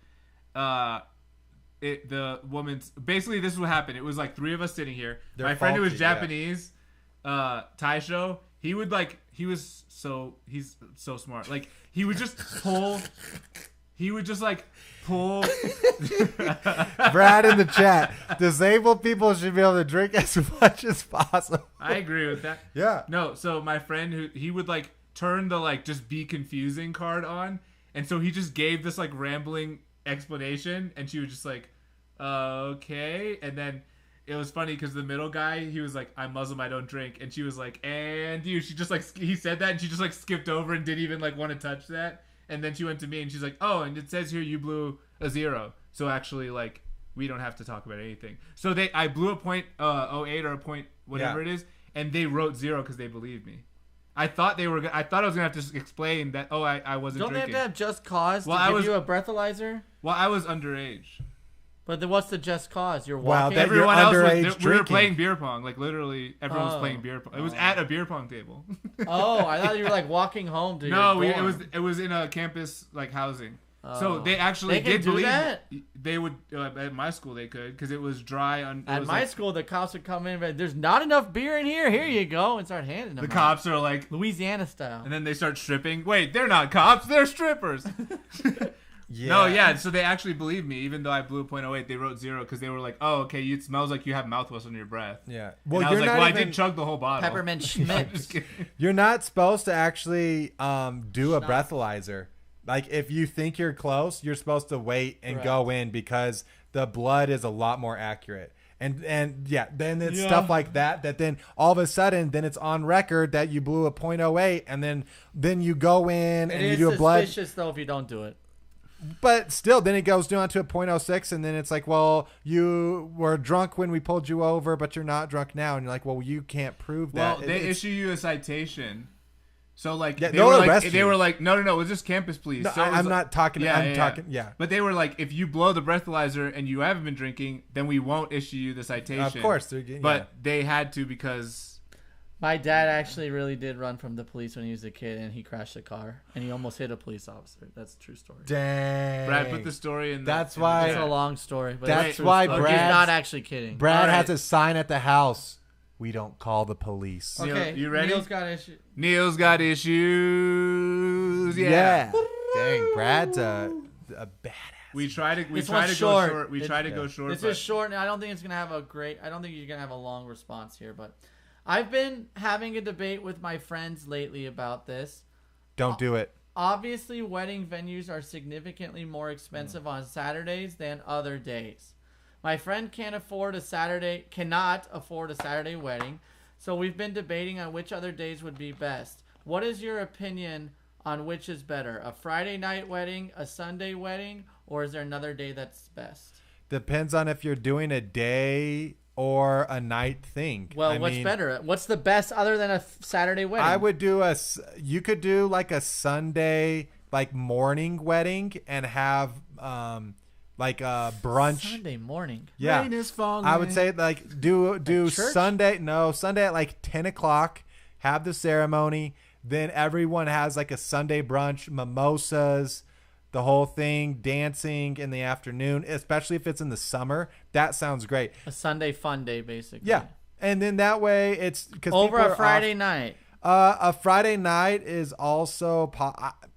the woman's basically this is what happened. It was like three of us sitting here. They're My friend who was faulty, yeah. Japanese, Taisho, he's so smart. Like he would just pull. He would just like pull. Brad in the chat. Disabled people should be able to drink as much as possible. I agree with that. Yeah. No, so my friend he would like turn the like just be confusing card on, and so he just gave this like rambling explanation, and she was just like, okay, and then it was funny because the middle guy, he was like, "I'm Muslim, I don't drink," and she was like, "And you?" She just like he said that, and she just like skipped over and didn't even like want to touch that, and then she went to me and she's like, "Oh, and it says here you blew a 0, so actually like we don't have to talk about anything." So I blew a .08 or a point whatever Yeah. it is, and they wrote 0 because they believed me. I thought I was gonna have to explain that. Oh, I wasn't Don't drinking. they have to have just cause Well, to I give was- you a breathalyzer? Well, I was underage. But then what's the just cause? You're Wow, walking. that- Everyone you're else was. underage We were drinking. playing beer pong. Like literally, everyone was Oh. playing beer pong. It was at a beer pong table. Oh, I thought you were like walking home to No, your it dorm. was in a campus like housing. So Oh. they actually They can did do believe that? they would at my school they could because it was dry on. it At was my like- school, the cops would come in, but there's not enough beer in here. Here you go, and start handing them. the out. cops are like, Louisiana style. and then they start stripping. Wait, they're not cops. They're strippers. No, yeah. So they actually believed me, even though I blew a .08. They wrote 0 because they were like, "Oh, okay, it smells like you have mouthwash under your breath." Yeah. Well, and I was like, "Well, I did chug the whole bottle." Peppermint Schmidt. You're not supposed to actually do a breathalyzer. Like if you think you're close, you're supposed to wait and go in because the blood is a lot more accurate. And yeah, then it's stuff like that then all of a sudden then it's on record that you blew a .08 and then you go in and you do a blood. It's suspicious though if you don't do it. But still, then it goes down to a .06 and then it's like, well, you were drunk when we pulled you over, but you're not drunk now. And you're like, well, you can't prove that. Well, they issue you a citation. So like yeah, they were you. like no, it was just campus police. No, so I'm not talking. I'm talking. Yeah. But they were like, if you blow the breathalyzer and you haven't been drinking, then we won't issue you the citation. Of course, but they had to because my dad actually really did run from the police when he was a kid, and he crashed a car and he almost hit a police officer. That's a true story. Dang. Brad put the story in. That's why. It's a long story. But That's why Brad. Brad's He's not actually kidding. Brad has a sign at the house. We don't call the police. Okay, Neil, you ready? Neil's got issues. Neil's got issues. Yeah. Dang, Brad's a badass. We try to go short. We try to go short. This is short, and I don't think it's gonna have a great. I don't think you're gonna have a long response here. But I've been having a debate with my friends lately about this. Don't do it. Obviously, wedding venues are significantly more expensive on Saturdays than other days. My friend cannot afford a Saturday wedding, so we've been debating on which other days would be best. What is your opinion on which is better, a Friday night wedding, a Sunday wedding, or is there another day that's best? Depends on if you're doing a day or a night thing. Well, what's better? What's the best other than a Saturday wedding? I would do you could do like a Sunday like morning wedding and have like a brunch Sunday morning. Yeah, rain is falling. I would say like do Sunday at like 10 o'clock. Have the ceremony. Then everyone has like a Sunday brunch, mimosas, the whole thing, dancing in the afternoon, especially if it's in the summer. That sounds great. A Sunday fun day, basically. Yeah, and then that way it's because over a Friday night. A Friday night is also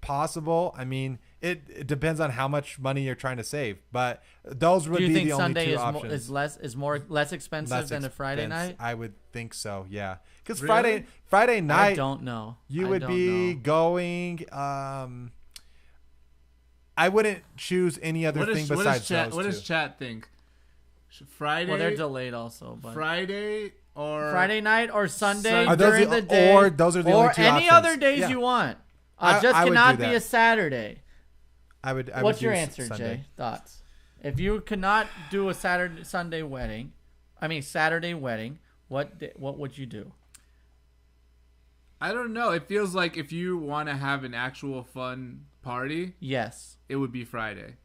possible. I mean. It depends on how much money you're trying to save, but those would be the only Sunday two options. is less expensive than a Friday night? I would think so, yeah. Because Really? Friday night, I don't know. You would be going. I wouldn't choose any other thing besides those What two. does chat think? Friday. Well, they're delayed also. But Friday or Friday night or Sunday Are those during the- the day, or those are the only two or any options. other days Yeah. you want. I Just would cannot do be that. a Saturday. I would What's your do answer, Sunday. Jay? Thoughts? If you could not do a Saturday wedding, what would you do? I don't know. It feels like if you want to have an actual fun party, yes, it would be Friday.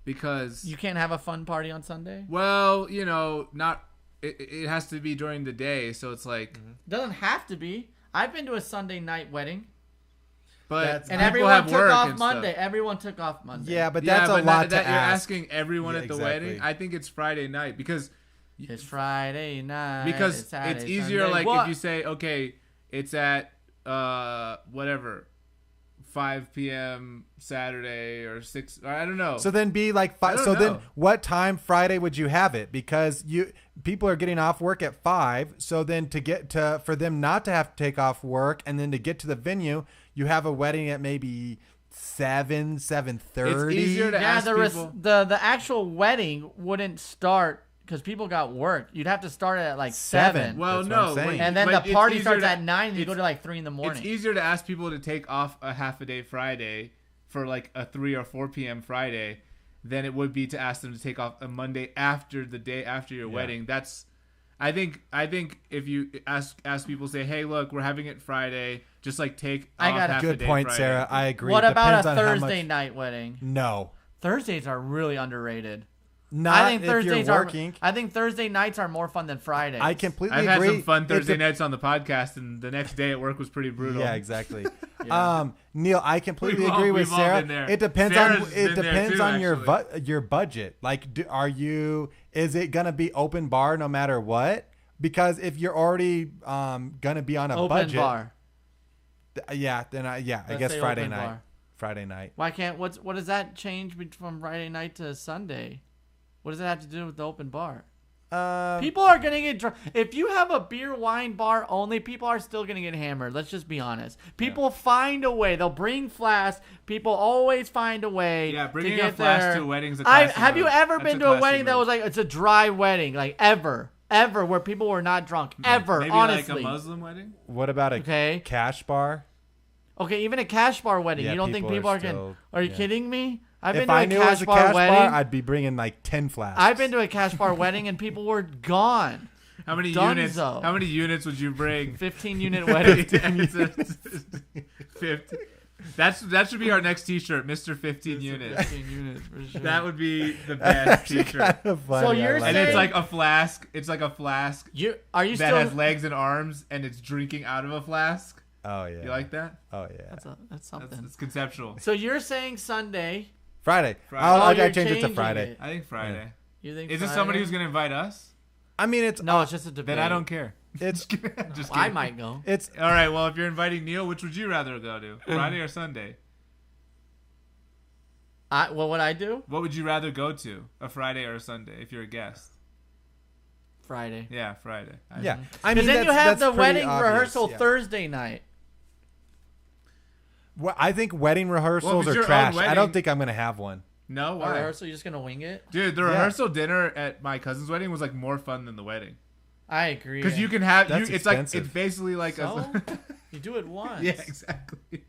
Because you can't have a fun party on Sunday. Well, it has to be during the day, so it's like doesn't have to be. I've been to a Sunday night wedding. But and everyone took off Monday. Everyone took off Monday. Yeah, but that's a lot to ask. You're asking everyone at the exactly. wedding. I think it's Friday night because it's Friday night. Because it's Saturday, it's easier, Sunday. like What? if you say, okay, it's at 5 p.m. Saturday or 6. Or I don't know. So then be like I 5. don't So know. then what time Friday would you have it? Because people are getting off work at 5. So then for them not to have to take off work and then to get to the venue, you have a wedding at maybe 7:30. It's easier to ask people. The actual wedding wouldn't start because people got work. You'd have to start it at like 7. Well, That's what I'm no, saying. And then but the it's party easier starts to- at 9 and you it's- go to like 3 in the morning. It's easier to ask people to take off a half a day Friday for like a 3 or 4 p.m. Friday than it would be to ask them to take off a Monday after the day after your wedding. That's, I think if you ask people, say, hey, look, we're having it Friday, just like take off half a Good day point, Friday. Sarah. I agree. What about Depends a on how Thursday much- night wedding? No. Thursdays are really underrated. Not I think if you're Thursdays working. I think Thursday nights are more fun than Fridays. I completely I've had agree. some fun Thursday It nights on the podcast, and the next day at work was pretty brutal. Yeah, exactly. Neil, I completely We've all- agree with we've all Sarah. been there. It depends Sarah's on been there too, on actually. your budget. Like, is it gonna be open bar no matter what? Because if you're already gonna be on a open budget, bar. I Let's guess say Friday open night. bar. Friday night. Why can't what does that change from Friday night to Sunday? What does it have to do with the open bar? People are gonna get drunk. If you have a beer wine bar only, people are still gonna get hammered. Let's just be honest. People find a way. They'll bring flasks. People always find a way. Yeah, bringing to a get flask there. to a wedding is a classy Have you move. ever That's been a to a classy wedding that move. was like it's a dry wedding, like ever, where people were not drunk ever? Maybe honestly, like a Muslim wedding. What about a Okay. cash bar? Okay, even a cash bar wedding. Yeah, you don't think people are still- gonna? Are you yeah. kidding me? I've If been to I a knew it was cash a bar cash wedding. bar, I'd be bringing like 10 flasks. I've been to a cash bar wedding and people were gone. How many Dunzo. units? How many units would you bring? 15-unit wedding. 50. That should be our next T-shirt, Mr. 15 units. 15 units for sure. That would be the best T-shirt. Kinda funny, So you're I like And saying- it's like a flask. It's like a flask Are you that still? has legs and arms, and it's drinking out of a flask. Oh yeah. You like that? Oh yeah. That's something. It's conceptual. So you're saying Sunday? Friday. Friday. I you're change it to changing Friday. it. I think Friday. You think? Is this Friday? somebody who's gonna invite us? I mean, it's No, it's just a debate. Then I don't care. it's Just I kidding. might go. it's All right. Well, if you're inviting Neil, which would you rather go to, Friday or Sunday? What would I do? What would you rather go to, a Friday or a Sunday, if you're a guest? Friday. Yeah, Friday. yeah. I mean, Because then you have that's the pretty wedding obvious, rehearsal yeah. Thursday night. Well, I think wedding rehearsals it's are your own trash. I wedding- don't think I'm gonna have one. No, A why? rehearsal, you're just gonna wing it? Dude, the Yeah. rehearsal dinner at my cousin's wedding was like more fun than the wedding. I agree. Because you can have That's it's like expensive. it's basically like So? a You do it once. yeah, exactly.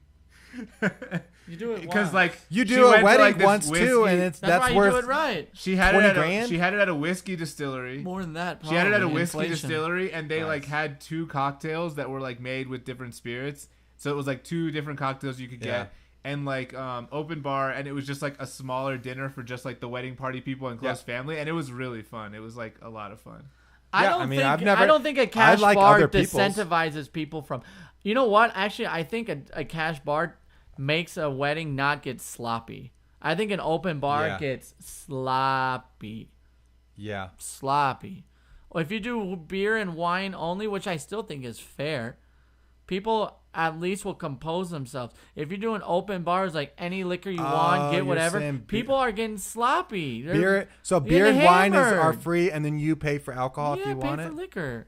You do it Because once. like You she do a went to, wedding like, this once too, whiskey- and That's why that's you worth do it right. she had 20 it at grand? she had it at a whiskey distillery. More than that, She had it at a probably, whiskey inflation. distillery, and they like had 2 cocktails that were like made with different spirits. So it was like 2 different cocktails you could Yeah. get, and like open bar, and it was just like a smaller dinner for just like the wedding party people and close family, and it was really fun. It was like a lot of fun. I Yeah, don't I mean, think I've never- I don't think a cash I like bar other people's. disincentivizes people from. You know what? Actually, I think a cash bar makes a wedding not get sloppy. I think an open bar Yeah. gets sloppy. Yeah. Sloppy. Well, if you do beer and wine only, which I still think is fair, people at least will compose themselves. If you're doing open bars, like any liquor you want, Oh, get you're whatever, saying beer- people are getting sloppy. They're So getting beer and wine are hammered. free, and then you pay for alcohol Yeah, if you pay want for it. liquor.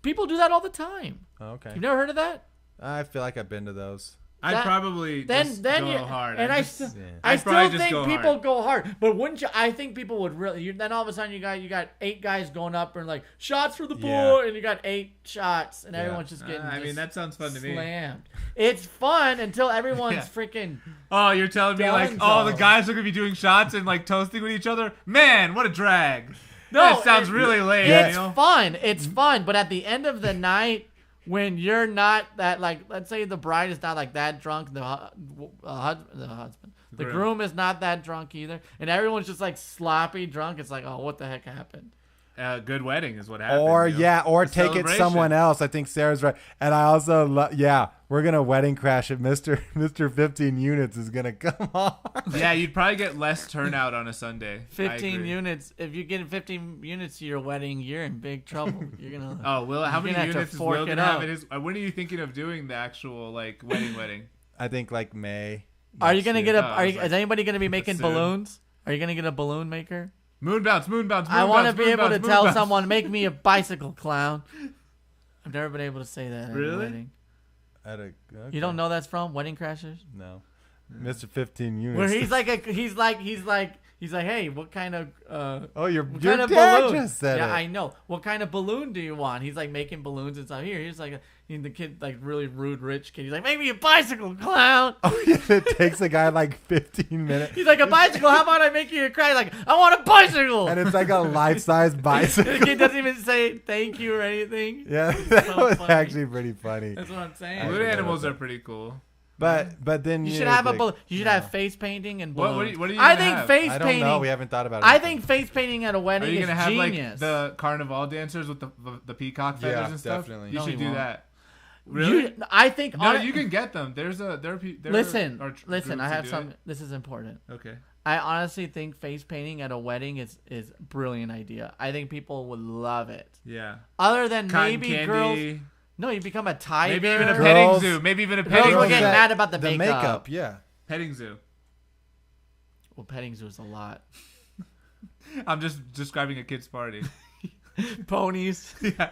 People do that all the time. Oh, okay. You've never heard of that? I feel like I've been to those. I'd That- probably just then go you, hard. and I'd I just- still, yeah. I I'd still probably just think go people hard. go hard. But wouldn't you? I think people would really. Then all of a sudden you got 8 guys going up and like shots for the pool, Yeah. and you got 8 shots, and Yeah. everyone's just getting. I mean, just that sounds fun to me. slammed. It's fun until everyone's Yeah. freaking. Oh, you're telling me like, Dunzo. oh, the guys are gonna be doing shots and like toasting with each other? Man, what a drag! No, that sounds it- really lame. It's Neil. fun. It's fun. But at the end of the night, when you're not that like, let's say the bride is not like that drunk, the groom is not that drunk either, and everyone's just like sloppy drunk. It's like, oh, what the heck happened? Good wedding is what happened. Or Neil. yeah, or A take it celebration. someone else. I think Sarah's right. And I also yeah, we're gonna wedding crash it. Mr. 15 units is gonna come on. Yeah, you'd probably get less turnout on a Sunday. I 15 agree. units. If you get 15 units to your wedding, you're in big trouble. You're gonna. Oh, Will, how you're many gonna have to units is fork Will it gonna have out. at his? When are you thinking of doing the actual like wedding? I think like May. Are you next gonna year. get a? Oh, Are you, it's like- is anybody gonna be making soon. balloons? Are you gonna get a balloon maker? Moon bounce, moon bounce, moon I want to bounce, be moon able to bounce, moon tell bounce. someone, make me a bicycle clown. I've never been able to say that at a Really? wedding. Okay. You don't know that's from Wedding Crashers? No. Mr. 15 units. Where he's like, hey, what kind of Oh, your what your kind of dad balloon? just said Yeah, it. I know. What kind of balloon do you want? He's like making balloons and stuff. Here's like the kid, like really rude rich kid. He's like, make me a bicycle clown. Oh, yeah, it takes a guy like 15 minutes. He's like, a bicycle. How about I make you a crack? Like, I want a bicycle. And it's like a life-size the bicycle. kid doesn't even say thank you or anything. Yeah, that so was funny. actually pretty funny. That's what I'm saying. Balloon animals are pretty cool. But then You should have you should have face painting and What- balloons. what are you I gonna think have? face I don't painting. know. We haven't thought about it. I think face painting at a Are wedding you is gonna have genius. like the carnival dancers with the peacock feathers Yeah, and stuff? definitely. You No, should you do won't. that. Really? I think. No, you can get them. There Listen. are I groups have who do some. it. This is important. Okay. I honestly think face painting at a wedding is a brilliant idea. I think people would love it. Yeah. Other than Cotton maybe candy. girls. No, you become a tiger. Maybe even a Girls- petting zoo. Maybe even a Girls petting will zoo. get mad about the makeup. makeup. Yeah. Petting zoo. Well, petting zoo is a lot. I'm just describing a kid's party. Ponies. Yeah.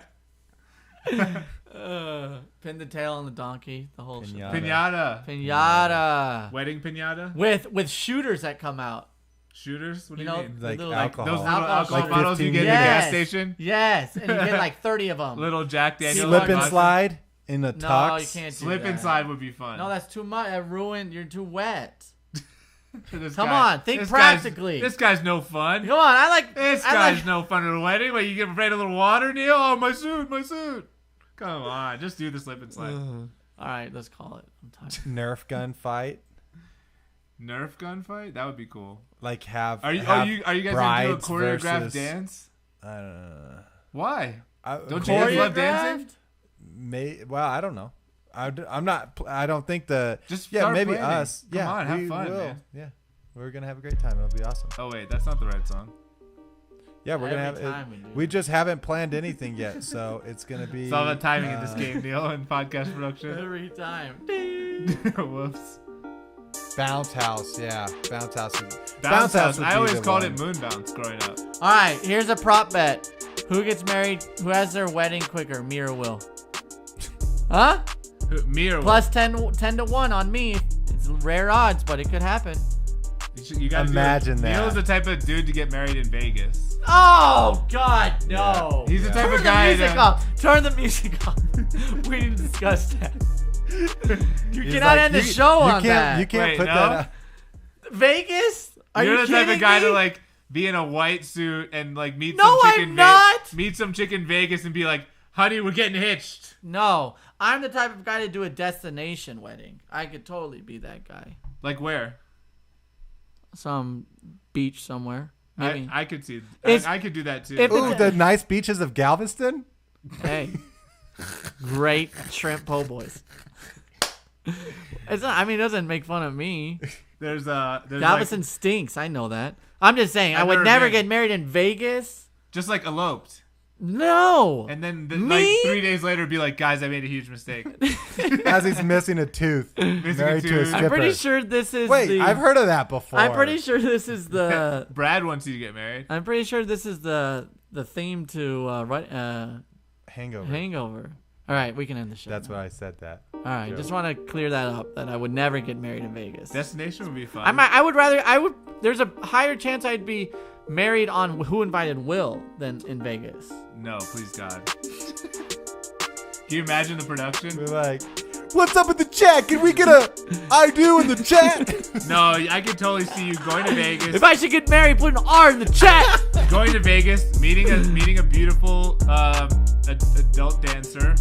Pin the tail on the donkey. The whole shit. Pinata. Pinata. Wedding pinata. With shooters that come out. Shooters? What do You you know, mean? the Like little, alcohol. Those little alcohol Like bottles you 15 get in the Yes. gas station. Yes, and you get like 30 of them. Little Jack Daniels. Slip and vodka. slide in the No, tux. you can't do Slip that. and slide would be fun. No, that's too much. That ruined. You're too wet. This Come guy- on, think this practically. This guy's no fun. Come on, I like. This I guy's like, no fun at a wedding. Wait, you get afraid of a little water, Neil? Oh, my suit, my suit. Come on, just do the slip and slide. All right, let's call it. I'm tired. Nerf gun fight. Nerf gun fight? That would be cool. Like have. Are you have guys gonna do a brides choreographed versus- dance? I don't know. Why? Don't Don't you guys love dancing? Well, I don't know. I'm not. I don't think the. Just yeah, start maybe planning. us. Come Yeah, on, have we fun, will. man. Yeah, we're gonna have a great time. It'll be awesome. Oh wait, that's not the right song. Yeah, we're gonna Every have. time we do We just haven't planned anything yet, so it's gonna be. It's all about timing in this game, Neil, and podcast production. Every time. Whoops. Bounce house, yeah, bounce house. Bounce house. would I be always the called one. it moon bounce growing up. All right, here's a prop bet. Who gets married? Who has their wedding quicker, me or Will? Huh? Me or Plus 10 to 1 on me. It's rare odds, but it could happen. You gotta Imagine do it. that. Neil's the type of dude to get married in Vegas. Oh, God, no. He's the type Turn of guy the music that. off. Turn the music off. We need to discuss that. You He's cannot like, end the you- show you on can't, that. You can't Wait, put no? that. Vegas? Are You're you the type kidding of guy me? to like be in a white suit and like meet No, some chick I'm in not. Meet some chick in Vegas and be like, "Honey, we're getting hitched." No, I'm the type of guy to do a destination wedding. I could totally be that guy. Like where? Some beach somewhere. Maybe. I could see. It's- I could do that too. if Ooh, the nice beaches of Galveston. Hey, great shrimp po' boys. It's not, I mean, it doesn't make fun of me. there's Galveston stinks. I know that. I'm just saying, I I've would never never been. get married in Vegas. just like eloped, No. and then Me? like 3 days later, be like, "Guys, I made a huge mistake." As he's missing a tooth. Married to a tooth. skipper. I'm pretty sure this is Wait, the. I've heard of that before. I'm pretty sure this is the. Brad wants you to get married. I'm pretty sure this is the theme to Hangover. Hangover. All right, we can end the show. That's now. what I said that. All right, just want to clear that up. That I would never get married in Vegas. Destination would be fun. I would rather. There's a higher chance I'd be married on Who Invited Will than in Vegas. No, please God. Can you imagine the production? We're like, what's up with the chat? Can we get a I do in the chat? No, I could totally see you going to Vegas. If I should get married, put an R in the chat. Going to Vegas, meeting a beautiful adult dancer,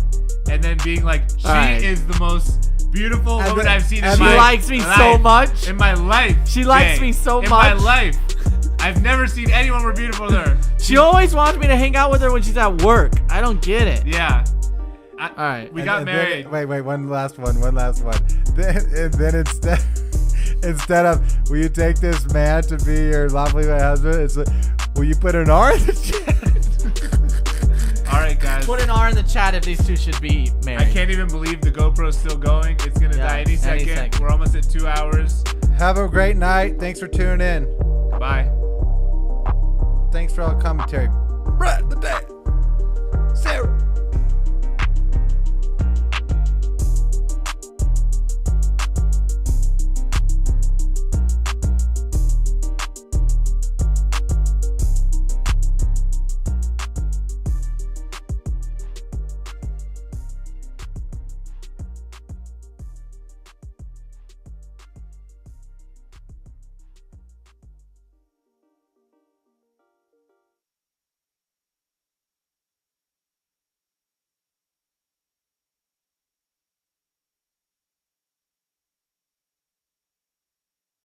and then being like, she All right. is the most beautiful And woman then- I've seen in and my She likes me life. so much. In my life. She likes Jay. me so in much. In my life. I've never seen anyone more beautiful than her. She always wants me to hang out with her when she's at work. I don't get it. Yeah. All right. We got And married. Then, wait, one last one. Then instead of will you take this man to be your lovely husband, it's will you put an R in the chat? All right, guys. Put an R in the chat if these two should be married. I can't even believe the GoPro's still going. It's gonna Yeah, die any any second. second. We're almost at 2 hours. Have a great night. Thanks for tuning in. Bye. Thanks for all the commentary. Brett, the day. Sarah.